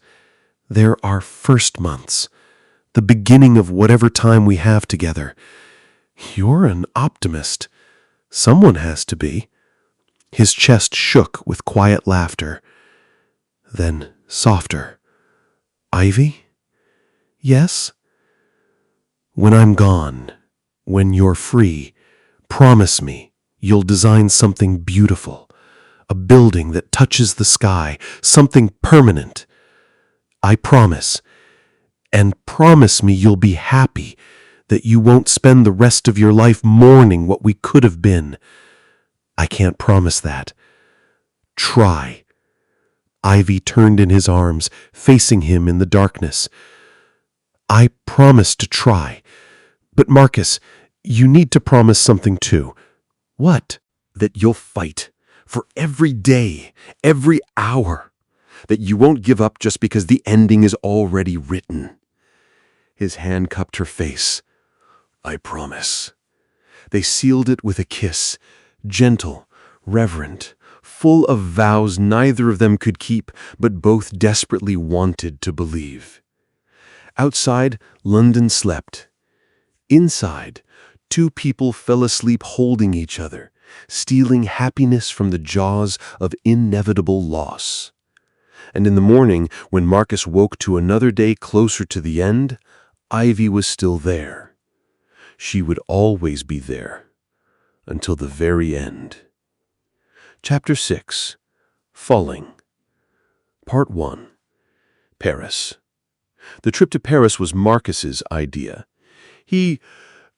They're our first months, the beginning of whatever time we have together. You're an optimist. Someone has to be." His chest shook with quiet laughter. Then softer. "Ivy?" "Yes?" "When I'm gone, when you're free, promise me you'll design something beautiful, a building that touches the sky, something permanent. I promise. And promise me you'll be happy, that you won't spend the rest of your life mourning what we could have been. I can't promise that. Try." Ivy turned in his arms, facing him in the darkness. "I promise to try. But Marcus, you need to promise something too." "What?" "That you'll fight. For every day, every hour. That you won't give up just because the ending is already written." His hand cupped her face. "I promise." They sealed it with a kiss, gentle, reverent, full of vows neither of them could keep, but both desperately wanted to believe. Outside, London slept. Inside, two people fell asleep holding each other, stealing happiness from the jaws of inevitable loss. And in the morning, when Marcus woke to another day closer to the end, Ivy was still there. She would always be there, until the very end. Chapter 6. Falling. Part 1. Paris. The trip to Paris was Marcus's idea.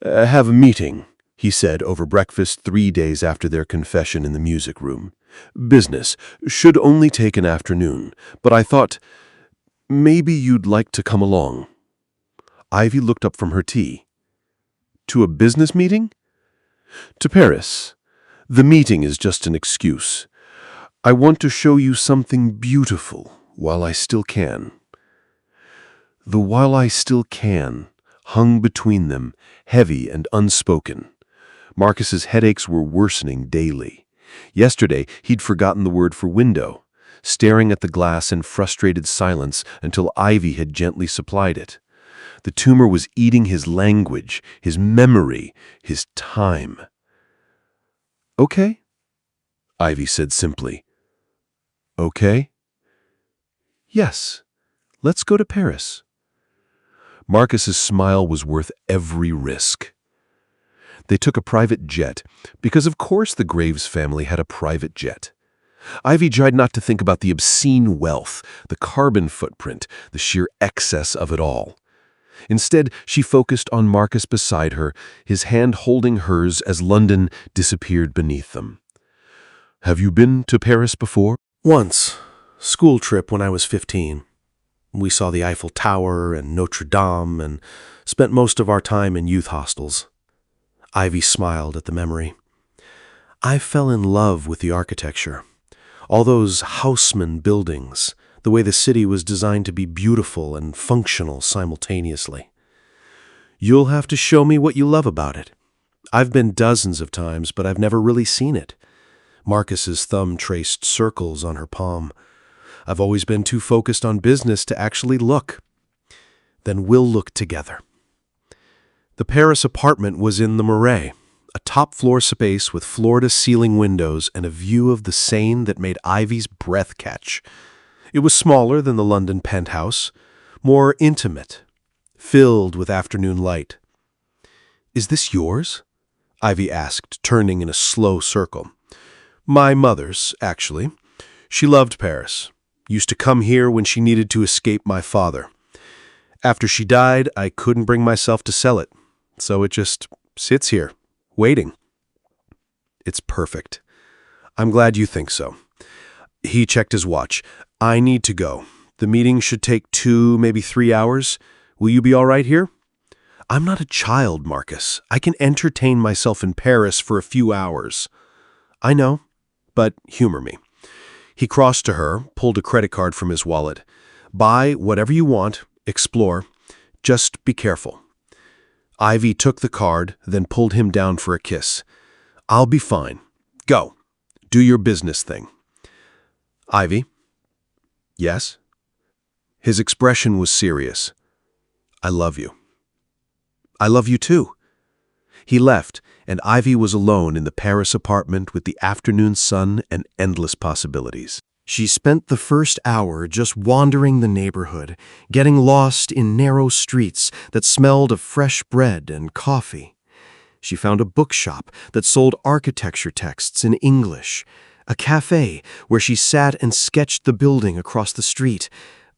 Have a meeting, he said over breakfast 3 days after their confession in the music room. Business. Should only take an afternoon, but I thought, maybe you'd like to come along. Ivy looked up from her tea. To a business meeting? To Paris. The meeting is just an excuse. I want to show you something beautiful while I still can. The "while I still can" hung between them, heavy and unspoken. Marcus's headaches were worsening daily. Yesterday, he'd forgotten the word for window, staring at the glass in frustrated silence until Ivy had gently supplied it. The tumor was eating his language, his memory, his time. Okay, Ivy said simply. Okay? Yes, let's go to Paris. Marcus's smile was worth every risk. They took a private jet, because of course the Graves family had a private jet. Ivy tried not to think about the obscene wealth, the carbon footprint, the sheer excess of it all. Instead, she focused on Marcus beside her, his hand holding hers as London disappeared beneath them. Have you been to Paris before? Once. School trip when I was 15. We saw the Eiffel Tower and Notre Dame and spent most of our time in youth hostels. Ivy smiled at the memory. I fell in love with the architecture. All those Haussmann buildings, the way the city was designed to be beautiful and functional simultaneously. You'll have to show me what you love about it. I've been dozens of times, but I've never really seen it. Marcus's thumb traced circles on her palm. I've always been too focused on business to actually look. Then we'll look together. The Paris apartment was in the Marais, a top-floor space with floor-to-ceiling windows and a view of the Seine that made Ivy's breath catch. It was smaller than the London penthouse, more intimate, filled with afternoon light. Is this yours? Ivy asked, turning in a slow circle. My mother's, actually. She loved Paris. Used to come here when she needed to escape my father. After she died, I couldn't bring myself to sell it, so it just sits here, waiting. It's perfect. I'm glad you think so. He checked his watch. I need to go. The meeting should take 2, maybe 3 hours. Will you be all right here? I'm not a child, Marcus. I can entertain myself in Paris for a few hours. I know, but humor me. He crossed to her, pulled a credit card from his wallet. Buy whatever you want, explore. Just be careful. Ivy took the card, then pulled him down for a kiss. I'll be fine. Go. Do your business thing. Ivy? Yes? His expression was serious. I love you. I love you too. He left, and Ivy was alone in the Paris apartment with the afternoon sun and endless possibilities. She spent the first hour just wandering the neighborhood, getting lost in narrow streets that smelled of fresh bread and coffee. She found a bookshop that sold architecture texts in English, a cafe where she sat and sketched the building across the street,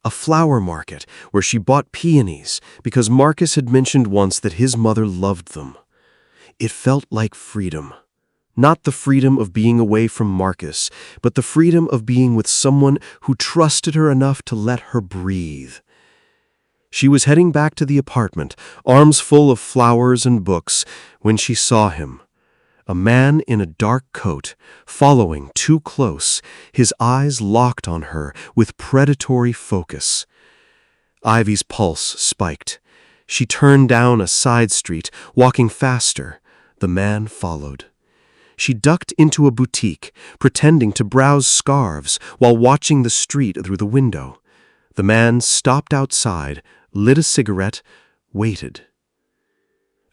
a flower market where she bought peonies because Marcus had mentioned once that his mother loved them. It felt like freedom. Not the freedom of being away from Marcus, but the freedom of being with someone who trusted her enough to let her breathe. She was heading back to the apartment, arms full of flowers and books, when she saw him. A man in a dark coat, following too close, his eyes locked on her with predatory focus. Ivy's pulse spiked. She turned down a side street, walking faster. The man followed. She ducked into a boutique, pretending to browse scarves while watching the street through the window. The man stopped outside, lit a cigarette, waited.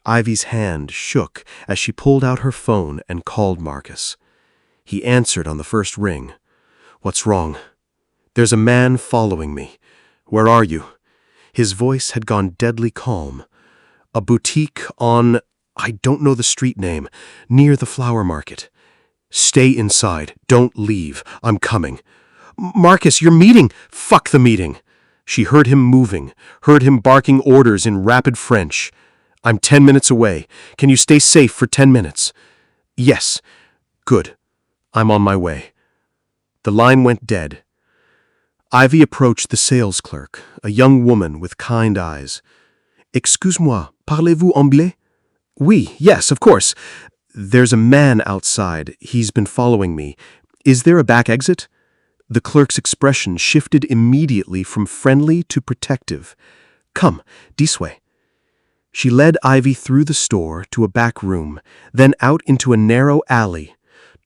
Ivy's hand shook as she pulled out her phone and called Marcus. He answered on the first ring. "What's wrong?" "There's a man following me. Where are you?" His voice had gone deadly calm. "A boutique on, I don't know the street name, near the flower market." "Stay inside. Don't leave. I'm coming." "Marcus, your meeting!" "Fuck the meeting." She heard him moving, heard him barking orders in rapid French. "I'm 10 minutes away. Can you stay safe for 10 minutes?" "Yes." "Good. I'm on my way." The line went dead. Ivy approached the sales clerk, a young woman with kind eyes. "Excuse-moi, parlez-vous anglais?" "Oui, yes, of course. There's a man outside. He's been following me. Is there a back exit?" The clerk's expression shifted immediately from friendly to protective. "Come, this way." She led Ivy through the store to a back room, then out into a narrow alley.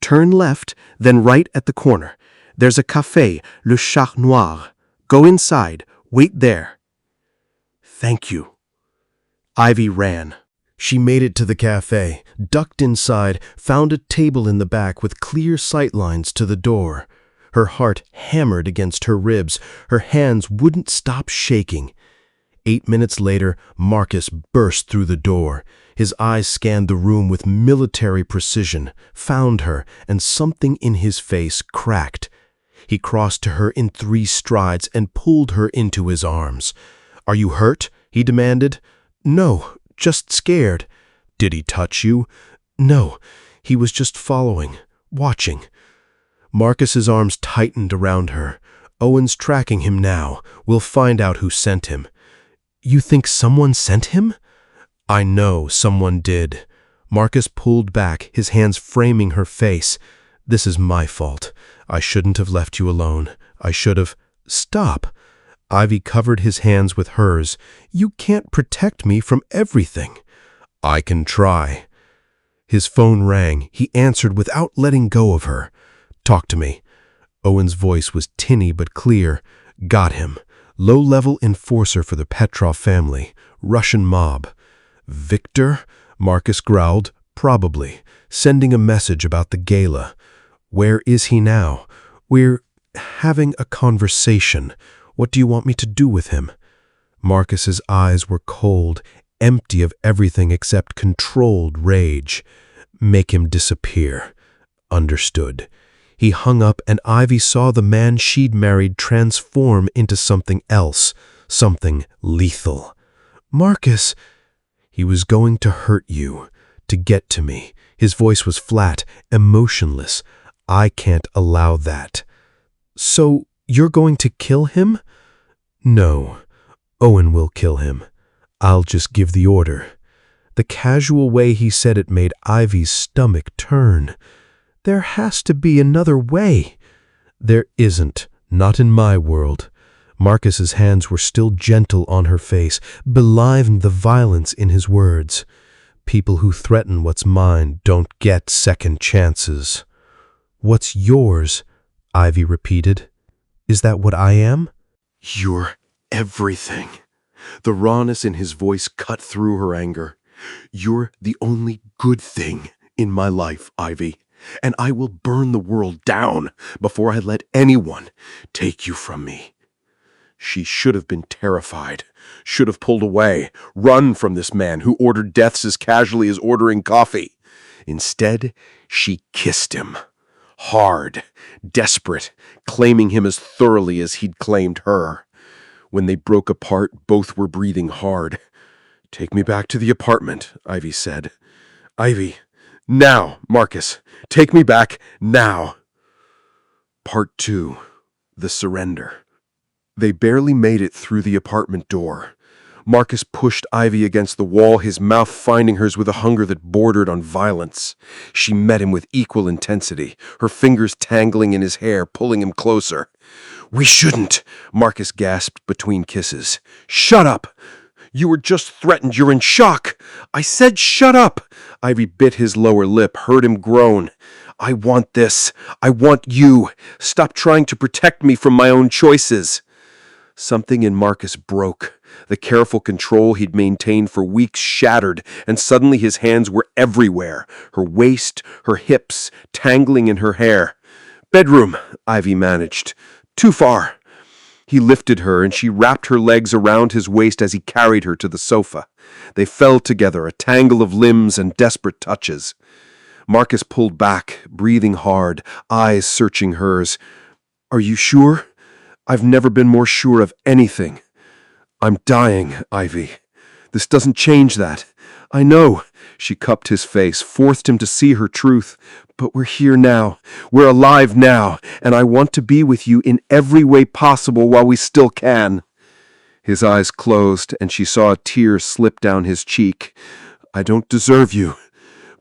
"Turn left, then right at the corner. There's a café, Le Chat Noir. Go inside. Wait there." "Thank you." Ivy ran. She made it to the cafe, ducked inside, found a table in the back with clear sightlines to the door. Her heart hammered against her ribs. Her hands wouldn't stop shaking. 8 minutes later, Marcus burst through the door. His eyes scanned the room with military precision, found her, and something in his face cracked. He crossed to her in 3 strides and pulled her into his arms. "Are you hurt?" he demanded. "No, just scared." "Did he touch you?" "No, he was just following, watching." Marcus's arms tightened around her. "Owen's tracking him now. We'll find out who sent him." "You think someone sent him?" "I know someone did." Marcus pulled back, his hands framing her face. "This is my fault. I shouldn't have left you alone. I should have—" "Stop." Ivy covered his hands with hers. "You can't protect me from everything." "I can try." His phone rang. He answered without letting go of her. "Talk to me." Owen's voice was tinny but clear. "Got him. Low-level enforcer for the Petrov family. Russian mob." "Victor?" Marcus growled. "Probably. Sending a message about the gala." "Where is he now?" "We're having a conversation. What do you want me to do with him?" Marcus's eyes were cold, empty of everything except controlled rage. "Make him disappear." "Understood." He hung up, and Ivy saw the man she'd married transform into something else, something lethal. "Marcus!" "He was going to hurt you, to get to me." His voice was flat, emotionless. "I can't allow that." "So you're going to kill him?" "No. Owen will kill him. I'll just give the order." The casual way he said it made Ivy's stomach turn. "There has to be another way." "There isn't. Not in my world." Marcus's hands were still gentle on her face, belying the violence in his words. "People who threaten what's mine don't get second chances." "What's yours?" Ivy repeated. "Is that what I am?" "You're everything." The rawness in his voice cut through her anger. "You're the only good thing in my life, Ivy. And I will burn the world down before I let anyone take you from me." She should have been terrified, should have pulled away, run from this man who ordered deaths as casually as ordering coffee. Instead, she kissed him. Hard, desperate, claiming him as thoroughly as he'd claimed her. When they broke apart, both were breathing hard. "Take me back to the apartment," Ivy said. "Ivy, now, Marcus. Take me back, now." Part 2. The Surrender. They barely made it through the apartment door. Marcus pushed Ivy against the wall, his mouth finding hers with a hunger that bordered on violence. She met him with equal intensity, her fingers tangling in his hair, pulling him closer. "We shouldn't," Marcus gasped between kisses. "Shut up! You were just threatened. You're in shock." "I said shut up." Ivy bit his lower lip, heard him groan. "I want this. I want you. Stop trying to protect me from my own choices." Something in Marcus broke. The careful control he'd maintained for weeks shattered, and suddenly his hands were everywhere, her waist, her hips, tangling in her hair. "Bedroom," Ivy managed. "Too far." He lifted her, and she wrapped her legs around his waist as he carried her to the sofa. They fell together, a tangle of limbs and desperate touches. Marcus pulled back, breathing hard, eyes searching hers. "Are you sure? I've never been more sure of anything." "I'm dying, Ivy. This doesn't change that." "I know." She cupped his face, forced him to see her truth. "But we're here now. We're alive now, and I want to be with you in every way possible while we still can." His eyes closed, and she saw a tear slip down his cheek. "I don't deserve you.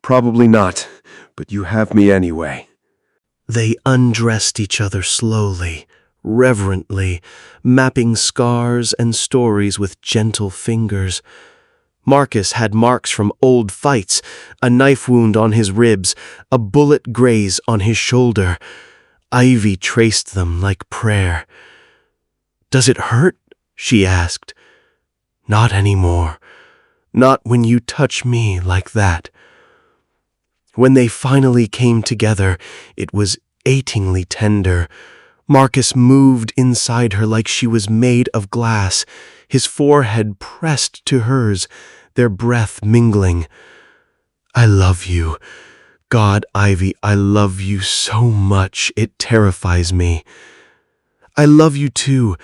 Probably not, but you have me anyway." They undressed each other slowly, reverently, mapping scars and stories with gentle fingers. Marcus had marks from old fights, a knife wound on his ribs, a bullet graze on his shoulder. Ivy traced them like prayer. "Does it hurt?" she asked. "Not anymore. Not when you touch me like that." When they finally came together, it was achingly tender. Marcus moved inside her like she was made of glass, his forehead pressed to hers, their breath mingling. "I love you. God, Ivy, I love you so much, it terrifies me." "I love you too."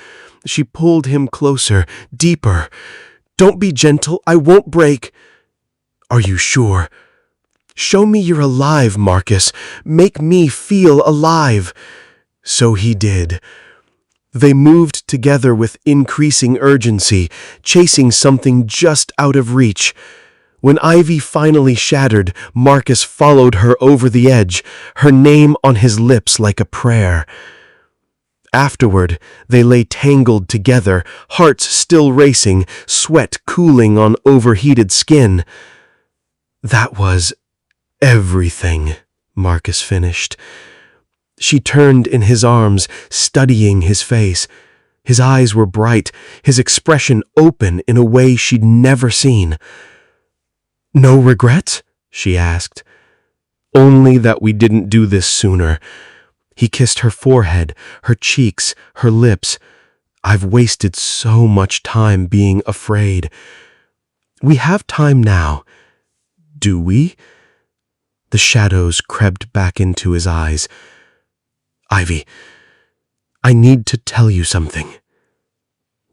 She pulled him closer, deeper. "Don't be gentle, I won't break." "Are you sure?" "Show me you're alive, Marcus. Make me feel alive." So he did. They moved together with increasing urgency, chasing something just out of reach. When Ivy finally shattered, Marcus followed her over the edge, her name on his lips like a prayer. Afterward, they lay tangled together, hearts still racing, sweat cooling on overheated skin. "That was everything," Marcus finished. She turned in his arms, studying his face. His eyes were bright, his expression open in a way she'd never seen. "No regrets?" she asked. "Only that we didn't do this sooner." He kissed her forehead, her cheeks, her lips. "I've wasted so much time being afraid." "We have time now." "Do we?" The shadows crept back into his eyes. "Ivy, I need to tell you something."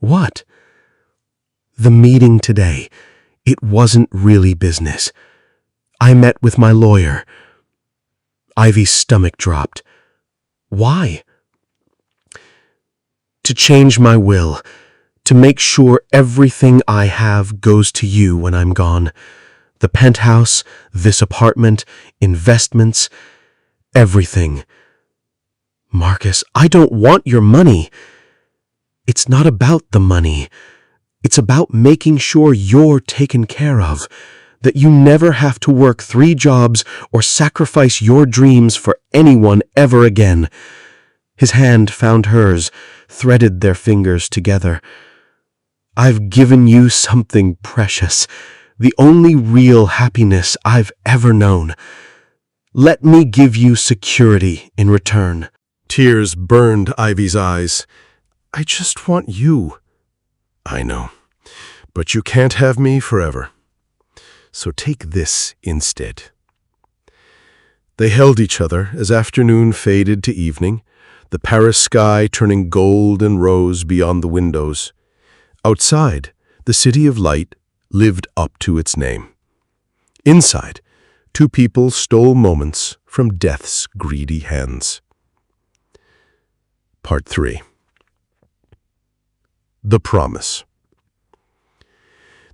"What?" "The meeting today, it wasn't really business. I met with my lawyer." Ivy's stomach dropped. "Why?" "To change my will, to make sure everything I have goes to you when I'm gone. The penthouse, this apartment, investments, everything." "Marcus, I don't want your money." "It's not about the money. It's about making sure you're taken care of, that you never have to work 3 jobs or sacrifice your dreams for anyone ever again." His hand found hers, threaded their fingers together. "I've given you something precious, the only real happiness I've ever known. Let me give you security in return." Tears burned Ivy's eyes. "I just want you." "I know, but you can't have me forever. So take this instead." They held each other as afternoon faded to evening, the Paris sky turning gold and rose beyond the windows. Outside, the city of light lived up to its name. Inside, 2 people stole moments from death's greedy hands. Part 3. The Promise.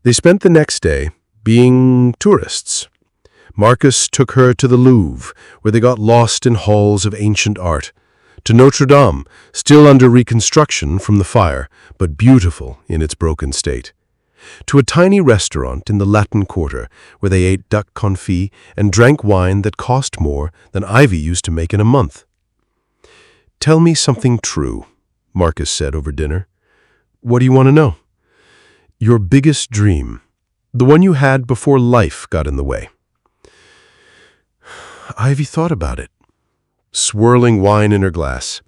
They spent the next day being tourists. Marcus took her to the Louvre, where they got lost in halls of ancient art, to Notre Dame, still under reconstruction from the fire, but beautiful in its broken state, to a tiny restaurant in the Latin Quarter, where they ate duck confit and drank wine that cost more than Ivy used to make in a month. "Tell me something true," Marcus said over dinner. What do you want to know? Your biggest dream. The one you had before life got in the way. Ivy thought about it, swirling wine in her glass.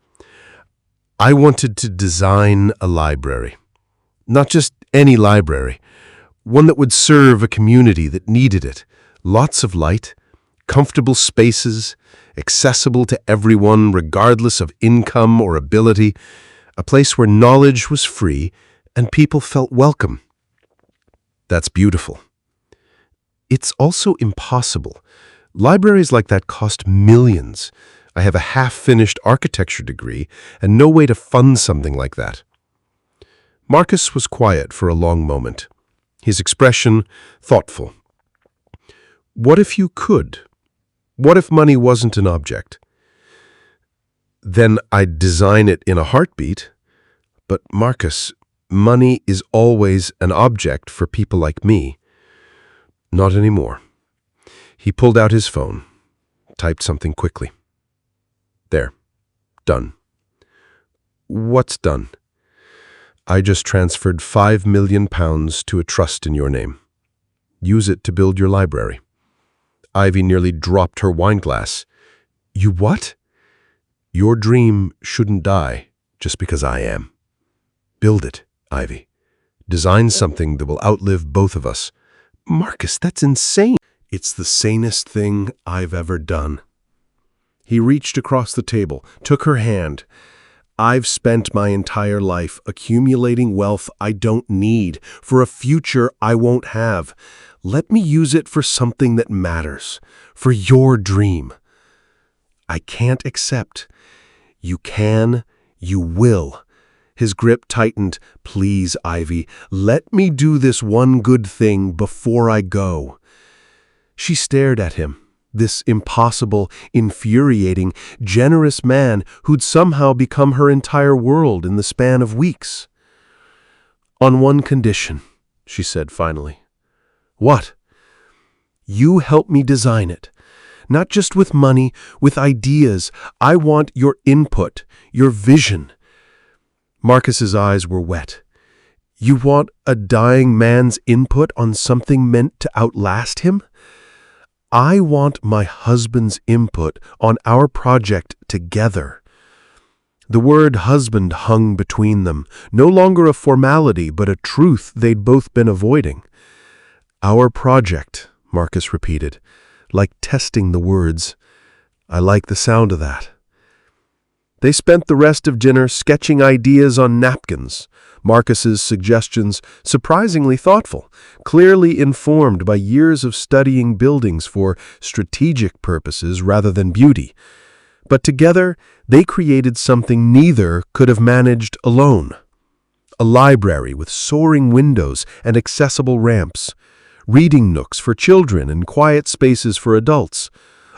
I wanted to design a library. Not just any library. One that would serve a community that needed it. Lots of light, comfortable spaces, accessible to everyone regardless of income or ability. A place where knowledge was free and people felt welcome. That's beautiful. It's also impossible. Libraries like that cost millions. I have a half-finished architecture degree and no way to fund something like that. Marcus was quiet for a long moment, his expression thoughtful. What if you could? What if money wasn't an object? Then I'd design it in a heartbeat. But Marcus, money is always an object for people like me. Not anymore. He pulled out his phone, typed something quickly. There. Done. What's done? I just transferred £5 million to a trust in your name. Use it to build your library. Ivy nearly dropped her wine glass. You what? Your dream shouldn't die just because I am. Build it, Ivy. Design something that will outlive both of us. Marcus, that's insane. It's the sanest thing I've ever done. He reached across the table, took her hand. I've spent my entire life accumulating wealth I don't need for a future I won't have. Let me use it for something that matters, for your dream. I can't accept. You can, you will. His grip tightened. Please, Ivy, let me do this one good thing before I go. She stared at him, this impossible, infuriating, generous man who'd somehow become her entire world in the span of weeks. On one condition, she said finally. What? You help me design it. Not just with money, with ideas. I want your input, your vision. Marcus's eyes were wet. You want a dying man's input on something meant to outlast him? I want my husband's input on our project together. The word husband hung between them, no longer a formality, but a truth they'd both been avoiding. Our project, Marcus repeated, like testing the words. I like the sound of that. They spent the rest of dinner sketching ideas on napkins. Marcus's suggestions surprisingly thoughtful, clearly informed by years of studying buildings for strategic purposes rather than beauty. But together, they created something neither could have managed alone. A library with soaring windows and accessible ramps, reading nooks for children and quiet spaces for adults,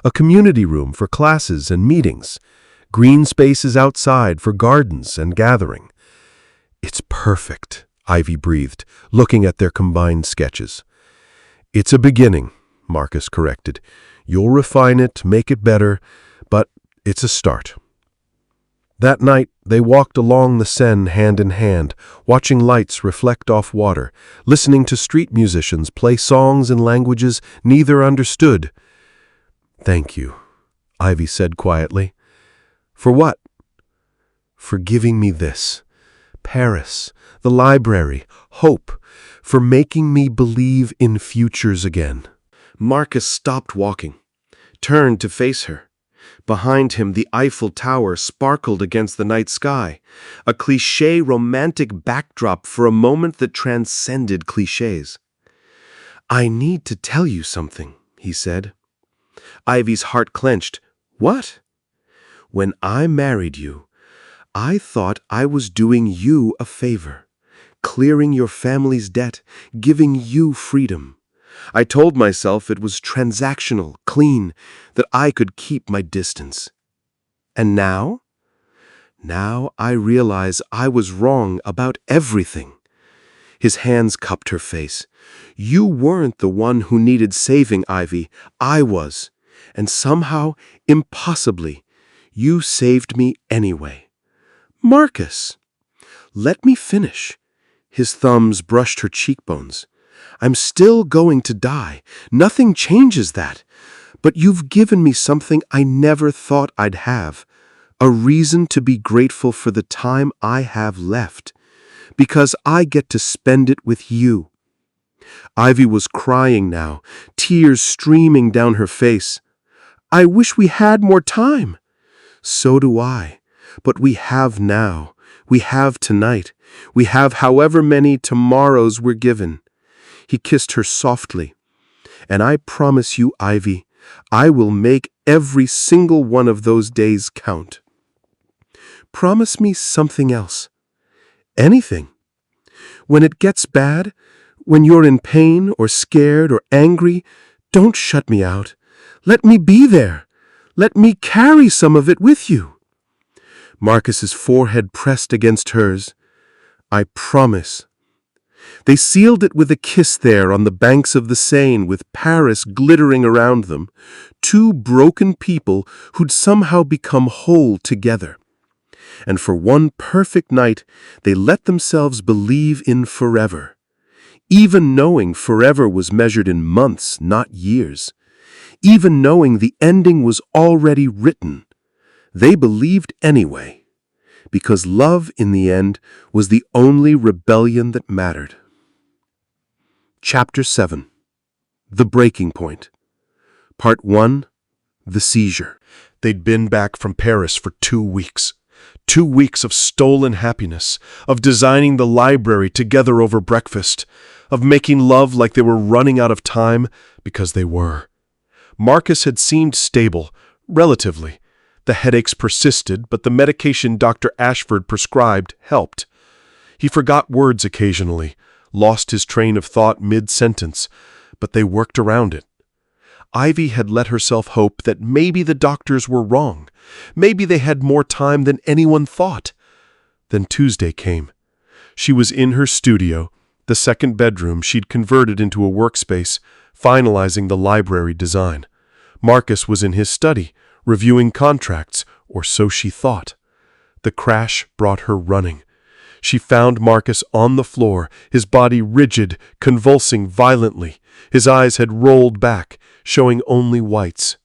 a community room for classes and meetings, green spaces outside for gardens and gathering. It's perfect, Ivy breathed, looking at their combined sketches. It's a beginning, Marcus corrected. You'll refine it, make it better, but it's a start. That night, they walked along the Seine hand in hand, watching lights reflect off water, listening to street musicians play songs in languages neither understood. Thank you, Ivy said quietly. For what? For giving me this. Paris, the library, hope, for making me believe in futures again. Marcus stopped walking, turned to face her. Behind him, the Eiffel Tower sparkled against the night sky, a cliché romantic backdrop for a moment that transcended clichés. I need to tell you something, he said. Ivy's heart clenched. What? When I married you, I thought I was doing you a favor, clearing your family's debt, giving you freedom. I told myself it was transactional, clean, that I could keep my distance. And now? Now I realize I was wrong about everything. His hands cupped her face. You weren't the one who needed saving, Ivy. I was. And somehow, impossibly, you saved me anyway. Marcus, let me finish, His thumbs brushed her cheekbones. "I'm still going to die. Nothing changes that. But you've given me something I never thought I'd have. A reason to be grateful for the time I have left. Because I get to spend it with you." Ivy was crying now, tears streaming down her face. "I wish we had more time." "So do I. But we have now. We have tonight. We have however many tomorrows we're given." He kissed her softly. "And I promise you, Ivy, I will make every single one of those days count." "Promise me something else." "Anything. When it gets bad, when you're in pain or scared or angry, don't shut me out. Let me be there. Let me carry some of it with you." Marcus's forehead pressed against hers. "I promise." They sealed it with a kiss there on the banks of the Seine, with Paris glittering around them, two broken people who'd somehow become whole together. And for one perfect night, they let themselves believe in forever, even knowing forever was measured in months, not years, even knowing the ending was already written. They believed anyway, because love in the end was the only rebellion that mattered. Chapter 7. The Breaking Point. Part 1. The Seizure. They'd been back from Paris for 2 weeks. 2 weeks of stolen happiness, of designing the library together over breakfast, of making love like they were running out of time, because they were. Marcus had seemed stable, relatively. The headaches persisted, but the medication Dr. Ashford prescribed helped. He forgot words occasionally, lost his train of thought mid-sentence, but they worked around it. Ivy had let herself hope that maybe the doctors were wrong. Maybe they had more time than anyone thought. Then Tuesday came. She was in her studio, the second bedroom she'd converted into a workspace, finalizing the library design. Marcus was in his study, reviewing contracts, or so she thought. The crash brought her running. She found Marcus on the floor, his body rigid, convulsing violently. His eyes had rolled back, showing only whites.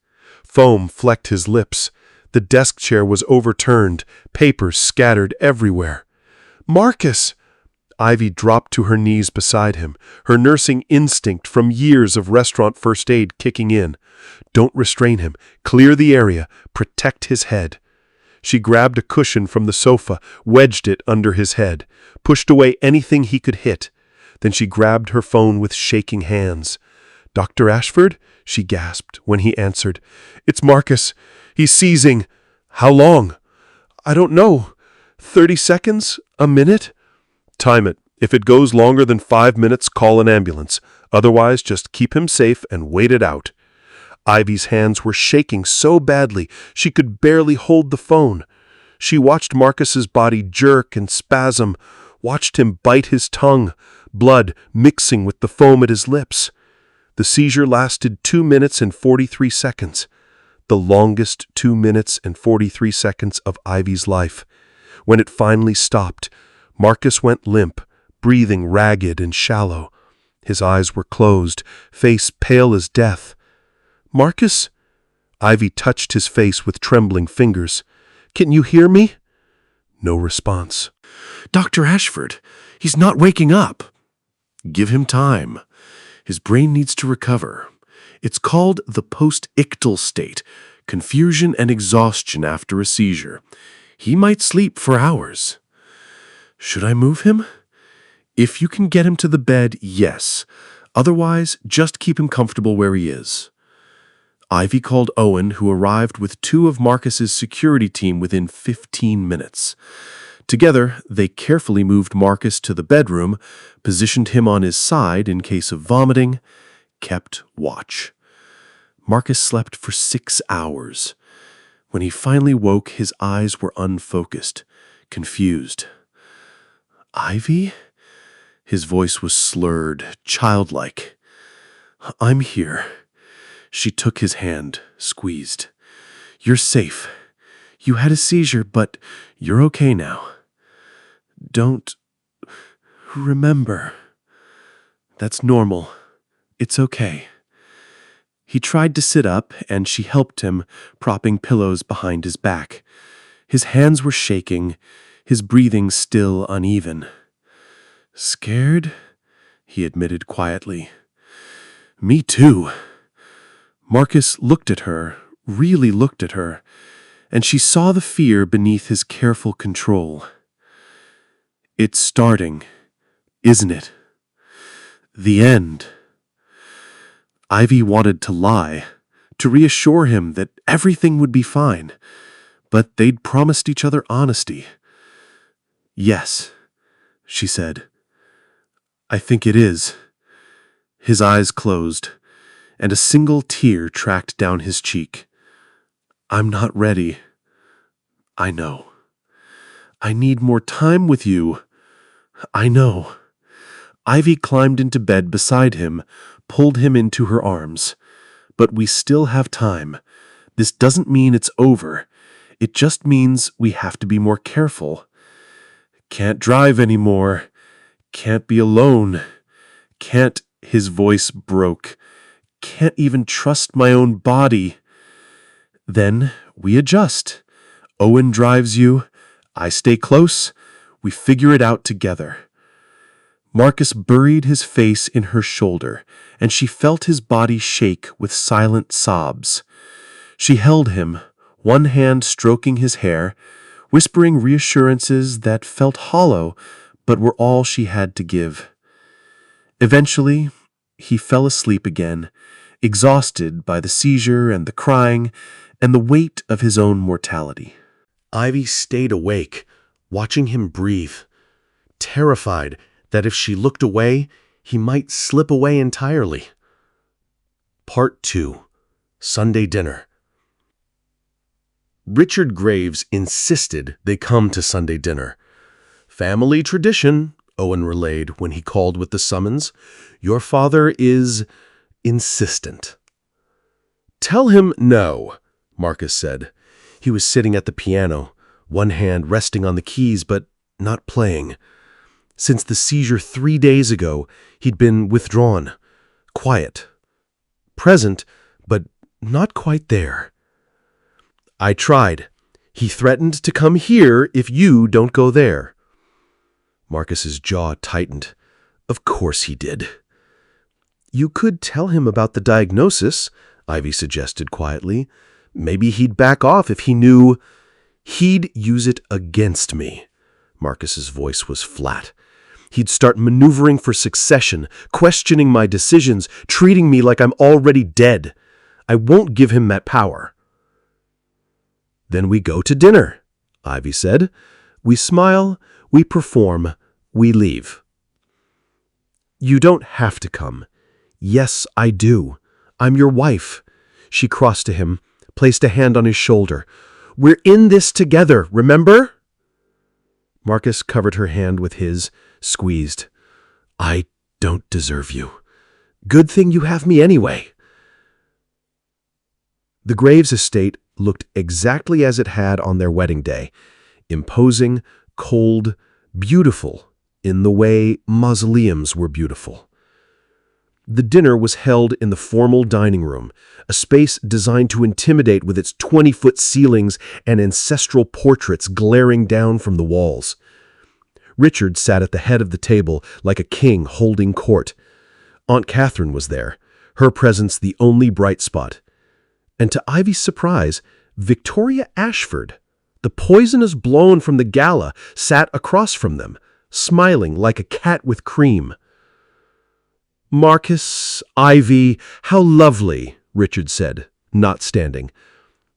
Foam flecked his lips. The desk chair was overturned, papers scattered everywhere. "Marcus!" Ivy dropped to her knees beside him, her nursing instinct from years of restaurant first aid kicking in. Don't restrain him. Clear the area. Protect his head. She grabbed a cushion from the sofa, wedged it under his head, pushed away anything he could hit. Then she grabbed her phone with shaking hands. "Dr. Ashford?" she gasped when he answered. "It's Marcus. He's seizing." "How long?" "I don't know. 30 seconds? A minute?" "Time it. If it goes longer than 5 minutes, call an ambulance. Otherwise, just keep him safe and wait it out." Ivy's hands were shaking so badly she could barely hold the phone. She watched Marcus's body jerk and spasm, watched him bite his tongue, blood mixing with the foam at his lips. The seizure lasted 2 minutes and 43 seconds, the longest 2 minutes and 43 seconds of Ivy's life. When it finally stopped, Marcus went limp, breathing ragged and shallow. His eyes were closed, face pale as death. "Marcus?" Ivy touched his face with trembling fingers. "Can you hear me?" No response. "Dr. Ashford, he's not waking up." "Give him time. His brain needs to recover. It's called the post-ictal state, confusion and exhaustion after a seizure. He might sleep for hours." "Should I move him?" "If you can get him to the bed, yes. Otherwise, just keep him comfortable where he is." Ivy called Owen, who arrived with 2 of Marcus's security team within 15 minutes. Together, they carefully moved Marcus to the bedroom, positioned him on his side in case of vomiting, kept watch. Marcus slept for 6 hours. When he finally woke, his eyes were unfocused, confused. "Ivy?" His voice was slurred, childlike. "I'm here." She took his hand, squeezed. "You're safe. You had a seizure, but you're okay now. Don't Remember, that's normal. It's okay. He tried to sit up, and she helped him, propping pillows behind his back. His hands were shaking, his breathing still uneven. Scared? He admitted quietly. Me too. Marcus looked at her, really looked at her, and she saw the fear beneath his careful control. It's starting, isn't it? The end. Ivy wanted to lie, to reassure him that everything would be fine, but they'd promised each other honesty. Yes, she said. I think it is. His eyes closed, and a single tear tracked down his cheek. I'm not ready. I know. I need more time with you. I know. Ivy climbed into bed beside him, pulled him into her arms. But we still have time. This doesn't mean it's over. It just means we have to be more careful. Can't drive anymore. Can't be alone. Can't, his voice broke. Can't even trust my own body. Then we adjust. Owen drives you. I stay close. We figure it out together. Marcus buried his face in her shoulder, and she felt his body shake with silent sobs. She held him, one hand stroking his hair, whispering reassurances that felt hollow but were all she had to give. Eventually, he fell asleep again, exhausted by the seizure and the crying and the weight of his own mortality. Ivy stayed awake, watching him breathe, terrified that if she looked away, he might slip away entirely. Part 2. Sunday Dinner. Richard Graves insisted they come to Sunday dinner. Family tradition, Owen relayed when he called with the summons. Your father is insistent. Tell him no, Marcus said. He was sitting at the piano, one hand resting on the keys but not playing. Since the seizure 3 days ago, he'd been withdrawn, quiet, present, but not quite there. I tried. He threatened to come here if you don't go there. Marcus's jaw tightened. Of course he did. You could tell him about the diagnosis, Ivy suggested quietly. Maybe he'd back off if he knew. He'd use it against me. Marcus's voice was flat. He'd start maneuvering for succession, questioning my decisions, treating me like I'm already dead. I won't give him that power. Then we go to dinner, Ivy said. We smile, we perform, we leave. You don't have to come. Yes, I do. I'm your wife. She crossed to him, placed a hand on his shoulder. We're in this together, remember? Marcus covered her hand with his, squeezed. I don't deserve you. Good thing you have me anyway. The Graves estate looked exactly as it had on their wedding day. Imposing, cold, beautiful, in the way mausoleums were beautiful. The dinner was held in the formal dining room, a space designed to intimidate with its 20-foot ceilings and ancestral portraits glaring down from the walls. Richard sat at the head of the table like a king holding court. Aunt Catherine was there, her presence the only bright spot. And to Ivy's surprise, Victoria Ashford, the poisonous blown from the gala, sat across from them, smiling like a cat with cream. Marcus, Ivy, how lovely, Richard said, not standing.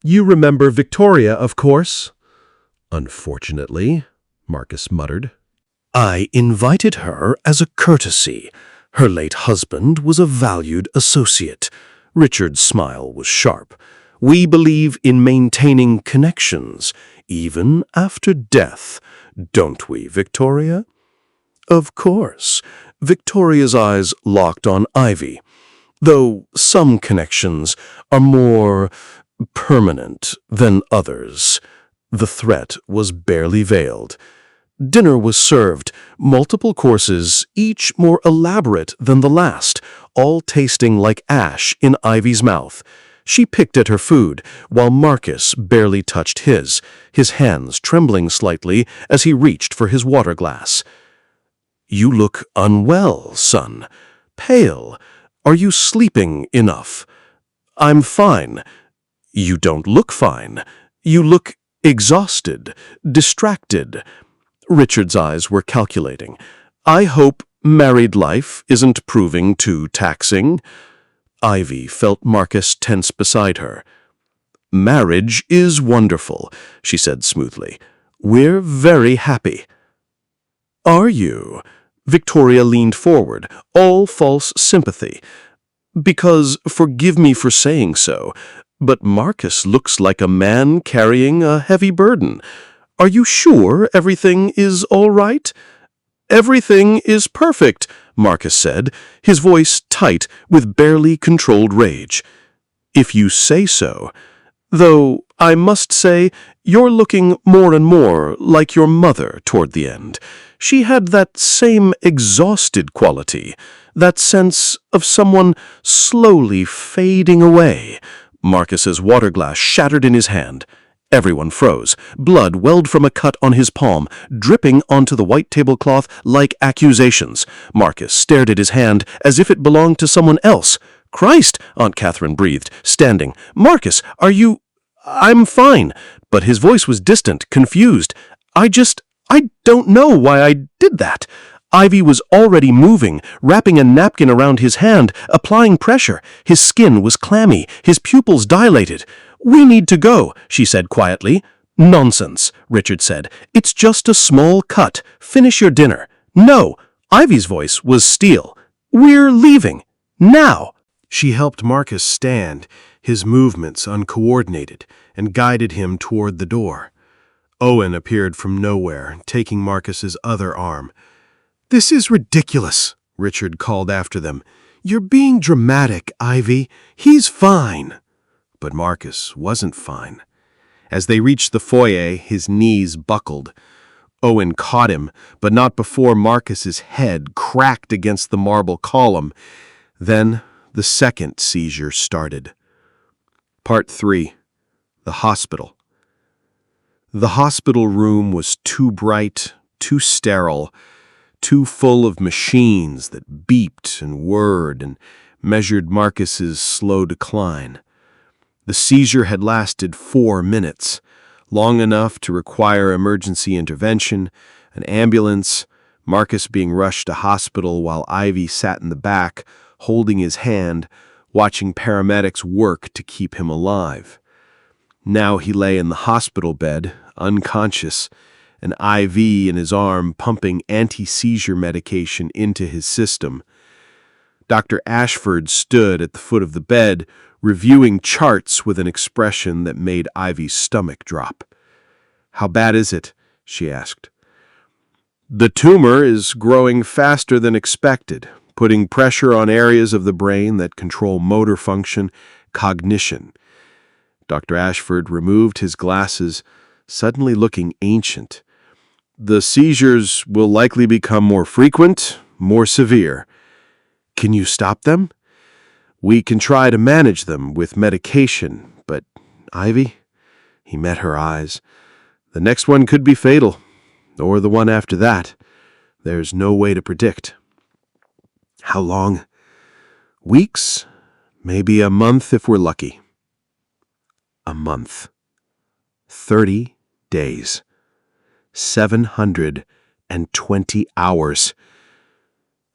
You remember Victoria, of course? Unfortunately, Marcus muttered. I invited her as a courtesy. Her late husband was a valued associate. Richard's smile was sharp. We believe in maintaining connections, even after death, don't we, Victoria? Of course. Victoria's eyes locked on Ivy, though some connections are more permanent than others. The threat was barely veiled. Dinner was served, multiple courses, each more elaborate than the last, all tasting like ash in Ivy's mouth. She picked at her food, while Marcus barely touched his hands trembling slightly as he reached for his water glass. "You look unwell, son. Pale. Are you sleeping enough?" "I'm fine." "You don't look fine. You look exhausted, distracted." Richard's eyes were calculating. "I hope married life isn't proving too taxing." Ivy felt Marcus tense beside her. "Marriage is wonderful," she said smoothly. "We're very happy." "Are you?" Victoria leaned forward, all false sympathy. "Because, forgive me for saying so, but Marcus looks like a man carrying a heavy burden. Are you sure everything is all right?" "Everything is perfect," Marcus said, his voice tight with barely controlled rage. "If you say so. Though, I must say, you're looking more and more like your mother toward the end. She had that same exhausted quality, that sense of someone slowly fading away." Marcus's water glass shattered in his hand. Everyone froze. Blood welled from a cut on his palm, dripping onto the white tablecloth like accusations. Marcus stared at his hand as if it belonged to someone else. "Christ!" Aunt Catherine breathed, standing. "Marcus, are you—" "I'm fine." But his voice was distant, confused. I don't know why I did that." Ivy was already moving, wrapping a napkin around his hand, applying pressure. His skin was clammy, his pupils dilated. "We need to go," she said quietly. "Nonsense," Richard said. "It's just a small cut. Finish your dinner." "No." Ivy's voice was steel. "We're leaving. Now." She helped Marcus stand, his movements uncoordinated, and guided him toward the door. Owen appeared from nowhere, taking Marcus's other arm. "This is ridiculous," Richard called after them. "You're being dramatic, Ivy. He's fine." But Marcus wasn't fine. As they reached the foyer, his knees buckled. Owen caught him, but not before Marcus's head cracked against the marble column. Then the second seizure started. Part 3. The Hospital. The hospital room was too bright, too sterile, too full of machines that beeped and whirred and measured Marcus's slow decline. The seizure had lasted 4 minutes, long enough to require emergency intervention, an ambulance, Marcus being rushed to hospital while Ivy sat in the back, holding his hand, watching paramedics work to keep him alive. Now he lay in the hospital bed, unconscious, an IV in his arm pumping anti-seizure medication into his system. Dr. Ashford stood at the foot of the bed, reviewing charts with an expression that made Ivy's stomach drop. "How bad is it?" she asked. "The tumor is growing faster than expected, putting pressure on areas of the brain that control motor function, cognition." Dr. Ashford removed his glasses, suddenly looking ancient. "The seizures will likely become more frequent, more severe. Can you stop them? We can try to manage them with medication, but Ivy," he met her eyes, "the next one could be fatal, or the one after that. There's no way to predict." "How long?" "Weeks, maybe a month if we're lucky." A month. 30 days. 720 hours.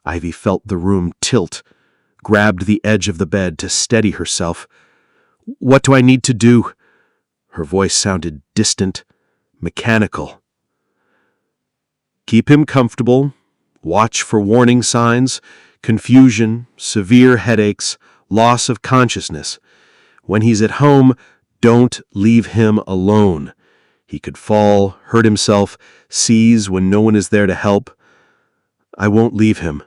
Ivy felt the room tilt, grabbed the edge of the bed to steady herself. "What do I need to do?" Her voice sounded distant, mechanical. "Keep him comfortable. Watch for warning signs, confusion, severe headaches, loss of consciousness. When he's at home, don't leave him alone. He could fall, hurt himself, seize when no one is there to help. I won't leave him."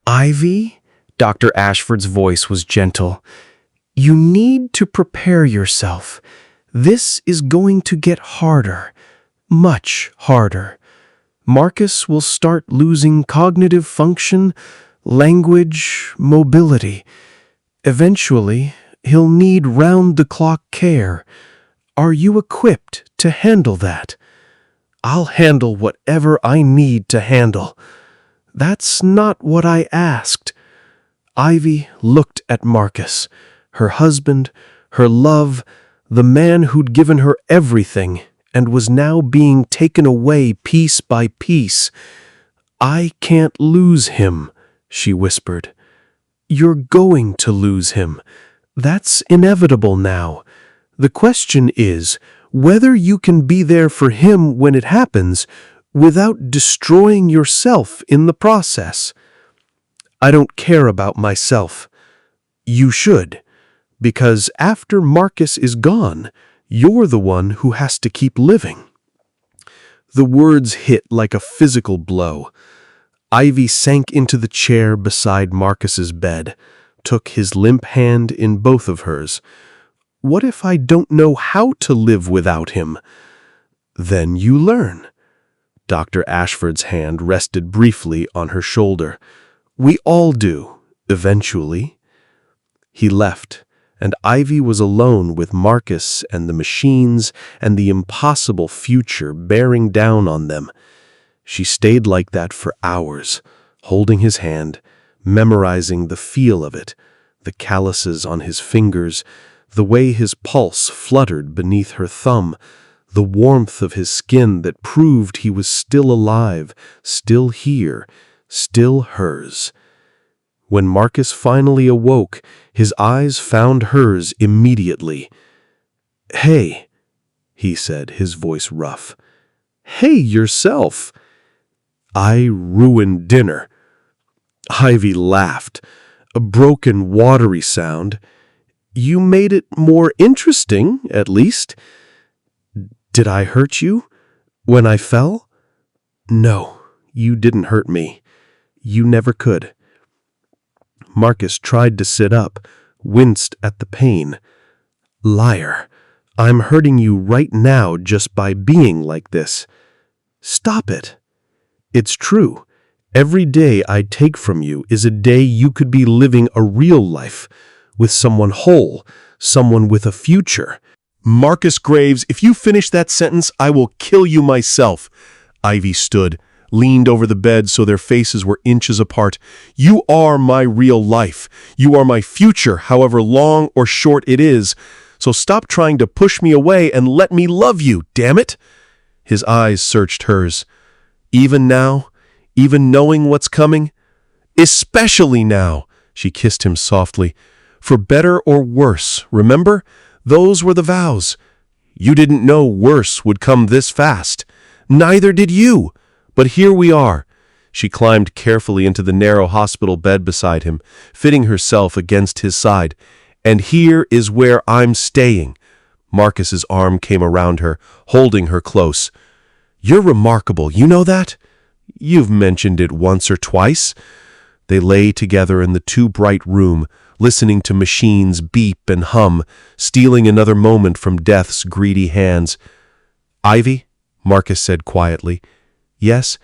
"Ivy?" Dr. Ashford's voice was gentle. "You need to prepare yourself. This is going to get harder, much harder. Marcus will start losing cognitive function, language, mobility. Eventually, he'll need round-the-clock care. Are you equipped to handle that? I'll handle whatever I need to handle. That's not what I asked. Ivy looked at Marcus, her husband, her love, the man who'd given her everything and was now being taken away piece by piece. I can't lose him, she whispered. You're going to lose him. That's inevitable now. The question is whether you can be there for him when it happens without destroying yourself in the process. I don't care about myself. You should, because after Marcus is gone, you're the one who has to keep living. The words hit like a physical blow. Ivy sank into the chair beside Marcus's bed, took his limp hand in both of hers. What if I don't know how to live without him? Then you learn. Dr. Ashford's hand rested briefly on her shoulder. We all do, eventually. He left, and Ivy was alone with Marcus and the machines and the impossible future bearing down on them. She stayed like that for hours, holding his hand, memorizing the feel of it, the calluses on his fingers, the way his pulse fluttered beneath her thumb, the warmth of his skin that proved he was still alive, still here, still hers. When Marcus finally awoke, his eyes found hers immediately. "Hey," he said, his voice rough. "Hey, yourself." "I ruined dinner." Ivy laughed, a broken, watery sound. "You made it more interesting, at least." "Did I hurt you when I fell?" "No, you didn't hurt me. You never could." Marcus tried to sit up, winced at the pain. "Liar. I'm hurting you right now just by being like this." "Stop it." "It's true. Every day I take from you is a day you could be living a real life, with someone whole, someone with a future." Marcus Graves, if you finish that sentence, I will kill you myself. Ivy stood, leaned over the bed so their faces were inches apart. You are my real life. You are my future, however long or short it is. So stop trying to push me away and let me love you, damn it. His eyes searched hers. Even now, even knowing what's coming? Especially now, she kissed him softly. For better or worse, remember? Those were the vows. You didn't know worse would come this fast. Neither did you. But here we are. She climbed carefully into the narrow hospital bed beside him, fitting herself against his side. And here is where I'm staying. Marcus's arm came around her, holding her close. You're remarkable, you know that? You've mentioned it once or twice. They lay together in the too-bright room, listening to machines beep and hum, stealing another moment from death's greedy hands. Ivy, Marcus said quietly, yes,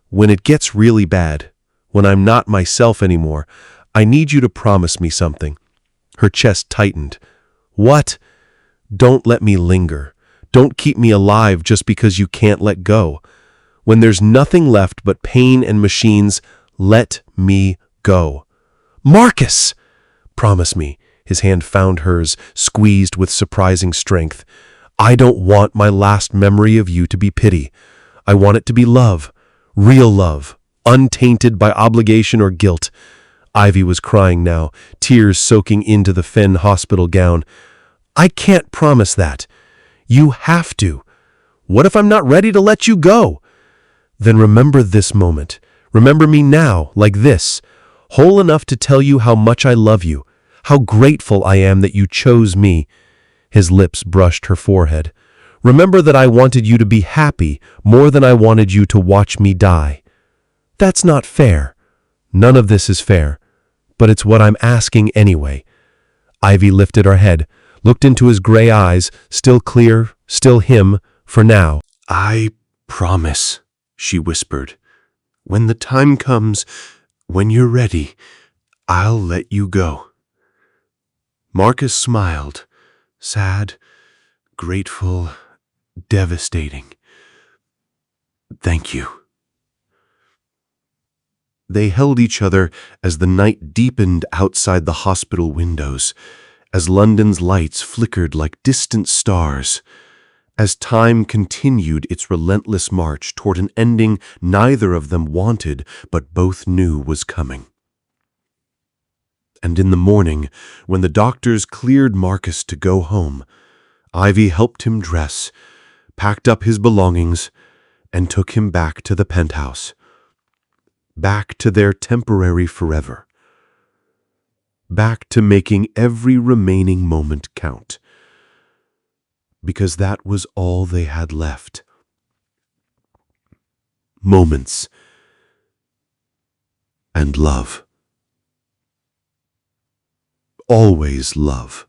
when it gets really bad, when I'm not myself anymore, I need you to promise me something. Her chest tightened. What? Don't let me linger. Don't keep me alive just because you can't let go. When there's nothing left but pain and machines, let me go. Marcus! Promise me. His hand found hers, squeezed with surprising strength. I don't want my last memory of you to be pity. I want it to be love, real love, untainted by obligation or guilt. Ivy was crying now, tears soaking into the Fenn hospital gown. I can't promise that. You have to. What if I'm not ready to let you go? Then remember this moment. Remember me now, like this, whole enough to tell you how much I love you, how grateful I am that you chose me. His lips brushed her forehead. Remember that I wanted you to be happy more than I wanted you to watch me die. That's not fair. None of this is fair, but it's what I'm asking anyway. Ivy lifted her head, looked into his gray eyes, still clear, still him, for now. I promise. she whispered. "When the time comes, when you're ready, I'll let you go." Marcus smiled, sad, grateful, devastating. "Thank you." They held each other as the night deepened outside the hospital windows, as London's lights flickered like distant stars, as time continued its relentless march toward an ending neither of them wanted but both knew was coming. And in the morning, when the doctors cleared Marcus to go home, Ivy helped him dress, packed up his belongings, and took him back to the penthouse, back to their temporary forever, back to making every remaining moment count, because that was all they had left. Moments and love. Always love.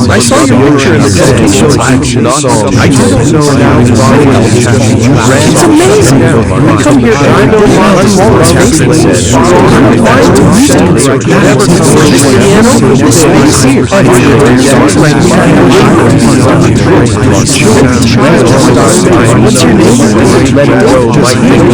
I saw your picture in the dedication. I didn't know now. It's amazing. We come here every month. I'm trying to recently. Never come to this piano. This is here. What's your name? Let it go. My name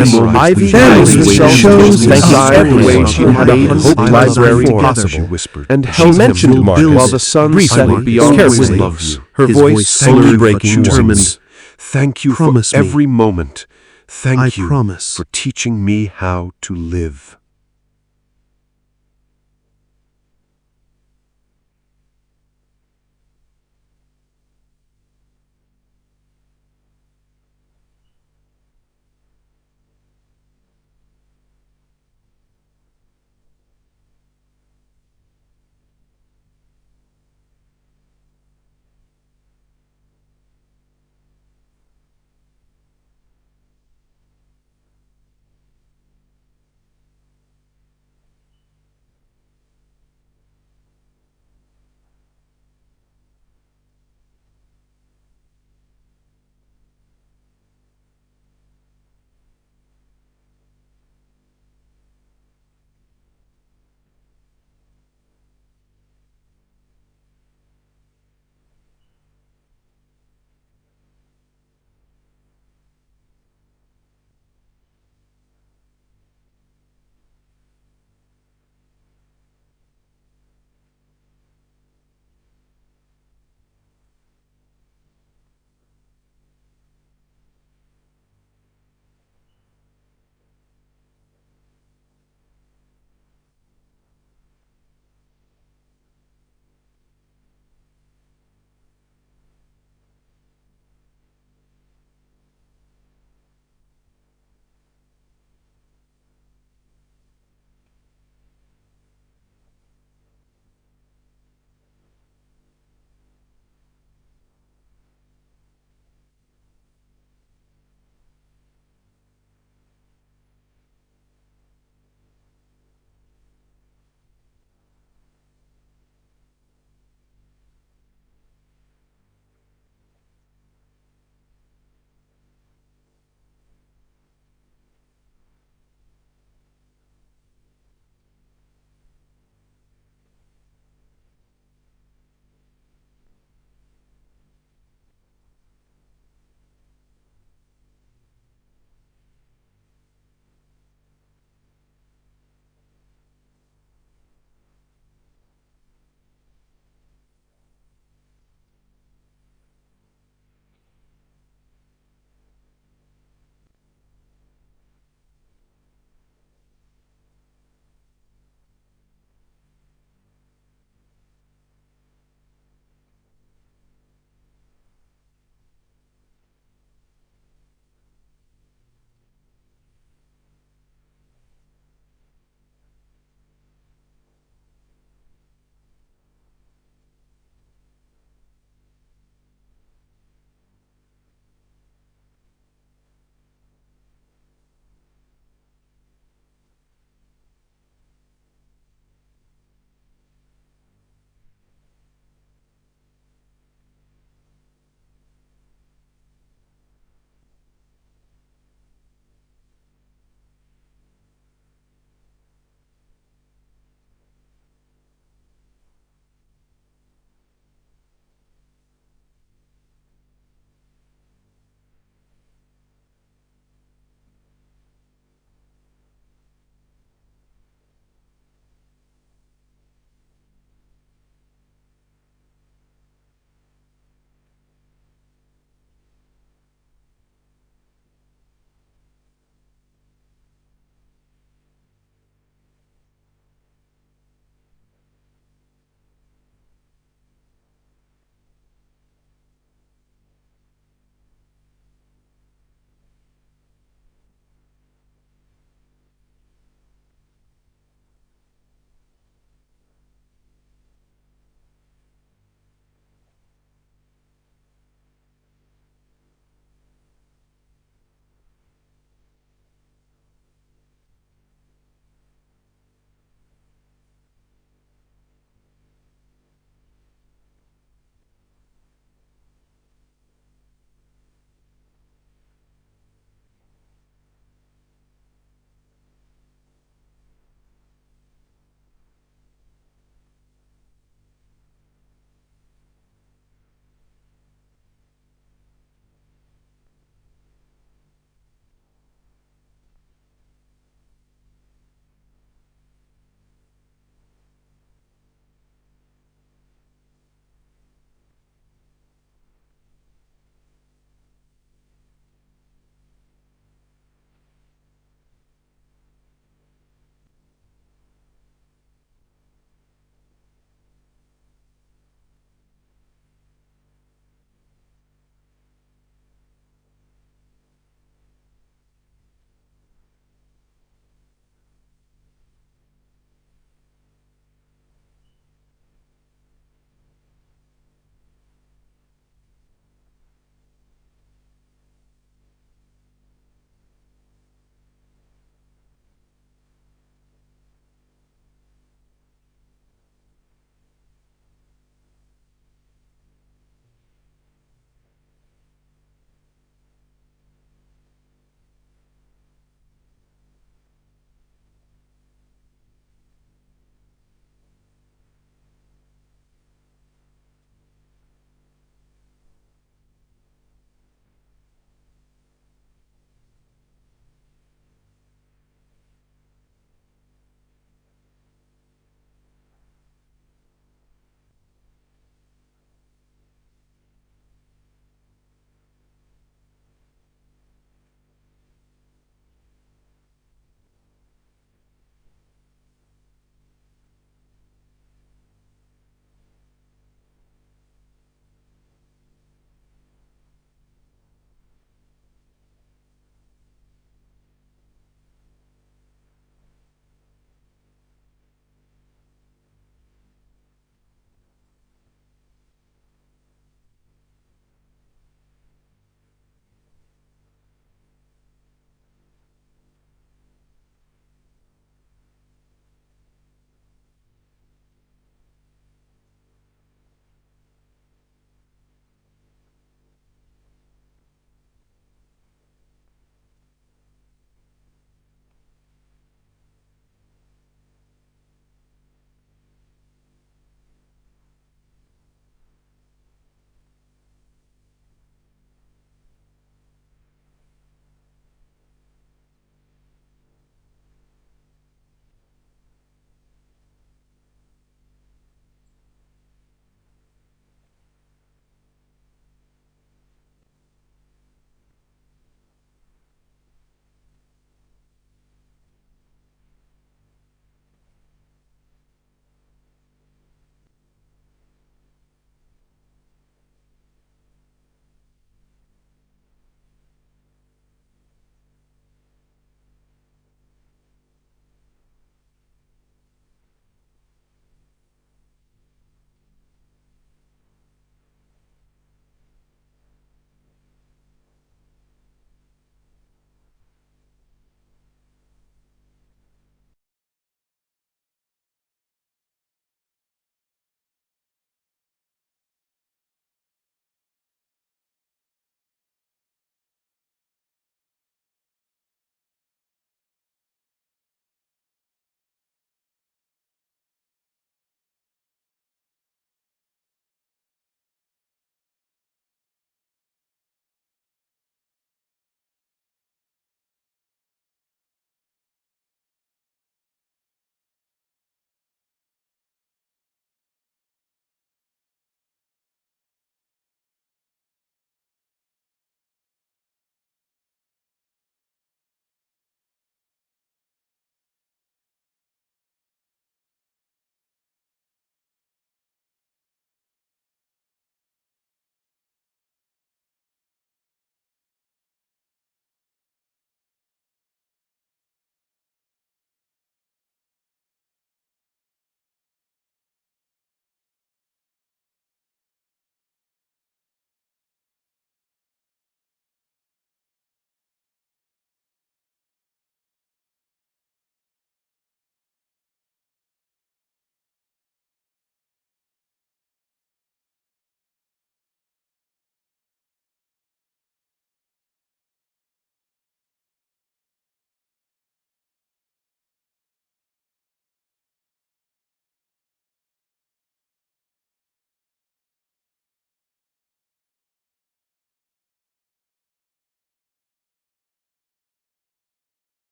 is family shows every way she had a Hope Library possible, and she mentioned Marcus while the sun set beyond the windows. Her voice slowly breaking determined. Thank you for every moment. Thank you for teaching me how to live.